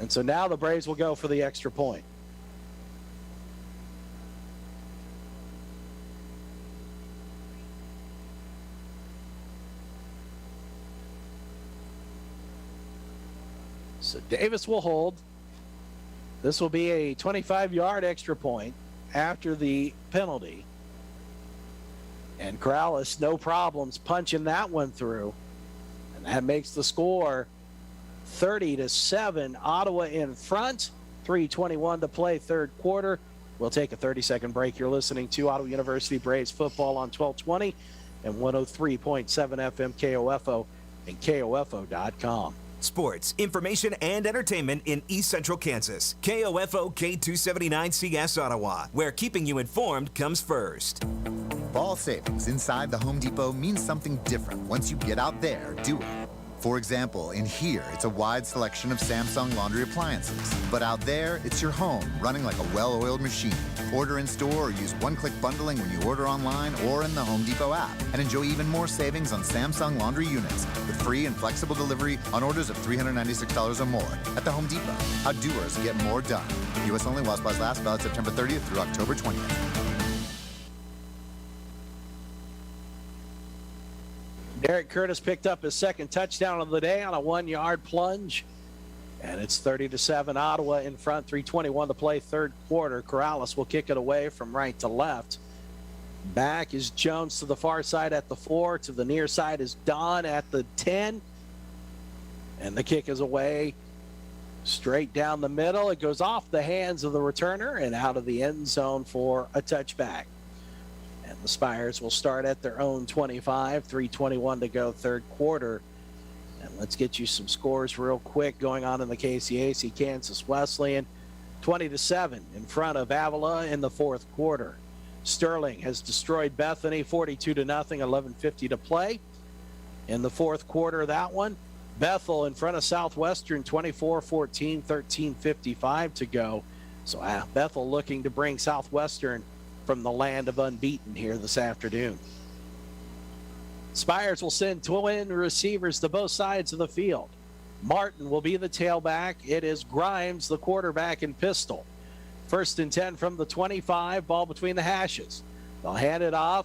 And so now the Braves will go for the extra point. So Davis will hold. This will be a 25-yard extra point after the penalty. And Corrales, no problems punching that one through. And that makes the score 30-7. Ottawa in front. 3:21 to play, third quarter. We'll take a 30-second break. You're listening to Ottawa University Braves football on 1220 and 103.7 FM KOFO and KOFO.com. Sports, information, and entertainment in East Central Kansas. KOFO K279CS Ottawa, where keeping you informed comes first. Ball savings inside the Home Depot means something different once you get out there doing. For example, in here, it's a wide selection of Samsung laundry appliances. But out there, it's your home running like a well-oiled machine. Order in store or use one-click bundling when you order online or in the Home Depot app. And enjoy even more savings on Samsung laundry units with free and flexible delivery on orders of $396 or more at the Home Depot. How doers get more done. U.S. only while supplies last, valid September 30th through October 20th. Derek Curtis picked up his second touchdown of the day on a 1-yard plunge. And it's 30-7, Ottawa in front, 3:21 to play, third quarter. Corrales will kick it away from right to left. Back is Jones to the far side at the 4. To the near side is Don at the 10. And the kick is away straight down the middle. It goes off the hands of the returner and out of the end zone for a touchback. And the Spires will start at their own 25, 3:21 to go, third quarter. And let's get you some scores real quick going on in the KCAC. Kansas Wesleyan 20-7 in front of Avila in the fourth quarter. Sterling has destroyed Bethany 42-0, 11:50 to play. In the fourth quarter, that one. Bethel in front of Southwestern 24-14, 13:55 to go. So Bethel looking to bring Southwestern from the land of unbeaten here this afternoon. Spires will send twin receivers to both sides of the field. Martin will be the tailback. It is Grimes, the quarterback, and pistol. First and 10 from the 25, ball between the hashes. They'll hand it off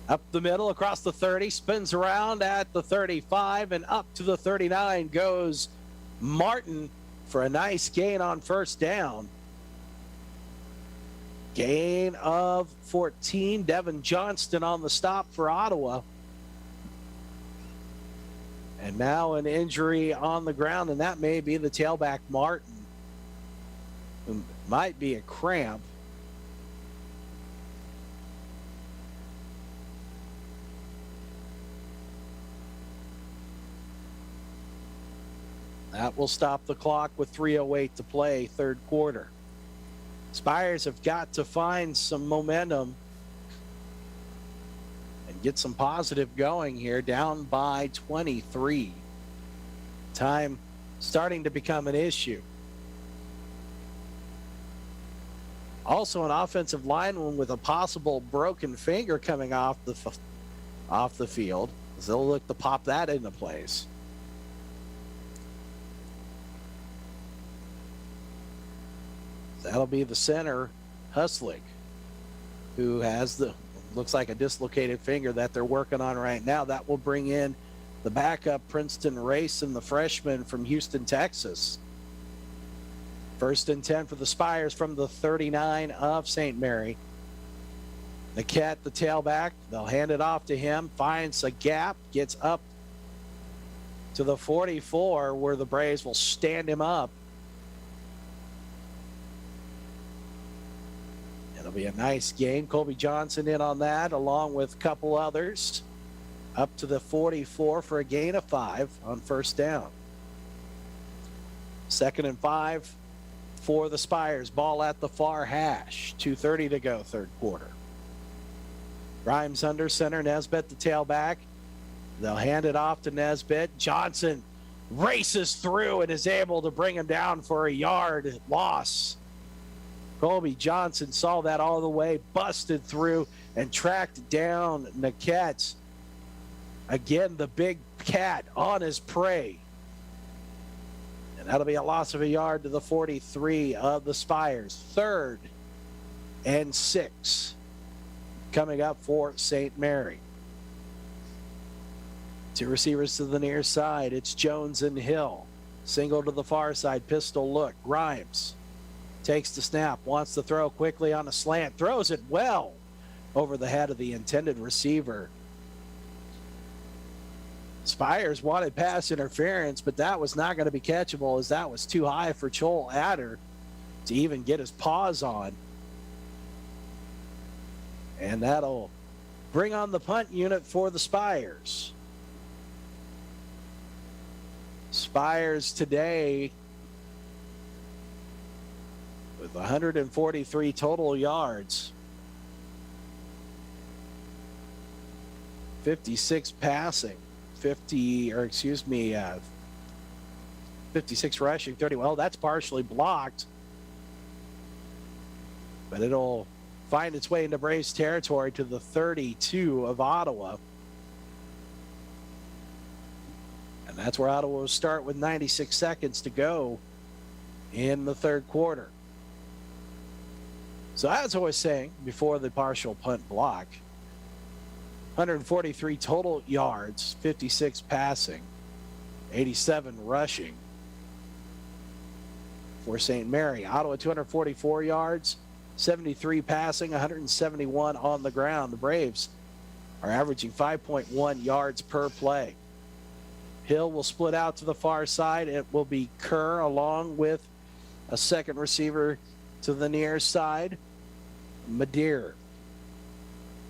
up the middle, across the 30, spins around at the 35, and up to the 39 goes Martin for a nice gain on first down. Gain of 14. Devin Johnston on the stop for Ottawa. And now an injury on the ground, and that may be the tailback, Martin, who might be a cramp. That will stop the clock with 3:08 to play, third quarter. Spires have got to find some momentum and get some positive going here, down by 23. Time starting to become an issue. Also an offensive lineman with a possible broken finger coming off the field. They'll look to pop that into place. That'll be the center, Huslick, who has looks like a dislocated finger that they're working on right now. That will bring in the backup, Princeton Racing, the freshman from Houston, Texas. First and 10 for the Spires from the 39 of St. Mary. Niquette, the tailback, they'll hand it off to him, finds a gap, gets up to the 44 where the Braves will stand him up. It'll be a nice game. Colby Johnson in on that, along with a couple others. Up to the 44 for a gain of 5 on first down. Second and 5 for the Spires. Ball at the far hash. 2:30 to go, third quarter. Grimes under center. Nesbitt, the tailback. They'll hand it off to Nesbitt. Johnson races through and is able to bring him down for a yard loss. Colby Johnson saw that all the way, busted through, and tracked down Niquette. Again, the big cat on his prey. And that'll be a loss of a yard to the 43 of the Spires. 3rd and 6 coming up for St. Mary. Two receivers to the near side. It's Jones and Hill. Single to the far side, pistol look. Grimes takes the snap, wants to throw quickly on a slant, throws it well over the head of the intended receiver. Spires wanted pass interference, but that was not going to be catchable, as that was too high for Joel Adder to even get his paws on. And that'll bring on the punt unit for the Spires. Spires today with 143 total yards, 56 passing. 56 rushing, 30. Well, that's partially blocked. But it'll find its way into Braves territory to the 32 of Ottawa. And that's where Ottawa will start with 96 seconds to go in the third quarter. So as I was saying before the partial punt block, 143 total yards, 56 passing, 87 rushing for St. Mary. Ottawa 244 yards, 73 passing, 171 on the ground. The Braves are averaging 5.1 yards per play. Hill will split out to the far side. It will be Kerr along with a second receiver to the near side, Madeir.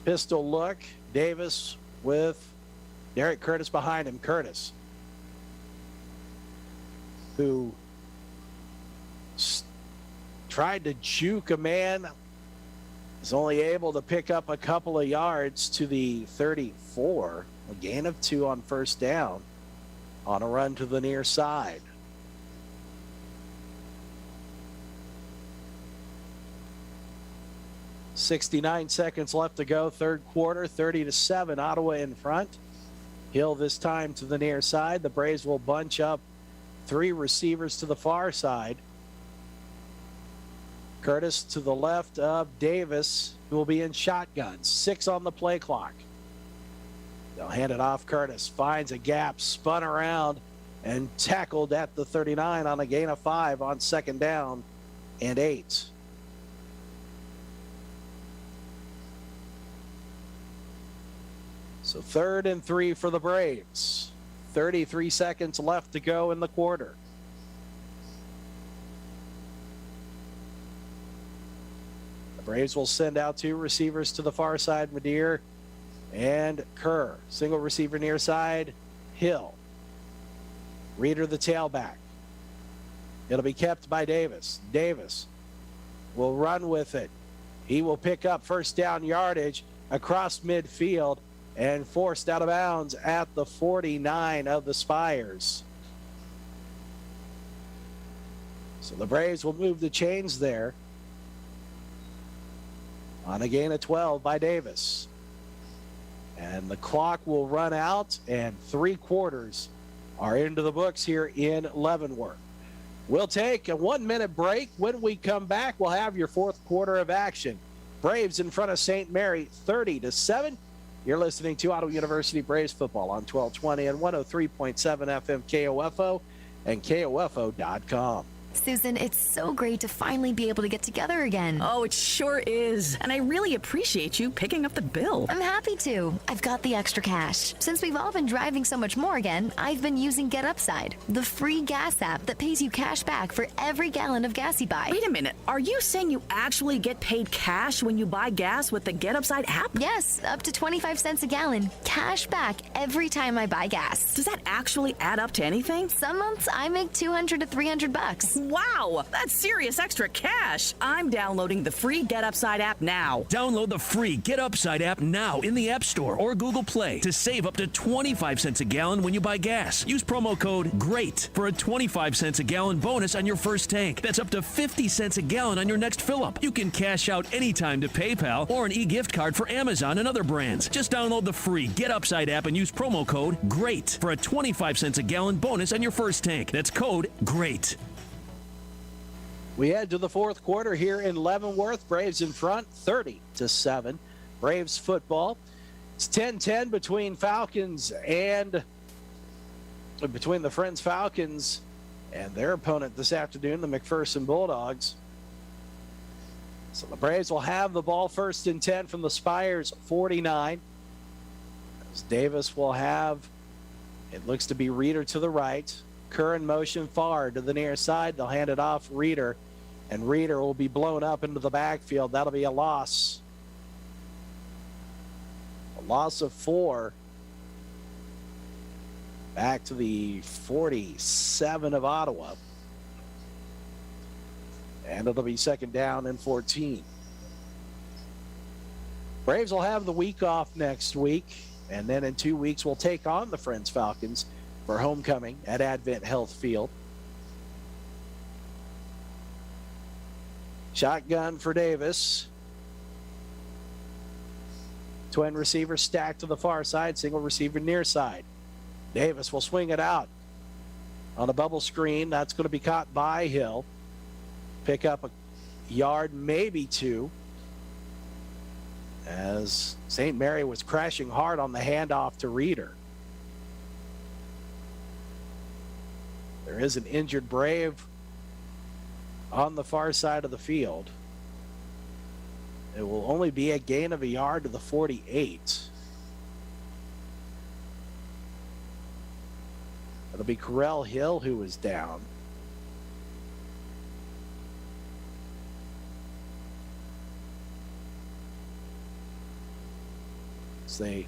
Pistol look, Davis with Derek Curtis behind him. Curtis, who tried to juke a man, is only able to pick up a couple of yards to the 34. A gain of 2 on first down on a run to the near side. .69 seconds left to go, third quarter, 30-7, Ottawa in front. Hill this time to the near side. The Braves will bunch up 3 receivers to the far side. Curtis to the left of Davis, who will be in shotgun. 6 on the play clock. They'll hand it off. Curtis finds a gap, spun around, and tackled at the 39 on a gain of 5 on second down and 8. So 3rd and 3 for the Braves. 33 seconds left to go in the quarter. The Braves will send out 2 receivers to the far side, Madeir and Kerr. Single receiver near side, Hill. Reeder the tailback. It'll be kept by Davis. Davis will run with it. He will pick up first down yardage across midfield and forced out of bounds at the 49 of the Spires. So the Braves will move the chains there on a gain of 12 by Davis. And the clock will run out, and 3 quarters are into the books here in Leavenworth. We'll take a 1-minute break. When we come back, we'll have your 4th quarter of action. Braves in front of St. Mary, 30-7. You're listening to Ottawa University Braves football on 1220 and 103.7 FM KOFO and KOFO.com. Susan, it's so great to finally be able to get together again. Oh, it sure is. And I really appreciate you picking up the bill. I'm happy to. I've got the extra cash. Since we've all been driving so much more again, I've been using Get Upside, the free gas app that pays you cash back for every gallon of gas you buy. Wait a minute. Are you saying you actually get paid cash when you buy gas with the Get Upside app? Yes, up to 25 cents a gallon. Cash back every time I buy gas. Does that actually add up to anything? Some months I make $200 to $300. Wow, that's serious extra cash. I'm downloading the free Get Upside app now. Download the free Get Upside app now in the App Store or Google Play to save up to 25 cents a gallon when you buy gas. Use promo code GREAT for a 25 cents a gallon bonus on your first tank. That's up to 50 cents a gallon on your next fill-up. You can cash out anytime to PayPal or an e-gift card for Amazon and other brands. Just download the free Get Upside app and use promo code GREAT for a 25 cents a gallon bonus on your first tank. That's code GREAT. We head to the 4th quarter here in Leavenworth. Braves in front, 30-7. Braves football. It's 10-10 between the Friends Falcons and their opponent this afternoon, the McPherson Bulldogs. So the Braves will have the ball 1st and 10 from the Spires 49. As Davis will have, it looks to be Reeder to the right. Kerr in motion far to the near side. They'll hand it off Reeder, and Reeder will be blown up into the backfield. That'll be a loss. A loss of 4. Back to the 47 of Ottawa. And it'll be 2nd down and 14. Braves will have the week off next week. And then in 2 weeks, we'll take on the Friends Falcons for homecoming at Advent Health Field. Shotgun for Davis. Twin receiver stacked to the far side, single receiver near side. Davis will swing it out on a bubble screen. That's going to be caught by Hill. Pick up a yard, maybe two, as St. Mary was crashing hard on the handoff to Reeder. There is an injured Brave on the far side of the field. It will only be a gain of a yard to the 48. It'll be Correll Hill who is down. As they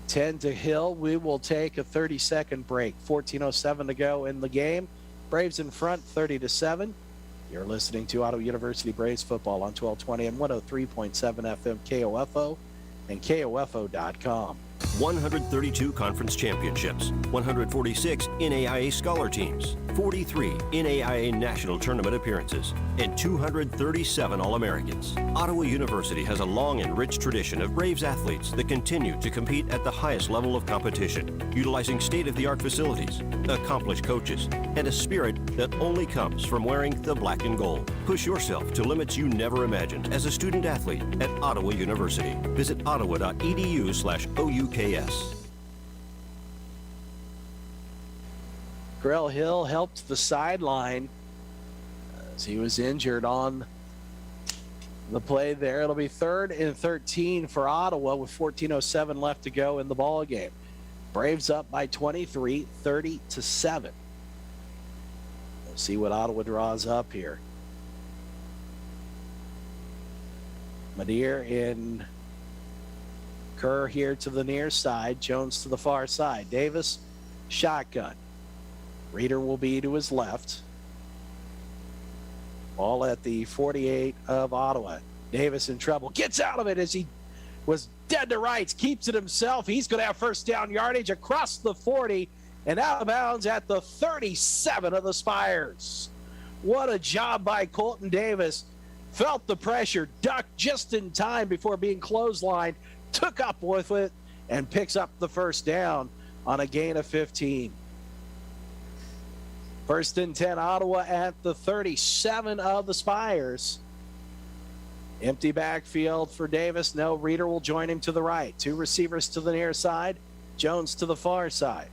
tend to Hill, we will take a 30-second break. 14:07 to go in the game. Braves in front, 30-7. You're listening to Ottawa University Braves football on 1220 and 103.7 FM KOFO and KOFO.com. 132 conference championships, 146 NAIA scholar teams, 43 NAIA national tournament appearances, and 237 All-Americans. Ottawa University has a long and rich tradition of Braves athletes that continue to compete at the highest level of competition, utilizing state-of-the-art facilities, accomplished coaches, and a spirit that only comes from wearing the black and gold. Push yourself to limits you never imagined as a student athlete at Ottawa University. Visit ottawa.edu/OUKS. Correll Hill helped the sideline as he was injured on the play there. It'll be 3rd and 13 for Ottawa with 14:07 left to go in the ball game. Braves up by 23, 30-7. We'll see what Ottawa draws up here. Madeir in Kerr here to the near side, Jones to the far side. Davis, shotgun. Reeder will be to his left. Ball at the 48 of Ottawa. Davis in trouble. Gets out of it as he was dead to rights. Keeps it himself. He's going to have first down yardage across the 40 and out of bounds at the 37 of the Spires. What a job by Colton Davis. Felt the pressure, ducked just in time before being clotheslined, took up with it, and picks up the first down on a gain of 15. 1st and 10, Ottawa at the 37 of the Spires. Empty backfield for Davis. No, Reeder will join him to the right. 2 receivers to the near side, Jones to the far side.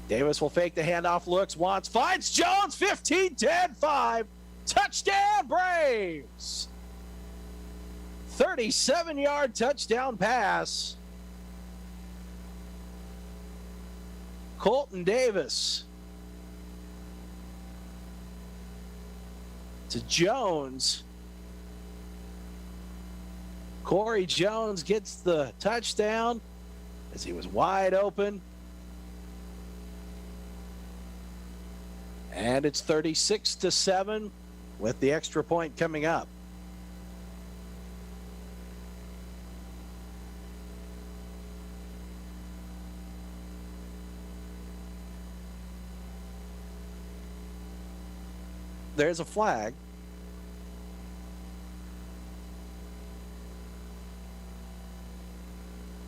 Davis will fake the handoff, looks, wants, finds Jones, 15, 10, 5. Touchdown, Braves! 37-yard touchdown pass. Colton Davis to Jones. Corey Jones gets the touchdown as he was wide open. And it's 36-7 with the extra point coming up. There's a flag.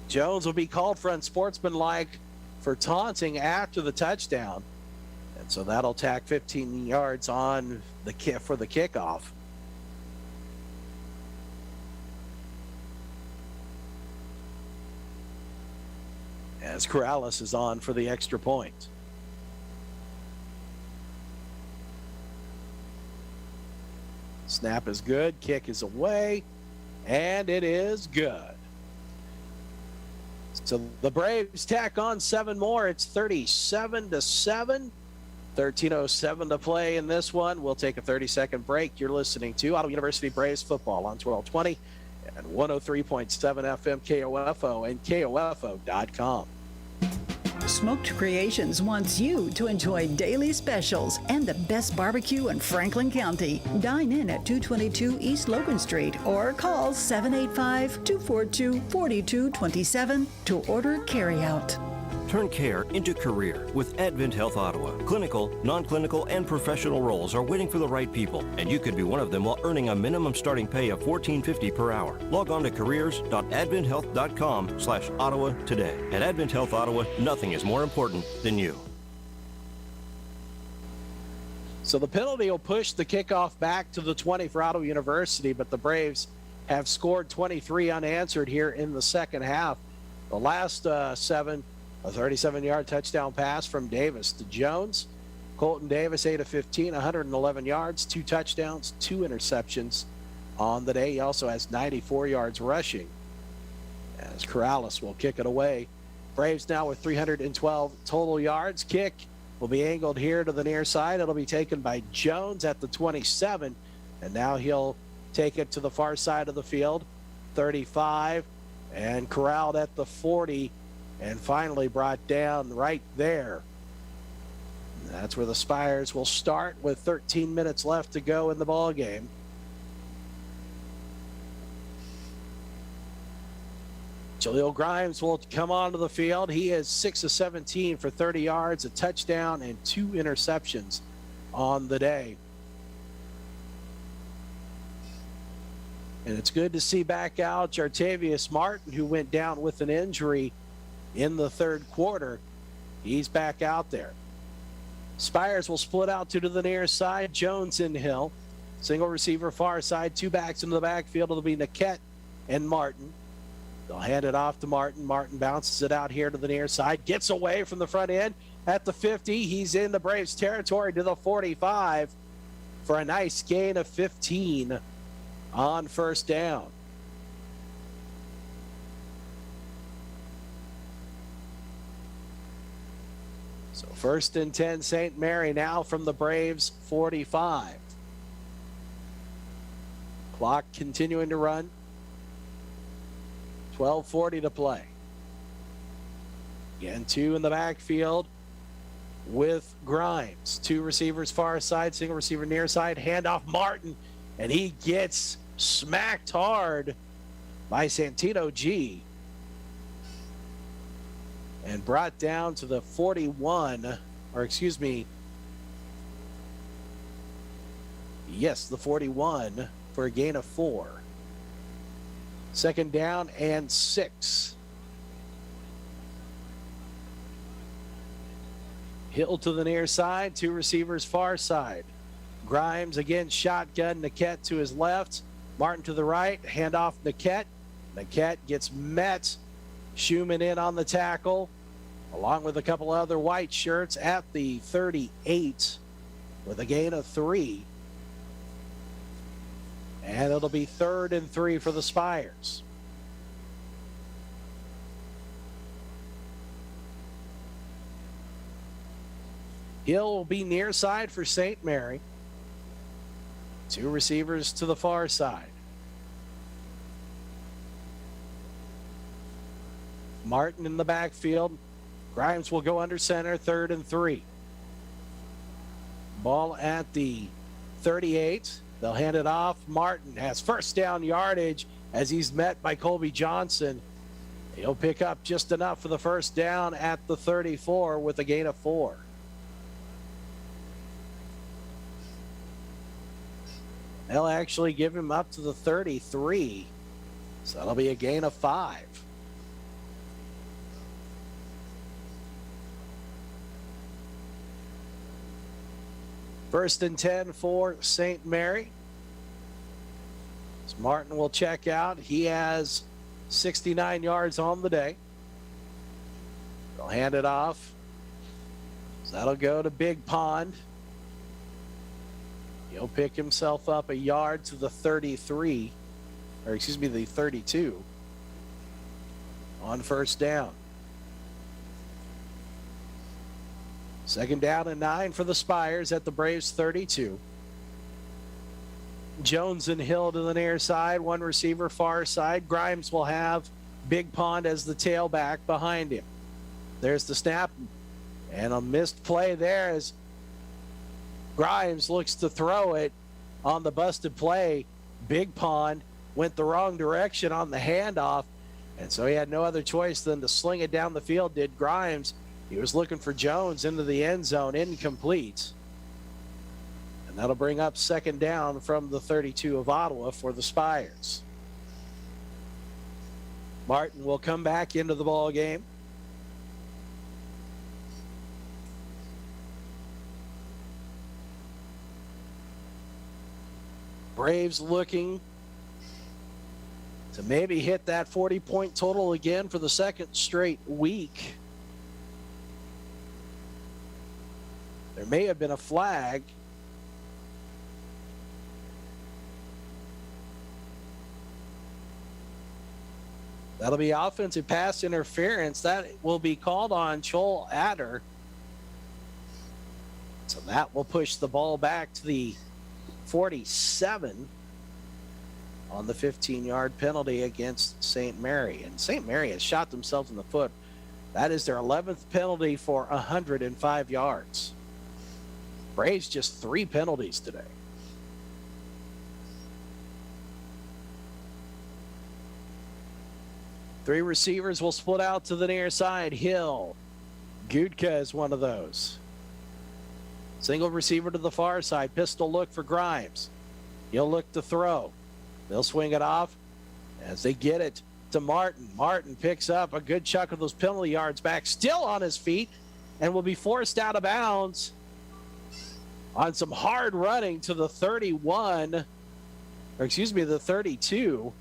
Jones will be called for unsportsmanlike for taunting after the touchdown. And so that'll tack 15 yards on the for the kickoff. As Corrales is on for the extra point. Snap is good, kick is away, and it is good. So the Braves tack on 7 more. It's 37-7. 13:07 to play in this one. We'll take a 30-second break. You're listening to Ottawa University Braves football on 1220 and 103.7 FM KOFO and KOFO.com. Smoked Creations wants you to enjoy daily specials and the best barbecue in Franklin County. Dine in at 222 East Logan Street or call 785-242-4227 to order carryout. Turn care into career with Advent Health Ottawa. Clinical, non-clinical, and professional roles are waiting for the right people, and you could be one of them while earning a minimum starting pay of $14.50 per hour. Log on to careers.adventhealth.com/Ottawa today. At Advent Health Ottawa, nothing is more important than you. So the penalty will push the kickoff back to the 20 for Ottawa University, but the Braves have scored 23 unanswered here in the second half. The last 7, a 37-yard touchdown pass from Davis to Jones. Colton Davis, 8 of 15, 111 yards, 2 touchdowns, 2 interceptions on the day. He also has 94 yards rushing as Corrales will kick it away. Braves now with 312 total yards. Kick will be angled here to the near side. It'll be taken by Jones at the 27, and now he'll take it to the far side of the field, 35, and corralled at the 40. And finally brought down right there. That's where the Spires will start with 13 minutes left to go in the ball game. Julio Grimes will come onto the field. He is 6 of 17 for 30 yards, a touchdown, and 2 interceptions on the day. And it's good to see back out Jartavius Martin, who went down with an injury in the third quarter. He's back out there. Spires will split out to the near side. Jones and Hill. Single receiver far side. 2 backs into the backfield. It'll be Niquette and Martin. They'll hand it off to Martin. Martin bounces it out here to the near side. Gets away from the front end at the 50. He's in the Braves territory to the 45 for a nice gain of 15 on first down. So 1st and 10, St. Mary now from the Braves 45. Clock continuing to run. 12:40 to play. Again, 2 in the backfield with Grimes. 2 receivers far side, single receiver near side. Handoff Martin, and he gets smacked hard by Santino G. And brought down to the 41, or excuse me, yes, the 41 for a gain of 4. 2nd down and 6. Hill to the near side, 2 receivers far side. Grimes again, shotgun, Niquette to his left, Martin to the right, handoff Niquette. Niquette gets met. Schumann in on the tackle, along with a couple other white shirts at the 38 with a gain of 3. And it'll be 3rd and 3 for the Spires. Hill will be near side for St. Mary. 2 receivers to the far side. Martin in the backfield. Grimes will go under center, 3rd and 3. Ball at the 38. They'll hand it off. Martin has first down yardage as he's met by Colby Johnson. He'll pick up just enough for the first down at the 34 with a gain of 4. They'll actually give him up to the 33. So that'll be a gain of 5. First and 10 for St. Mary. As Martin will check out. He has 69 yards on the day. They'll hand it off. So that'll go to Big Pond. He'll pick himself up a yard to the 33, or excuse me, the 32 on first down. 2nd down and 9 for the Spires at the Braves 32. Jones and Hill to the near side, 1 receiver far side. Grimes will have Big Pond as the tailback behind him. There's the snap, and a missed play there as Grimes looks to throw it on the busted play. Big Pond went the wrong direction on the handoff, and so he had no other choice than to sling it down the field, did Grimes. He was looking for Jones into the end zone, incomplete. And that'll bring up second down from the 32 of Ottawa for the Spires. Martin will come back into the ball game. Braves looking to maybe hit that 40-point total again for the second straight week. There may have been a flag. That'll be offensive pass interference. That will be called on Joel Adder. So that will push the ball back to the 47 on the 15-yard penalty against St. Mary. And St. Mary has shot themselves in the foot. That is their 11th penalty for 105 yards. Braves just 3 penalties today. Three receivers will split out to the near side. Hill. Gudka is one of those. Single receiver to the far side. Pistol look for Grimes. He'll look to throw. They'll swing it off as they get it to Martin. Martin picks up a good chunk of those penalty yards back, still on his feet, and will be forced out of bounds on some hard running to the 31, or excuse me, the 32.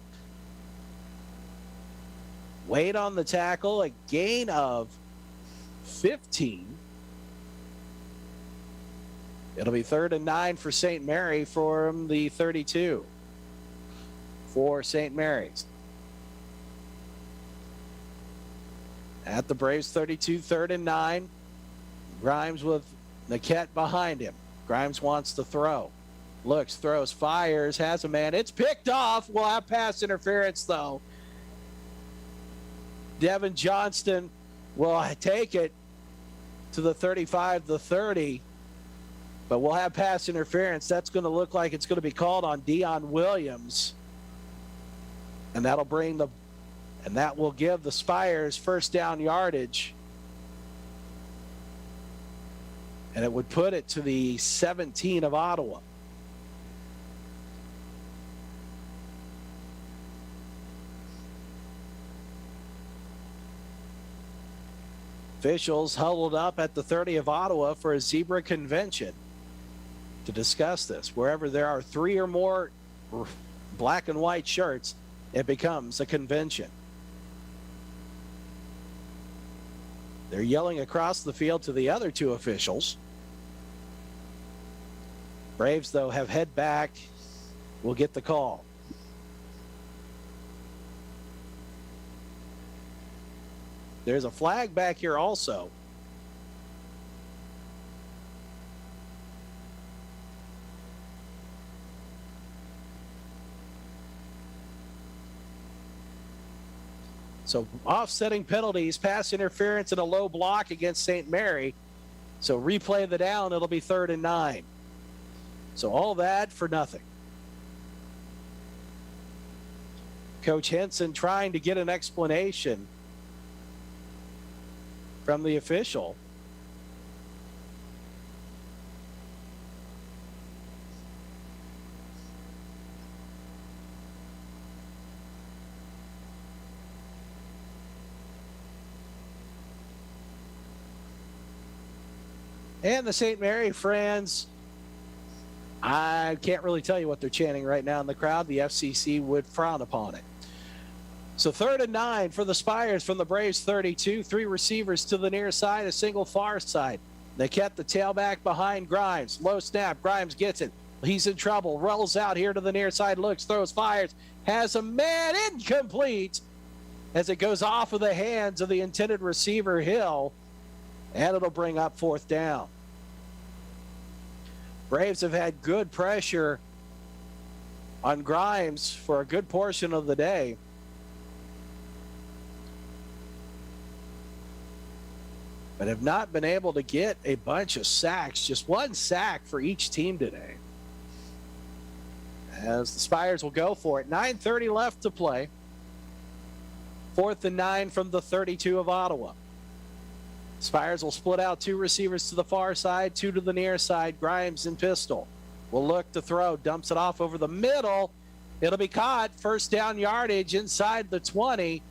Wade on the tackle, a gain of 15. It'll be 3rd and 9 for St. Mary from the 32 for St. Mary's. At the Braves 32, 3rd and 9. Grimes with Niquette behind him. Grimes wants to throw. Looks, throws, fires, has a man. It's picked off. We'll have pass interference, though. Devin Johnston will take it to the 35, the 30. But we'll have pass interference. That's going to look like it's going to be called on Dion Williams. And that'll bring the, and that will give the Spires first down yardage. And it would put it to the 17 of Ottawa. Officials huddled up at the 30 of Ottawa for a zebra convention to discuss this. Wherever there are 3 or more black and white shirts, it becomes a convention. They're yelling across the field to the other 2 officials. Braves, though, have head back. Will get the call. There's a flag back here also. So offsetting penalties, pass interference, and a low block against St. Mary. So replay the down, it'll be 3rd and 9. So all that for nothing. Coach Henson trying to get an explanation from the official. And the St. Mary friends, I can't really tell you what they're chanting right now in the crowd. The FCC would frown upon it. So 3rd and 9 for the Spires from the Braves 32. 3 receivers to the near side, a single far side. They kept the tailback behind Grimes. Low snap. Grimes gets it. He's in trouble. Rolls out here to the near side. Looks, throws, fires. Has a man, incomplete as it goes off of the hands of the intended receiver, Hill. And it'll bring up 4th down. Braves have had good pressure on Grimes for a good portion of the day. but have not been able to get a bunch of sacks. Just one sack for each team today. As the Spires will go for it. 9:30 left to play. 4th and 9 from the 32 of Ottawa. Spires will split out 2 receivers to the far side, 2 to the near side. Grimes and Pistol will look to throw. Dumps it off over the middle. It'll be caught. First down yardage inside the 20.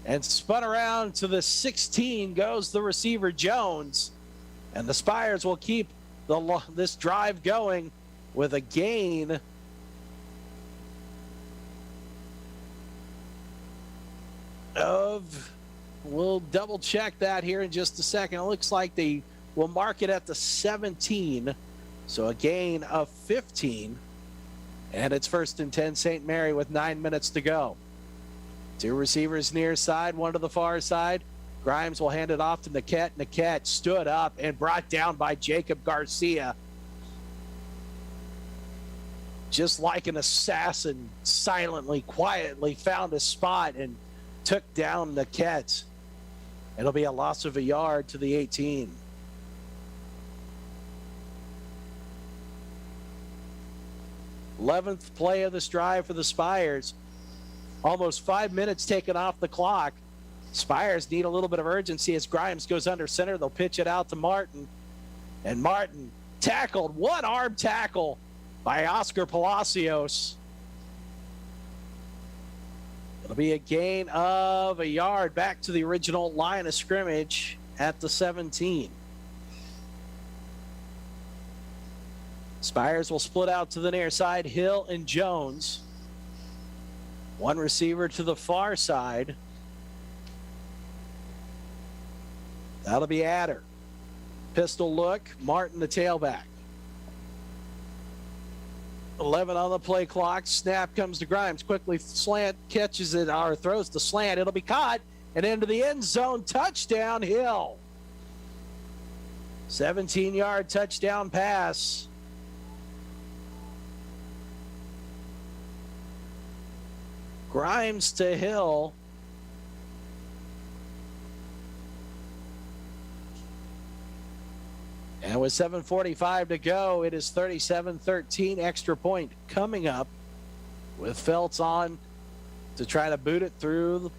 And spun around to the 16 goes the receiver Jones. And the Spires will keep this drive going with a gain of, we'll double check that here in just a second. It looks like they will mark it at the 17. So a gain of 15. And it's 1st and 10 St. Mary with 9 minutes to go. 2 receivers near side, 1 to the far side. Grimes will hand it off to Niquette. Niquette stood up and brought down by Jacob Garcia. Just like an assassin, silently, quietly found a spot and took down Niquette. It'll be a loss of a yard to the 18. th play of this drive for the Spires. Almost 5 minutes taken off the clock. Spires need a little bit of urgency as Grimes goes under center. They'll pitch it out to Martin. And Martin tackled, one arm tackle by Oscar Palacios. It'll be a gain of a yard back to the original line of scrimmage at the 17. Spires will split out to the near side, Hill and Jones. 1 receiver to the far side. That'll be Adder. Pistol look, Martin the tailback. 11 on the play clock. Snap comes to Grimes. Quickly slant, catches it, or throws the slant. It'll be caught and into the end zone. Touchdown, Hill. 17-yard touchdown pass. Grimes to Hill. And with 7:45 to go, it is 37-13. Extra point coming up with Feltz on to try to boot it through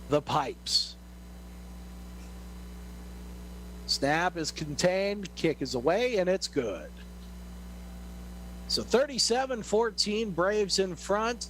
the pipes. Snap is contained, kick is away, and it's good. So 37-14, Braves in front.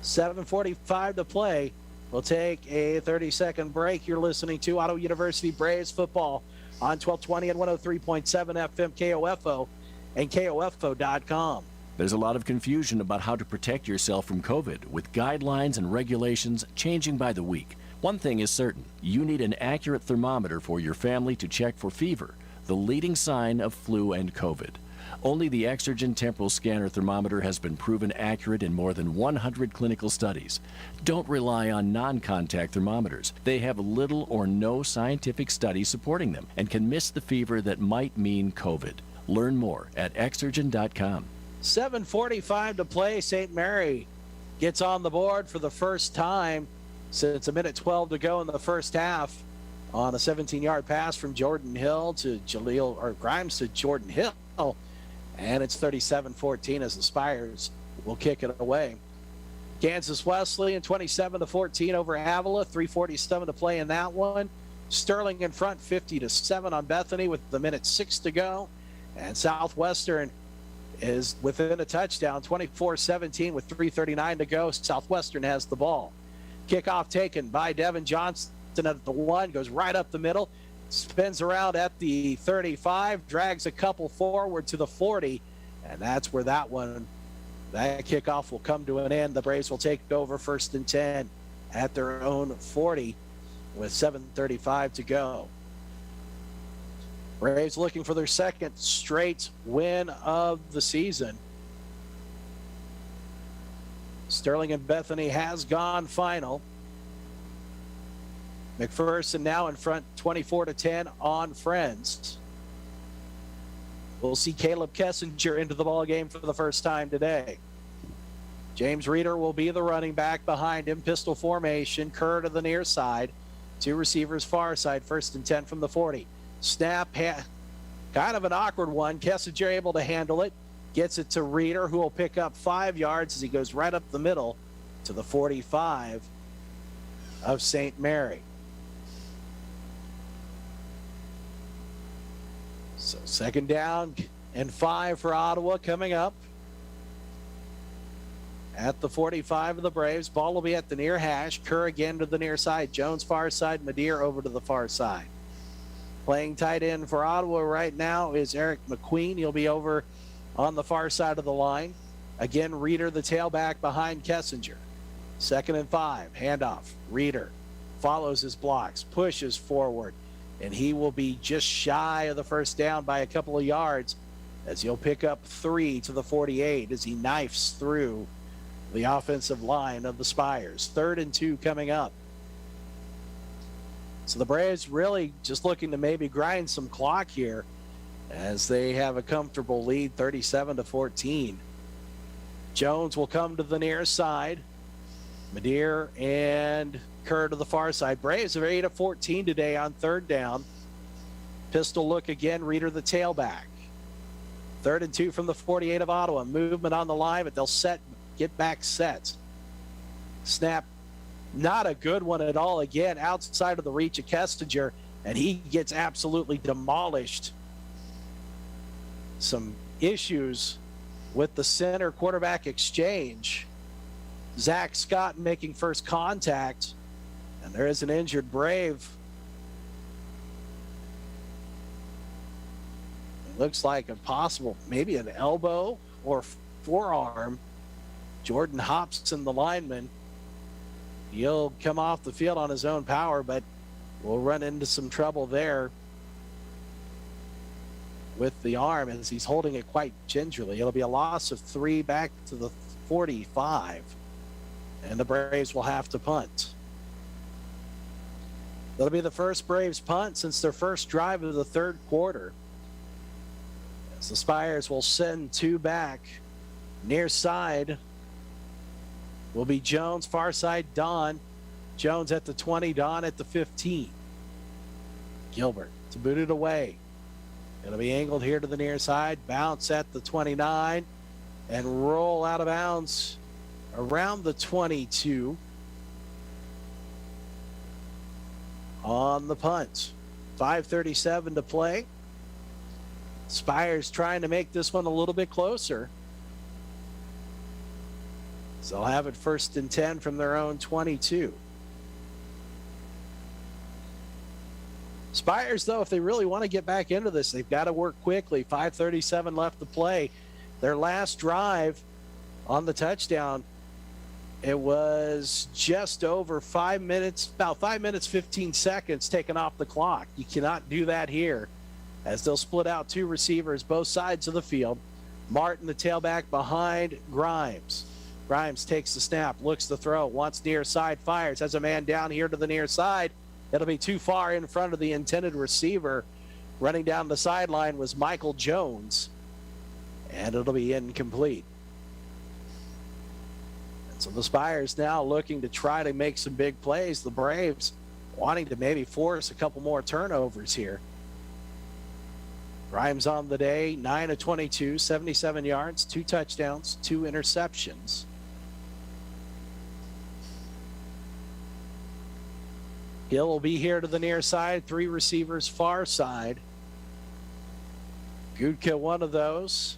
7:45 to play. We'll take a 30-second break. You're listening to Ottawa University Braves football on 1220 and 103.7 FM KOFO and KOFO.com. There's a lot of confusion about how to protect yourself from COVID, with guidelines and regulations changing by the week. One thing is certain, you need an accurate thermometer for your family to check for fever, the leading sign of flu and COVID. Only the Exergen Temporal Scanner Thermometer has been proven accurate in more than 100 clinical studies. Don't rely on non-contact thermometers. They have little or no scientific study supporting them and can miss the fever that might mean COVID. Learn more at Exergen.com. 7:45 to play. St. Mary gets on the board for the first time since 1:12 to go in the first half on a 17-yard pass from Jordan Hill to Grimes to Jordan Hill. And it's 37-14 as the Spires will kick it away. Kansas Wesleyan 27-14 over Avila. 3:47 to play in that one. Sterling in front 50-7 on Bethany with 1:06 to go. And Southwestern is within a touchdown, 24-17 with 3:39 to go. Southwestern has the ball. Kickoff taken by Devin Johnson at the 1, goes right up the middle. Spins around at the 35, drags a couple forward to the 40, and that's where that kickoff will come to an end. The Braves will take over 1st and 10 at their own 40 with 7:35 to go. Braves looking for their second straight win of the season. Sterling and Bethany has gone final. McPherson now in front 24-10 on Friends. We'll see Caleb Kessinger into the ball game for the first time today. James Reeder will be the running back behind him. Pistol formation. Kerr to the near side. Two receivers far side, 1st and 10 from the 40. Snap, kind of an awkward one. Kessinger able to handle it. Gets it to Reeder, who will pick up 5 yards as he goes right up the middle to the 45 of St. Mary. So 2nd down and 5 for Ottawa coming up at the 45 of the Braves. Ball will be at the near hash. Kerr again to the near side. Jones far side. Madeir over to the far side. Playing tight end for Ottawa right now is Eric McQueen. He'll be over on the far side of the line. Again, Reeder, the tailback behind Kessinger. 2nd and 5. Handoff. Reeder follows his blocks, pushes forward, and he will be just shy of the 1st down by a couple of yards as he'll pick up 3 to the 48 as he knifes through the offensive line of the Spires. 3rd and 2 coming up. So the Braves really just looking to maybe grind some clock here as they have a comfortable lead, 37-14. Jones will come to the near side. Madeir and Kerr to the far side. Braves are 8 of 14 today on 3rd down. Pistol look again. Reeder the tailback. 3rd and 2 from the 48 of Ottawa. Movement on the line, but they'll get back set. Snap, not a good one at all. Again, outside of the reach of Kessinger, and he gets absolutely demolished. Some issues with the center quarterback exchange. Zach Scott making first contact, and there is an injured Brave. It looks like a possible, maybe an elbow or forearm. Jordan Hobson, the lineman, he'll come off the field on his own power, but we'll run into some trouble there with the arm as he's holding it quite gingerly. It'll be a loss of 3 back to the 45, and the Braves will have to punt. That'll be the first Braves punt since their first drive of the 3rd quarter. As the Spires will send 2 back. Near side will be Jones, far side Don. Jones at the 20, Don at the 15. Gilbert to boot it away. It'll be angled here to the near side, bounce at the 29, and roll out of bounds around the 22 on the punt. 5:37 to play. Spires trying to make this one a little bit closer. So they'll have it 1st and 10 from their own 22. Spires, though, if they really want to get back into this, they've got to work quickly. 5:37 left to play. Their last drive on the touchdown, it was just over 5 minutes, about 5 minutes, 15 seconds taken off the clock. You cannot do that here as they'll split out 2 receivers both sides of the field. Martin, the tailback, behind Grimes. Grimes takes the snap, looks to throw, wants near side, fires, has a man down here to the near side. It'll be too far in front of the intended receiver. Running down the sideline was Michael Jones, and it'll be incomplete. And so the Spires now looking to try to make some big plays. The Braves wanting to maybe force a couple more turnovers here. Grimes on the day, 9 of 22, 77 yards, 2 touchdowns, 2 interceptions. Hill will be here to the near side, 3 receivers far side. Gudka, one of those.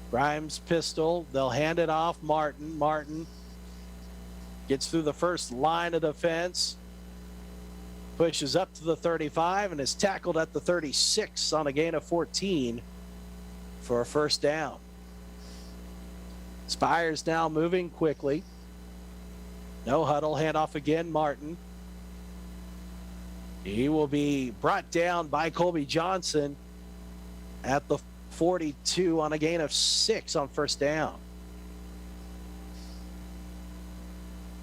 Grimes, pistol. They'll hand it off. Martin gets through the first line of defense. Pushes up to the 35 and is tackled at the 36 on a gain of 14 for a 1st down. Spires now moving quickly. No huddle. Handoff again. Martin. He will be brought down by Colby Johnson at the 42 on a gain of 6 on 1st down.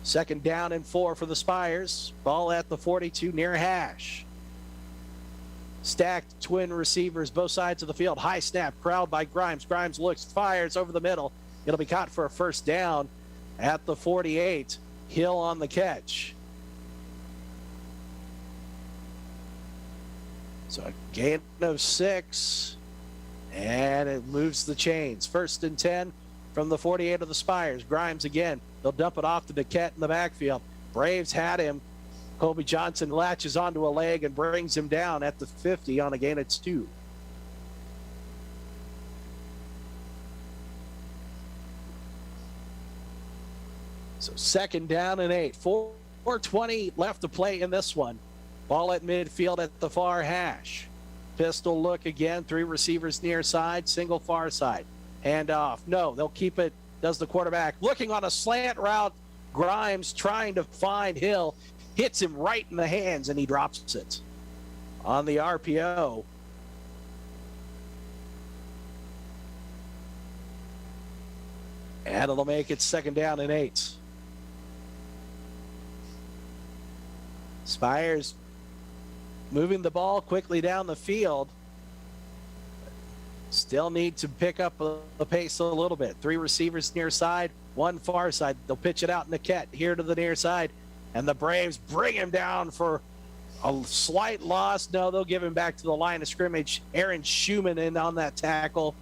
2nd down and 4 for the Spires. Ball at the 42 near hash. Stacked twin receivers both sides of the field. High snap, crowd by Grimes. Grimes looks, fires over the middle. It'll be caught for a 1st down at the 48. Hill on the catch. So a gain of 6, and it moves the chains. 1st and 10 from the 48 of the Spires. Grimes again. They'll dump it off to Niquette in the backfield. Braves had him. Kobe Johnson latches onto a leg and brings him down at the 50 on a gain of 2. So 2nd down and 8. 4:20 left to play in this one. Ball at midfield at the far hash. Pistol look again. 3 receivers near side, single far side. Hand off. No, they'll keep it. Does the quarterback. Looking on a slant route. Grimes trying to find Hill. Hits him right in the hands, and he drops it. On the RPO. And it'll make it 2nd down and 8. Spires moving the ball quickly down the field. Still need to pick up the pace a little bit. 3 receivers near side, 1 far side. They'll pitch it out. Niquette here to the near side. And the Braves bring him down for a slight loss. No, they'll give him back to the line of scrimmage. Aaron Schumann in on that tackle.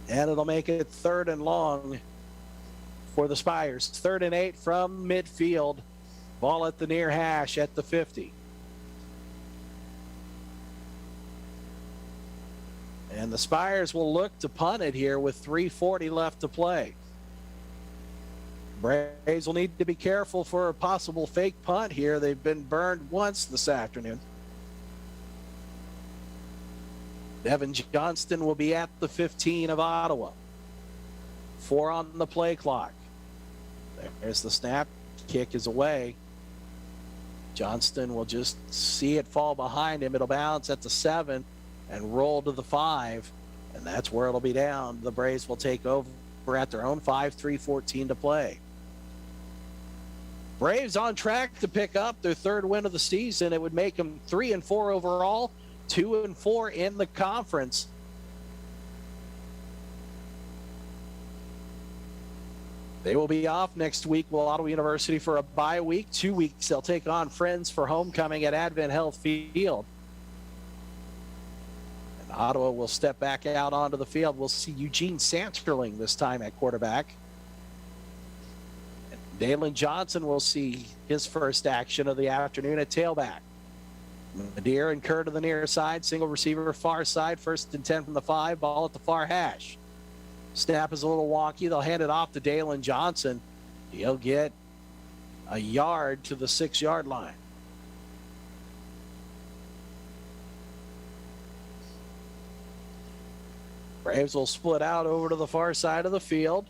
And it'll make it 3rd and long for the Spires. 3rd and 8 from midfield. Ball at the near hash at the 50. And the Spires will look to punt it here with 3:40 left to play. Braves will need to be careful for a possible fake punt here. They've been burned once this afternoon. Devin Johnston will be at the 15 of Ottawa. 4 on the play clock. There's the snap. Kick is away. Johnston will just see it fall behind him. It'll bounce at the 7 and roll to the 5. And that's where it'll be down. The Braves will take over at their own 5, 3:14 to play. Braves on track to pick up their 3rd win of the season. It would make them 3-4 overall, 2-4 in the conference. They will be off next week with Ottawa University for a bye week. 2 weeks they'll take on Friends for homecoming at Advent Health Field. And Ottawa will step back out onto the field. We'll see Eugene Sansterling this time at quarterback. Dalen Johnson will see his first action of the afternoon at tailback. Madeir and Kerr to the near side. Single receiver far side. 1st and 10 from the 5. Ball at the far hash. Snap is a little wonky. They'll hand it off to Dalen Johnson. He'll get a yard to the 6-yard line. Braves will split out over to the far side of the field.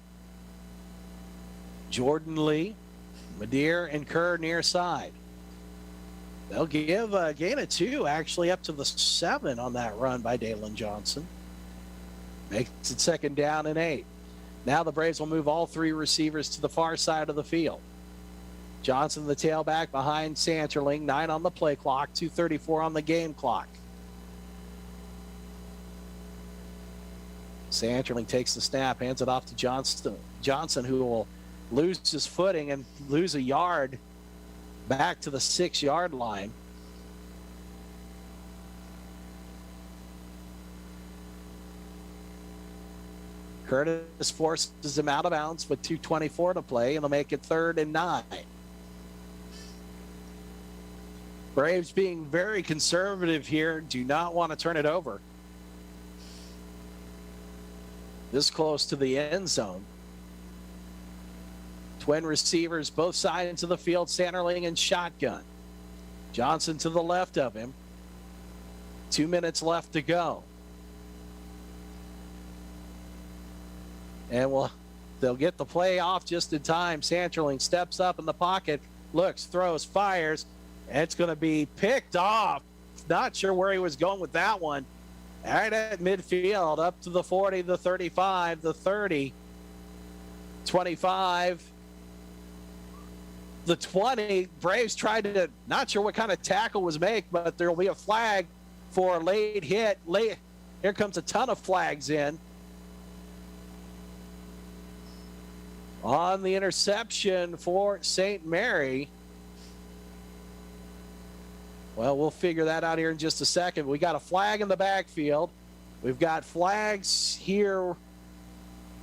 Jordan Lee, Madeir, and Kerr near side. They'll give a gain of 2, actually up to the 7 on that run by Dalen Johnson. Makes it 2nd down and 8. Now the Braves will move all 3 receivers to the far side of the field. Johnson, the tailback, behind Santerling. 9 on the play clock, 2:34 on the game clock. Santerling takes the snap, hands it off to Johnson, who will lose his footing and lose a yard back to the 6-yard line. Curtis forces him out of bounds with 2:24 to play, and they'll make it 3rd and 9. Braves being very conservative here, do not want to turn it over. This close to the end zone. Twin receivers, both sides of the field, Santerling and shotgun. Johnson to the left of him. 2 minutes left to go. And they'll get the play off just in time. Santerling steps up in the pocket, looks, throws, fires, and it's going to be picked off. Not sure where he was going with that one. Right at midfield, up to the 40, the 35, the 30, 25, the 20. Braves tried to, not sure what kind of tackle was made, but there will be a flag for a late hit. Here comes a ton of flags in. On the interception for St. Mary. Well, we'll figure that out here in just a second. We got a flag in the backfield. We've got flags here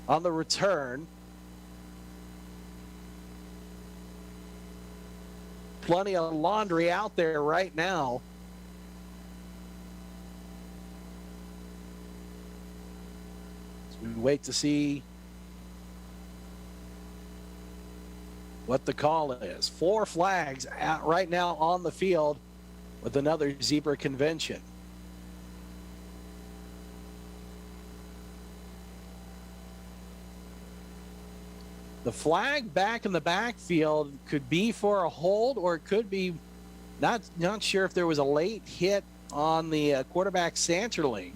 on the return. Plenty of laundry out there right now. So we wait to see what the call is. 4 flags out right now on the field with another zebra convention. The flag back in the backfield could be for a hold, or it could be not sure if there was a late hit on the quarterback Santerling.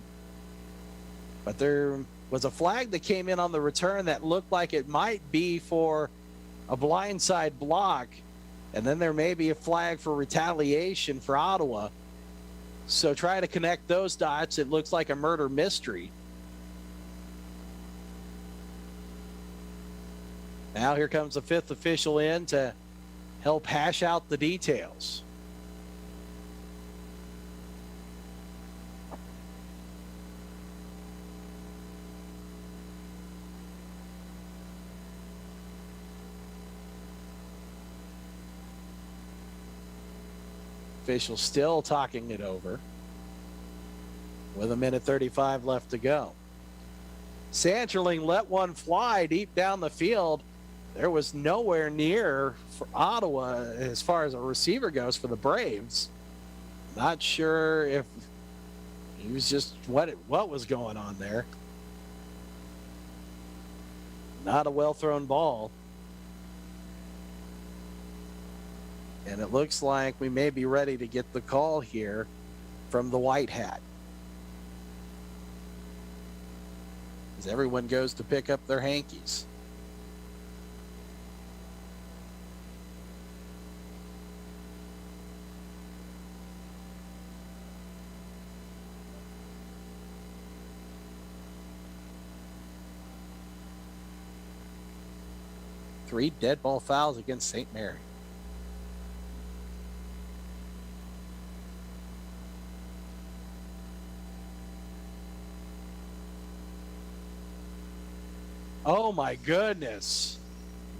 But there was a flag that came in on the return that looked like it might be for a blindside block, and then there may be a flag for retaliation for Ottawa. So try to connect those dots. It looks like a murder mystery. Now here comes the 5th official in to help hash out the details. Official still talking it over with 1:35 left to go. Santerling let one fly deep down the field. There was nowhere near for Ottawa as far as a receiver goes for the Braves. Not sure if he was just what was going on there. Not a well thrown ball. And it looks like we may be ready to get the call here from the White Hat. As everyone goes to pick up their hankies. Three dead ball fouls against St. Mary. Oh my goodness.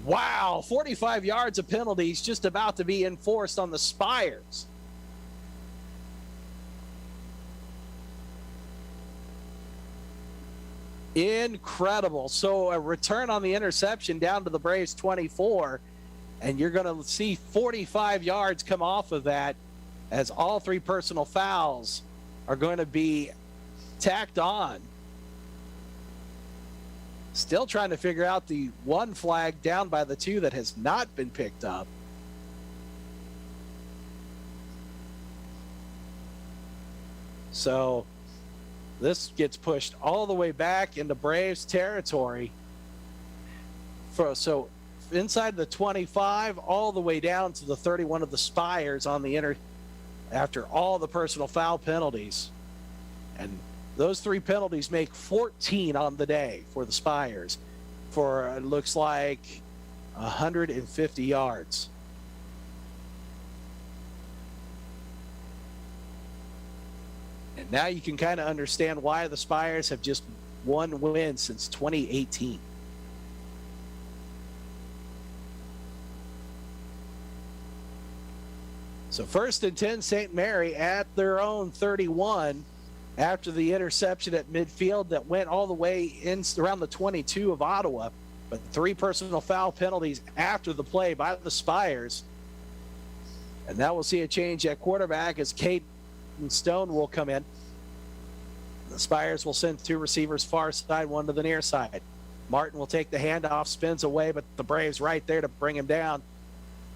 Wow, 45 yards of penalties just about to be enforced on the Spires. Incredible. So a return on the interception down to the Braves 24, and you're going to see 45 yards come off of that as all 3 personal fouls are going to be tacked on. Still trying to figure out the one flag down by the 2 that has not been picked up. So this gets pushed all the way back into Braves territory. So inside the 25, all the way down to the 31 of the Spires on the after all the personal foul penalties. And those 3 penalties make 14 on the day for the Spires for, it looks like, 150 yards. And now you can kind of understand why the Spires have just one win since 2018. So 1st and 10, St. Mary at their own 31 after the interception at midfield that went all the way in around the 22 of Ottawa. But 3 personal foul penalties after the play by the Spires. And now we'll see a change at quarterback as Caden Stone will come in. The Spires will send 2 receivers far side, 1 to the near side. Martin will take the handoff, spins away, but the Braves right there to bring him down.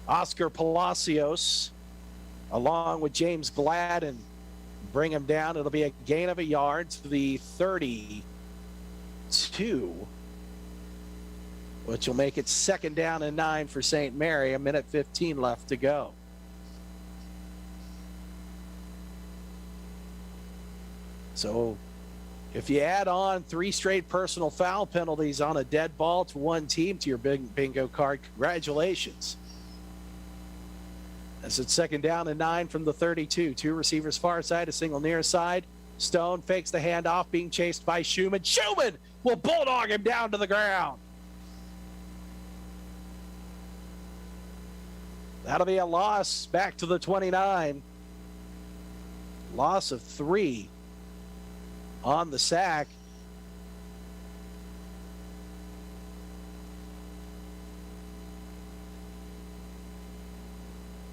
Oscar Palacios along with James Gladden bring him down. It'll be a gain of a yard to the 32, which will make it 2nd down and 9 for St. Mary. 1:15 left to go. So if you add on 3 straight personal foul penalties on a dead ball to one team to your big bingo card, congratulations. As it's 2nd down and 9 from the 32. 2 receivers far side, a single near side. Stone fakes the handoff, being chased by Schumann. Schumann will bulldog him down to the ground. That'll be a loss back to the 29. Loss of 3 on the sack.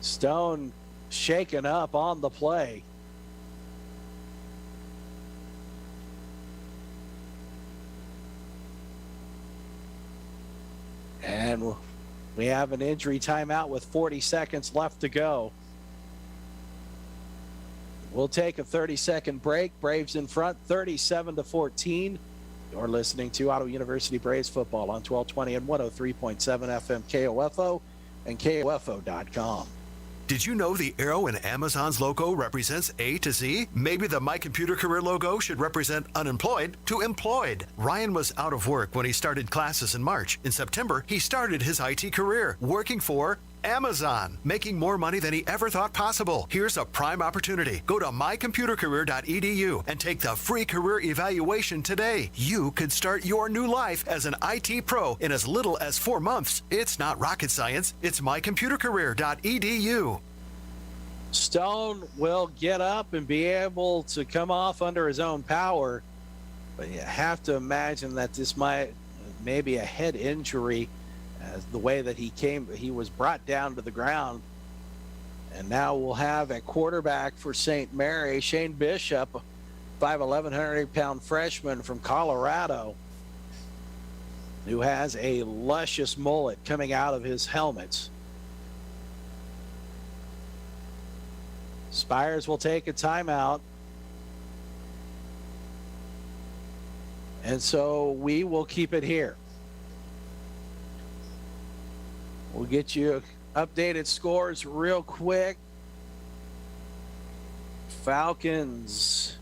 Stone shaken up on the play. And we have an injury timeout with 40 seconds left to go. We'll take a 30-second break. Braves in front, 37-14. You're listening to Ottawa University Braves football on 1220 and 103.7 FM KOFO and KOFO.com. Did you know the arrow in Amazon's logo represents A to Z? Maybe the My Computer Career logo should represent unemployed to employed. Ryan was out of work when he started classes in March. In September, he started his IT career working for Amazon, making more money than he ever thought possible. Here's a prime opportunity. Go to mycomputercareer.edu and take the free career evaluation today. You could start your new life as an IT pro in as little as 4 months. It's not rocket science. It's mycomputercareer.edu. Stone will get up and be able to come off under his own power, but you have to imagine that this maybe a head injury. As the way that he was brought down to the ground. And now we'll have a quarterback for St. Mary, Shane Bishop, 5'11", 100-pound freshman from Colorado, who has a luscious mullet coming out of his helmets. Spires will take a timeout. And so we will keep it here. We'll get you updated scores real quick. Falcons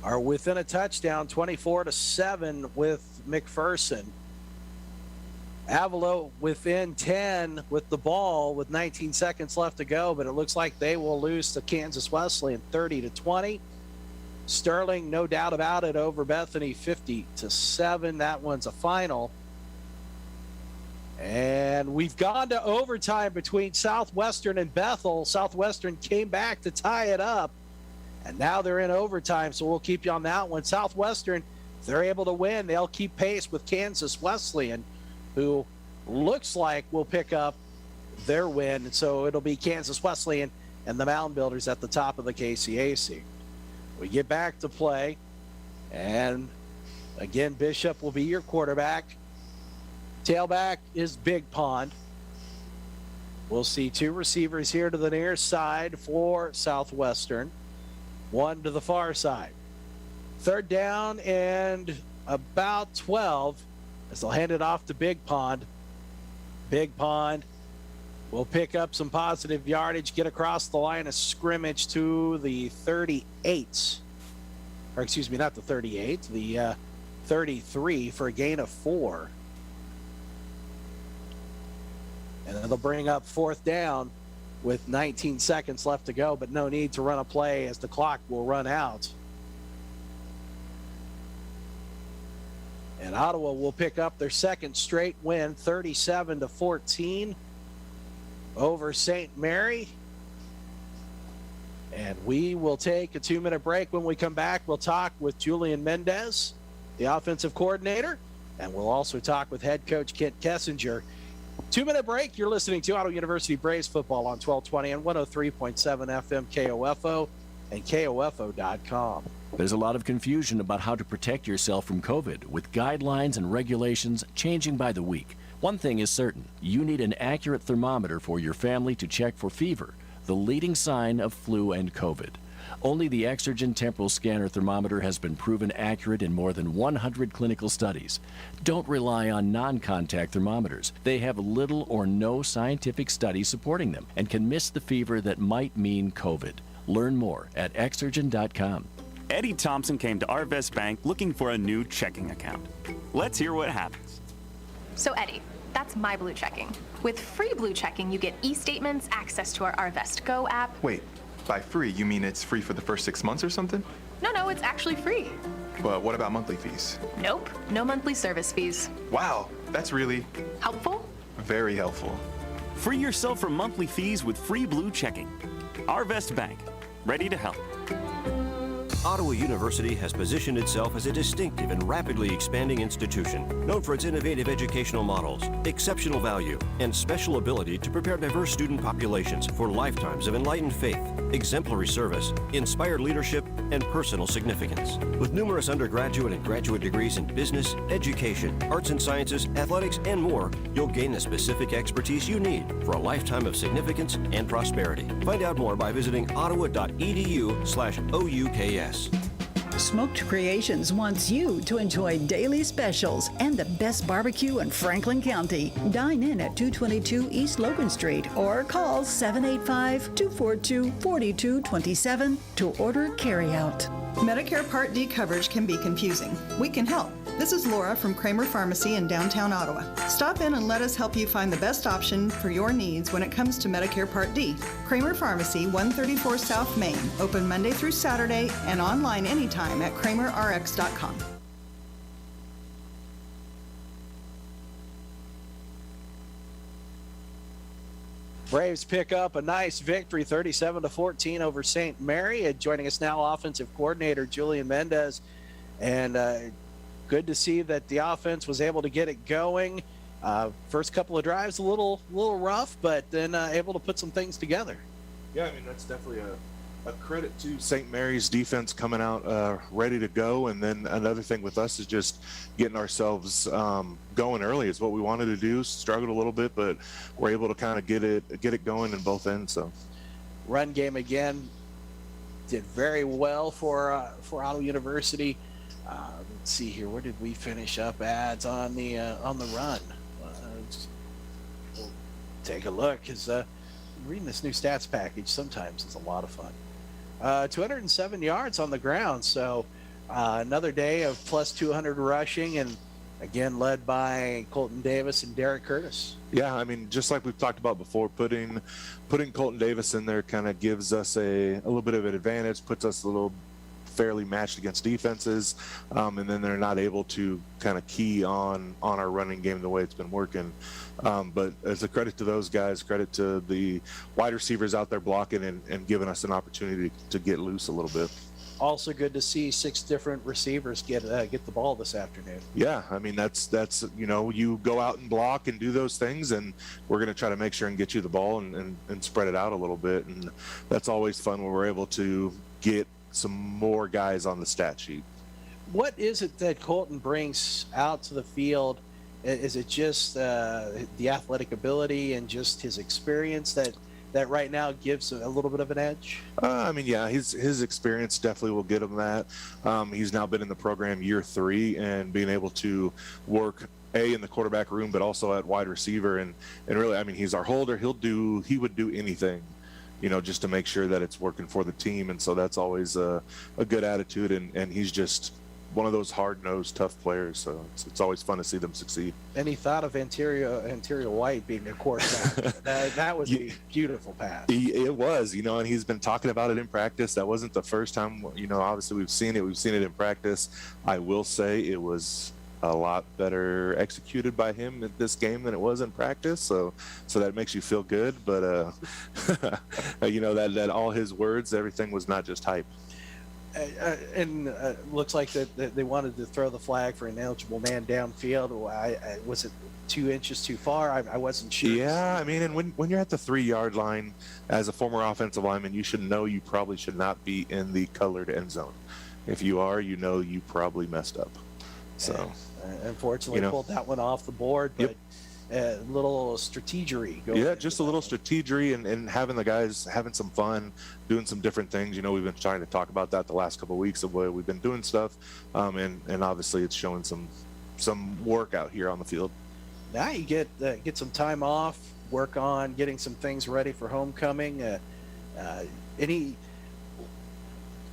are within a touchdown, 24-7 with McPherson. Avalo within 10 with the ball with 19 seconds left to go, but it looks like they will lose to Kansas Wesleyan 30-20. Sterling, no doubt about it, over Bethany 50-7. That one's a final. And we've gone to overtime between Southwestern and Bethel. Southwestern came back to tie it up, and now they're in overtime, so we'll keep you on that one. Southwestern, if they're able to win, they'll keep pace with Kansas Wesleyan, who looks like will pick up their win. So it'll be Kansas Wesleyan and the Mound Builders at the top of the KCAC. We get back to play, and again, Bishop will be your quarterback. Tailback is Big Pond. We'll see 2 receivers here to the near side for Southwestern, 1 to the far side. 3rd down and about 12 as they'll hand it off to Big Pond. Big Pond will pick up some positive yardage, get across the line of scrimmage to the 38. Or excuse me, not the 38, the 33 for a gain of 4. And then they'll bring up 4th down with 19 seconds left to go, but no need to run a play as the clock will run out. And Ottawa will pick up their 2nd straight win, 37-14 over St. Mary. And we will take a 2-minute break. When we come back, we'll talk with Julian Mendez, the offensive coordinator, and we'll also talk with head coach Kent Kessinger. 2-minute break. You're listening to Ottawa University Braves football on 1220 and 103.7 FM KOFO and KOFO.com. There's a lot of confusion about how to protect yourself from COVID, with guidelines and regulations changing by the week. One thing is certain, you need an accurate thermometer for your family to check for fever, the leading sign of flu and COVID. Only the Exergen Temporal Scanner Thermometer has been proven accurate in more than 100 clinical studies. Don't rely on non-contact thermometers. They have little or no scientific studies supporting them and can miss the fever that might mean COVID. Learn more at Exergen.com. Eddie Thompson came to Arvest Bank looking for a new checking account. Let's hear what happens. So Eddie, That's my Blue Checking. With free Blue Checking, you get e-statements, access to our Arvest Go app. Wait, by free, you mean it's free for the first 6 months or something? No, it's actually free. But what about monthly fees? Nope, no monthly service fees. Wow, that's really Helpful? very helpful. Free yourself from monthly fees with free Blue Checking. Arvest Bank, ready to help. Ottawa University has positioned itself as a distinctive and rapidly expanding institution, known for its innovative educational models, exceptional value, and special ability to prepare diverse student populations for lifetimes of enlightened faith, exemplary service, inspired leadership, and personal significance. With numerous undergraduate and graduate degrees in business, education, arts and sciences, athletics, and more, you'll gain the specific expertise you need for a lifetime of significance and prosperity. Find out more by visiting ottawa.edu/OUKS. Smoked Creations wants you to enjoy daily specials and the best barbecue in Franklin County. Dine in at 222 East Logan Street or call 785-242-4227 to order carryout. Medicare Part D coverage can be confusing. We can help. This is Laura from Kramer Pharmacy in downtown Ottawa. Stop in and let us help you find the best option for your needs when it comes to Medicare Part D. Kramer Pharmacy, 134 South Main, open Monday through Saturday and online anytime at kramerrx.com. Braves pick up a nice victory, 37-14 over St. Mary. And joining us now, offensive coordinator Julian Mendez. And good to see that the offense was able to get it going. First couple of drives a little rough, but then able to put some things together. Yeah, I mean, that's definitely a credit to St. Mary's defense coming out ready to go. And then another thing with us is just getting ourselves going early is what we wanted to do. Struggled a little bit, but we're able to kind of get it going in both ends. So run game again did very well for Ottawa University. Let's see here, where did we finish up at on the run? We'll take a look, because reading this new stats package sometimes is a lot of fun. 207 yards on the ground, so another day of plus 200 rushing, and again led by Colton Davis and Derek Curtis. Yeah, I mean, just like we've talked about before, putting Colton Davis in there kind of gives us a little bit of an advantage, puts us a little fairly matched against defenses, and then they're not able to kind of key on our running game the way it's been working. But as a credit to those guys, credit to the wide receivers out there blocking and giving us an opportunity to get loose a little bit. Also good to see 6 different receivers get the ball this afternoon. Yeah, I mean, that's you go out and block and do those things, and we're going to try to make sure and get you the ball and spread it out a little bit. And that's always fun when we're able to get some more guys on the stat sheet. What is it that Colton brings out to the field? Is it just the athletic ability and just his experience that right now gives a little bit of an edge? I mean, yeah, his experience definitely will get him that. He's now been in the program year 3 and being able to work in the quarterback room, but also at wide receiver. And really, I mean, he's our holder. He would do anything, just to make sure that it's working for the team. And so that's always a good attitude. And he's just one of those hard-nosed, tough players. So it's always fun to see them succeed. Any thought of Anterior White being their quarterback? that was a beautiful pass. It was, and he's been talking about it in practice. That wasn't the first time, obviously we've seen it. We've seen it in practice. I will say it was a lot better executed by him at this game than it was in practice, so that makes you feel good. But that all his words, everything was not just hype. And looks like that they wanted to throw the flag for an ineligible man downfield. Was it 2 inches too far? I wasn't sure. Yeah, I mean, and when you're at the 3-yard line as a former offensive lineman, you should know you probably should not be in the colored end zone. If you are, you probably messed up. So unfortunately pulled that one off the board, but a little strategery. Just a little strategery and having the guys having some fun, doing some different things. We've been trying to talk about that the last couple of weeks of where we've been doing stuff, and obviously it's showing some work out here on the field. Now you get some time off, work on getting some things ready for homecoming.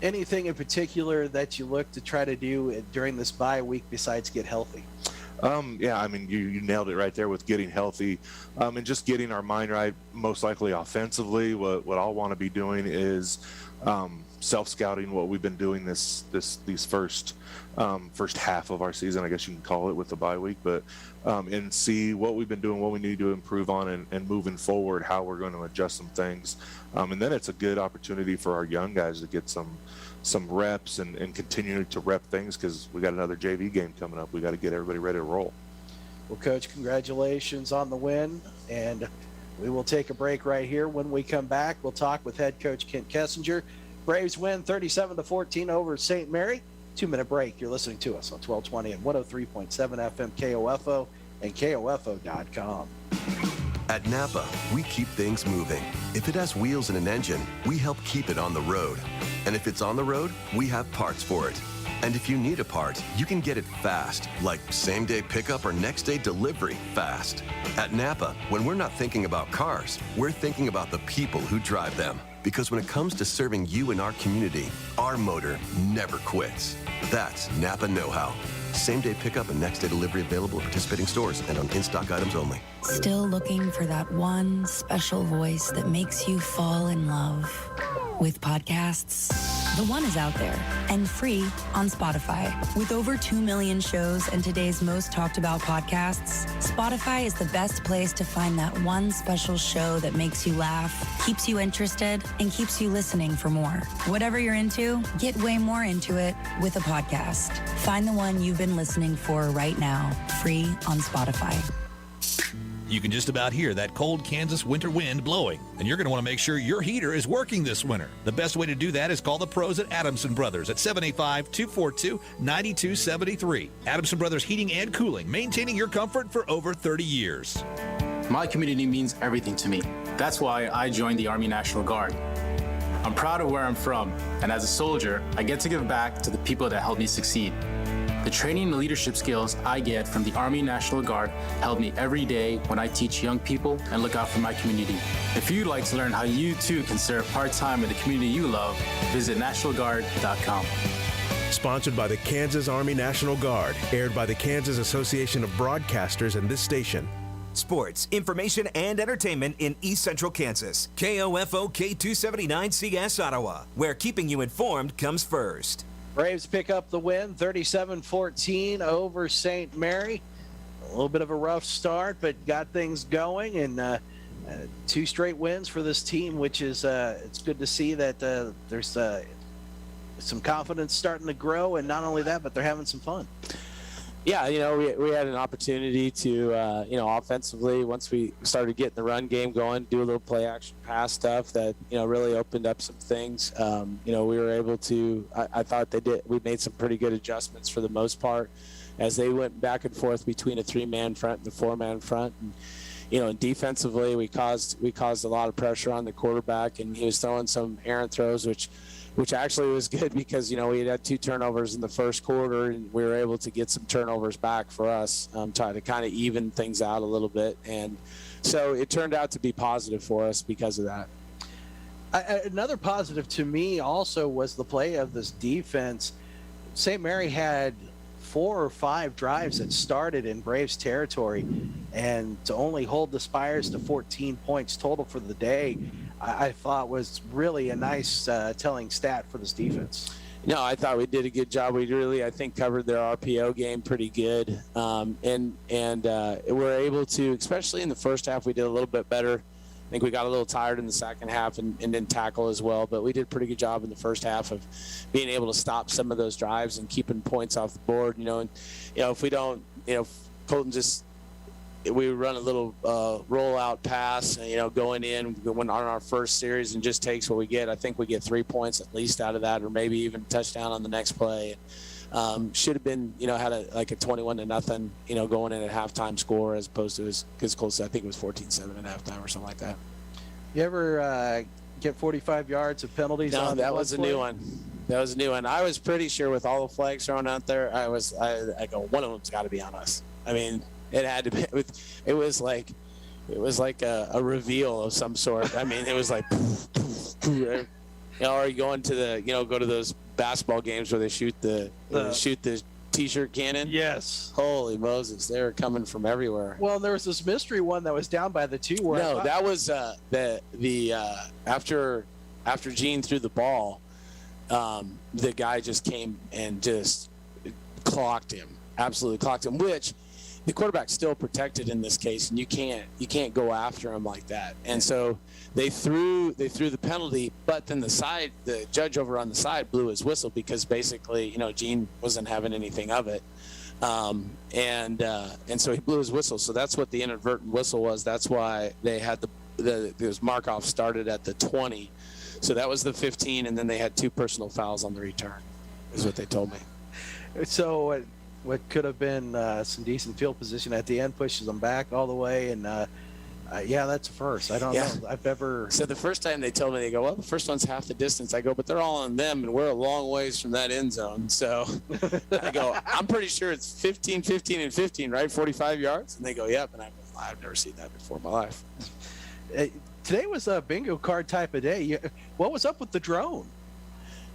Anything in particular that you look to try to do during this bye week besides get healthy? Yeah, I mean, you nailed it right there with getting healthy, and just getting our mind right. Most likely offensively, what I'll want to be doing is self-scouting what we've been doing these first half of our season, I guess you can call it, with the bye week, but and see what we've been doing, what we need to improve on, and moving forward, how we're going to adjust some things. And then it's a good opportunity for our young guys to get some reps and continue to rep things, because we got another JV game coming up. We got to get everybody ready to roll. Well, Coach, congratulations on the win, and we will take a break right here. When we come back, we'll talk with head coach Kent Kessinger. Braves win 37-14 over St. Mary. 2-minute break. You're listening to us on 1220 and 103.7 FM KOFO and KOFO.com. At Napa, we keep things moving. If it has wheels and an engine, we help keep it on the road. And if it's on the road, we have parts for it. And if you need a part, you can get it fast, like same-day pickup or next-day delivery fast. At Napa, when we're not thinking about cars, we're thinking about the people who drive them. Because when it comes to serving you and our community, our motor never quits. That's Napa know-how. Same-day pickup and next-day delivery available at participating stores and on in-stock items only. Still looking for that one special voice that makes you fall in love with podcasts? The One is out there and free on Spotify. With over 2 million shows and today's most talked about podcasts, Spotify is the best place to find that one special show that makes you laugh, keeps you interested, and keeps you listening for more. Whatever you're into, get way more into it with a podcast. Find the one you've been listening for right now, free on Spotify. You can just about hear that cold Kansas winter wind blowing, and you're going to want to make sure your heater is working this winter. The best way to do that is call the pros at Adamson Brothers at 785-242-9273. Adamson Brothers Heating and Cooling, maintaining your comfort for over 30 years. My community means everything to me. That's why I joined the Army National Guard. I'm proud of where I'm from, and as a soldier, I get to give back to the people that helped me succeed. The training and leadership skills I get from the Army National Guard help me every day when I teach young people and look out for my community. If you'd like to learn how you too can serve part-time in the community you love, visit NationalGuard.com. Sponsored by the Kansas Army National Guard, aired by the Kansas Association of Broadcasters and this station. Sports, information, and entertainment in East Central Kansas. KOFO K279CS Ottawa, where keeping you informed comes first. Braves pick up the win, 37-14 over St. Mary. A little bit of a rough start, but got things going, and 2 straight wins for this team, which is it's good to see that there's some confidence starting to grow, and not only that, but they're having some fun. Yeah, we had an opportunity to, offensively, once we started getting the run game going, do a little play action pass stuff that, really opened up some things. We were able to, I thought we made some pretty good adjustments for the most part as they went back and forth between a 3-man front and a 4-man front. And, and defensively, we caused a lot of pressure on the quarterback, and he was throwing some errant throws, which actually was good because, we had 2 turnovers in the first quarter, and we were able to get some turnovers back for us, try to kind of even things out a little bit. And so it turned out to be positive for us because of that. Another positive to me also was the play of this defense. St. Mary had 4 or 5 drives that started in Braves territory, and to only hold the Spires to 14 points total for the day, I thought was really a nice telling stat for this defense. No, I thought we did a good job. We really, I think, covered their RPO game pretty good, and we're able to, especially in the first half, we did a little bit better. I think we got a little tired in the second half and didn't tackle as well, but we did a pretty good job in the first half of being able to stop some of those drives and keeping points off the board. If we don't, Colton just. We run a little rollout pass, going in when on our first series, and just takes what we get. I think we get 3 points at least out of that, or maybe even a touchdown on the next play. Should have been, had a 21-0, going in at halftime score as opposed to as close. I think it was 14-7 at halftime or something like that. You ever get 45 yards of penalties? No, that was a new one. That was a new one. I was pretty sure with all the flags thrown out there, I go, one of them's got to be on us. I mean. It had to be. It was like a reveal of some sort. I mean, it was like, are you going to go to those basketball games where they shoot the T-shirt cannon? Yes. Holy Moses, they were coming from everywhere. Well, there was this mystery one that was down by the 2. No, that was after Gene threw the ball, the guy just came and just clocked him, absolutely clocked him, which the quarterback's still protected in this case, and you can't go after him like that. And so they threw the penalty, but then the judge over on the side blew his whistle because basically, Gene wasn't having anything of it. And so he blew his whistle. So that's what the inadvertent whistle was. That's why they had those Markov started at the 20. So that was the 15, and then they had 2 personal fouls on the return, is what they told me. So what could have been some decent field position at the end pushes them back all the way, and that's a first. I don't know. I've ever. So the first time they told me, they go, well, the first one's half the distance. I go, but they're all on them, and we're a long ways from that end zone. So I go, I'm pretty sure it's 15, 15, and 15, right? 45 yards? And they go, yep. And I go, I've never seen that before in my life. Today was a bingo card type of day. What was up with the drone?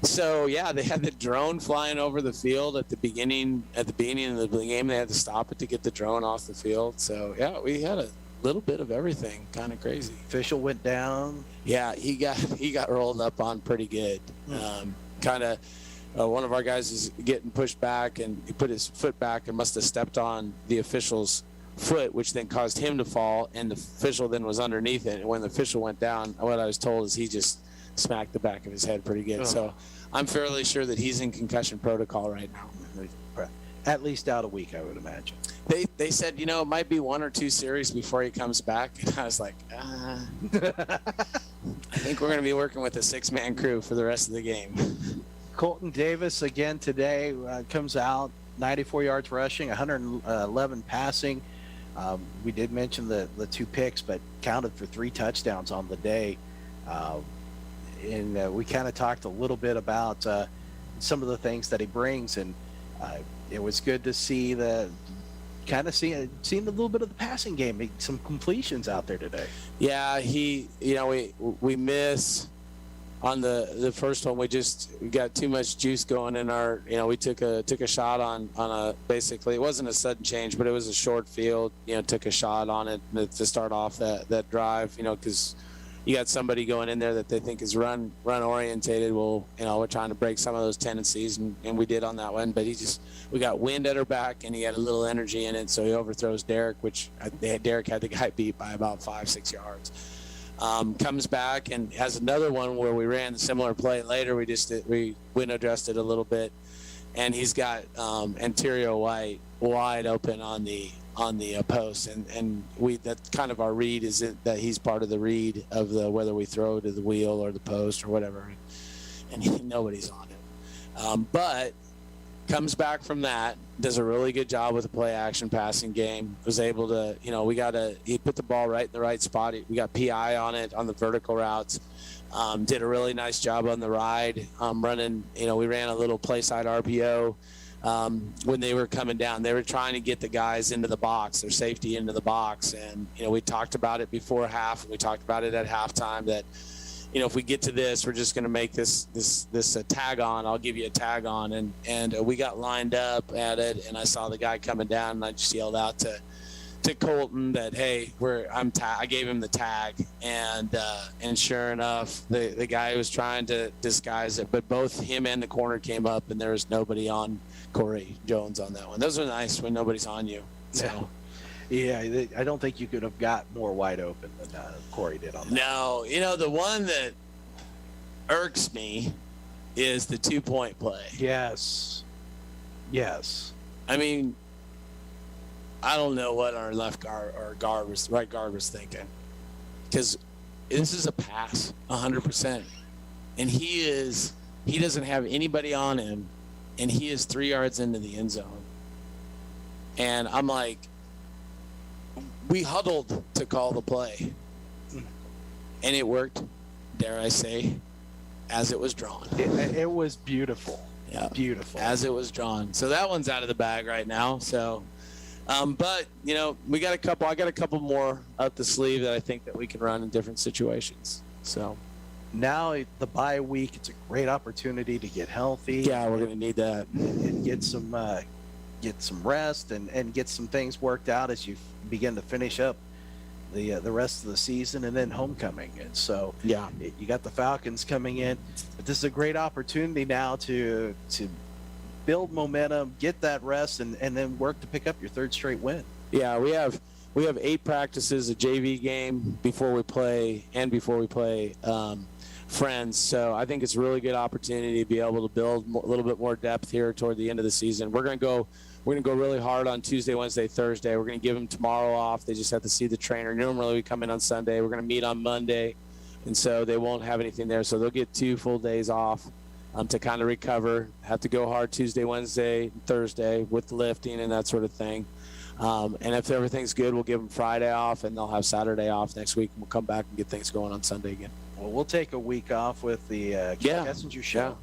So they had the drone flying over the field at the beginning of the game. They had to stop it to get the drone off the field. So we had a little bit of everything, kind of crazy. Official went down. Yeah, he got rolled up on pretty good. One of our guys is getting pushed back, and he put his foot back and must have stepped on the official's foot, which then caused him to fall, and the official then was underneath it. And when the official went down, what I was told is he just smacked the back of his head pretty good. So I'm fairly sure that he's in concussion protocol right now. At least out a week, I would imagine. They said, it might be 1 or 2 series before he comes back. And I was like, I think we're going to be working with a 6-man crew for the rest of the game. Colton Davis again today comes out, 94 yards rushing, 111 passing. We did mention the 2 picks, but counted for 3 touchdowns on the day. And we kind of talked a little bit about some of the things that he brings, and it was good to see seeing a little bit of the passing game, some completions out there today. Yeah, we miss on the first one. We got too much juice going in our. We took a shot on a basically, it wasn't a sudden change, but it was a short field. Took a shot on it to start off that drive. Because you got somebody going in there that they think is run orientated. Well, we're trying to break some of those tendencies, and we did on that one. But we got wind at our back, and he had a little energy in it, so he overthrows Derek, which Derek had the guy beat by about 5-6 yards. Comes back and has another one where we ran a similar play later. We window dressed it a little bit, and he's got anterior wide open on the post, and that's kind of our read, is that he's part of the read of whether we throw to the wheel or the post or whatever, and nobody's on him. But comes back from that, does a really good job with the play action passing game. Was able to, he put the ball right in the right spot. We got PI on it on the vertical routes. Did a really nice job on the ride, running. We ran a little play side RPO. When they were coming down, they were trying to get the guys into the box, their safety into the box. And, we talked about it before half, and we talked about it at halftime that, if we get to this, we're just going to make this a tag on. I'll give you a tag on. And we got lined up at it, and I saw the guy coming down, and I just yelled out to Colton that, hey, I gave him the tag. And sure enough, the guy was trying to disguise it, but both him and the corner came up, and there was nobody on Corey Jones on that one. Those are nice when nobody's on you. So. Yeah, I don't think you could have got more wide open than Corey did on that. No, the one that irks me is the 2-point play. Yes. I mean, I don't know what our right guard was thinking, because this is a pass, 100%, and he doesn't have anybody on him, and he is 3 yards into the end zone, and I'm like, we huddled to call the play, and it worked, dare I say, as it was drawn. It was beautiful. Yeah, beautiful. As it was drawn. So that one's out of the bag right now. So, but I got a couple more up the sleeve that I think that we can run in different situations. So now the bye week, it's a great opportunity to get healthy. Yeah, we're going to need that and get get some rest and get some things worked out as you begin to finish up the rest of the season and then homecoming. And so yeah, you got the Falcons coming in, but this is a great opportunity now to build momentum, get that rest, and then work to pick up your third straight win. Yeah, we have 8 practices, a JV game before we play Friends. So I think it's a really good opportunity to be able to build a little bit more depth here toward the end of the season. We're going to go really hard on Tuesday, Wednesday, Thursday. We're going to give them tomorrow off. They just have to see the trainer. Normally we come in on Sunday. We're going to meet on Monday, and so they won't have anything there. So they'll get 2 full days off to kind of recover. Have to go hard Tuesday, Wednesday, Thursday with lifting and that sort of thing. And if everything's good, we'll give them Friday off, and they'll have Saturday off next week, and we'll come back and get things going on Sunday again. Well, we'll take a week off with the Kessinger show.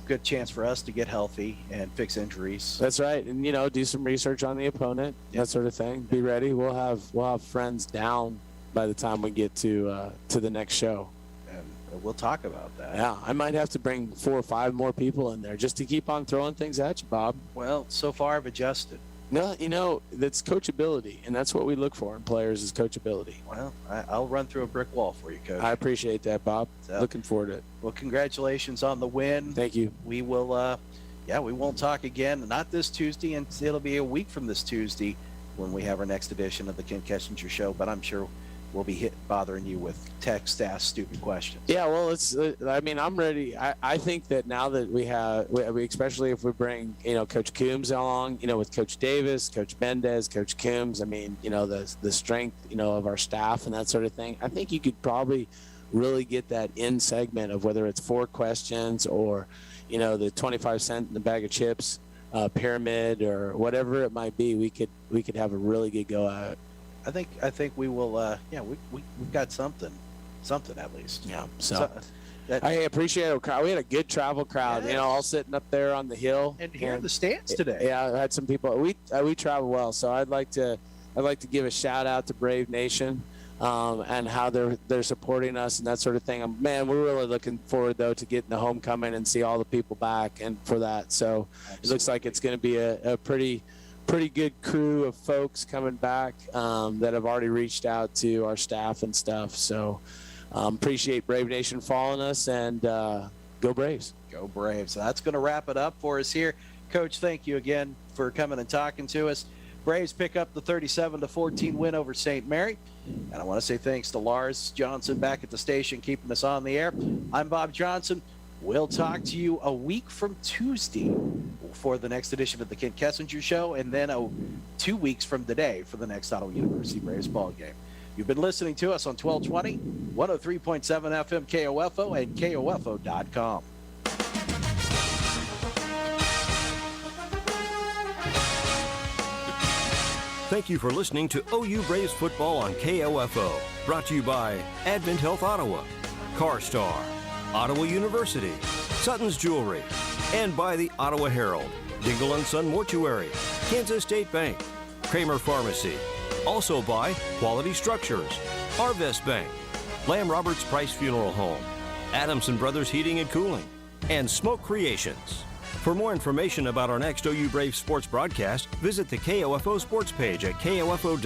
Good chance for us to get healthy and fix injuries. That's right, and do some research on the opponent, that sort of thing. Be ready. We'll have friends down by the time we get to the next show. And we'll talk about that. Yeah, I might have to bring 4 or 5 more people in there just to keep on throwing things at you, Bob. Well, so far I've adjusted. No, that's coachability, and that's what we look for in players is coachability. Well, I'll run through a brick wall for you, Coach. I appreciate that, Bob. So, looking forward to it. Well, congratulations on the win. Thank you. We will, we won't talk again, not this Tuesday, and it'll be a week from this Tuesday when we have our next edition of the Ken Kessinger Show, but I'm sure we'll be bothering you with text ask stupid questions. Yeah, well, I'm ready. I think that now that we have, especially if we bring, Coach Coombs along, with Coach Davis, Coach Mendez, Coach Coombs, the strength, of our staff and that sort of thing, I think you could probably really get that in segment of whether it's 4 questions or, the 25 cent in the bag of chips pyramid or whatever it might be. We could have a really good go at it. I think we will. We've got something at least. Yeah. I appreciate it. We had a good travel crowd. Yeah. All sitting up there on the hill and here in the stands today. Yeah, I had some people. We travel well, so I'd like to give a shout out to Brave Nation and how they're supporting us and that sort of thing. Man, we're really looking forward though to getting the homecoming and see all the people back and for that. So Absolutely. It looks like it's going to be a pretty good crew of folks coming back that have already reached out to our staff and stuff. So appreciate Brave Nation following us, and go Braves. Go Braves. So that's going to wrap it up for us here. Coach, thank you again for coming and talking to us. Braves pick up the 37-14 win over St. Mary. And I want to say thanks to Lars Johnson back at the station keeping us on the air. I'm Bob Johnson. We'll talk to you a week from Tuesday for the next edition of the Ken Kessinger Show, and then 2 weeks from today for the next Ottawa University Braves ball game. You've been listening to us on 1220, 103.7 FM KOFO, and KOFO.com. Thank you for listening to OU Braves football on KOFO. Brought to you by Advent Health Ottawa, CarStar, Ottawa University, Sutton's Jewelry, and by the Ottawa Herald, Dingle & Son Mortuary, Kansas State Bank, Kramer Pharmacy. Also by Quality Structures, Arvest Bank, Lamb Roberts Price Funeral Home, Adamson Brothers Heating and Cooling, and Smoke Creations. For more information about our next OU Braves sports broadcast, visit the KOFO sports page at KOFO.com.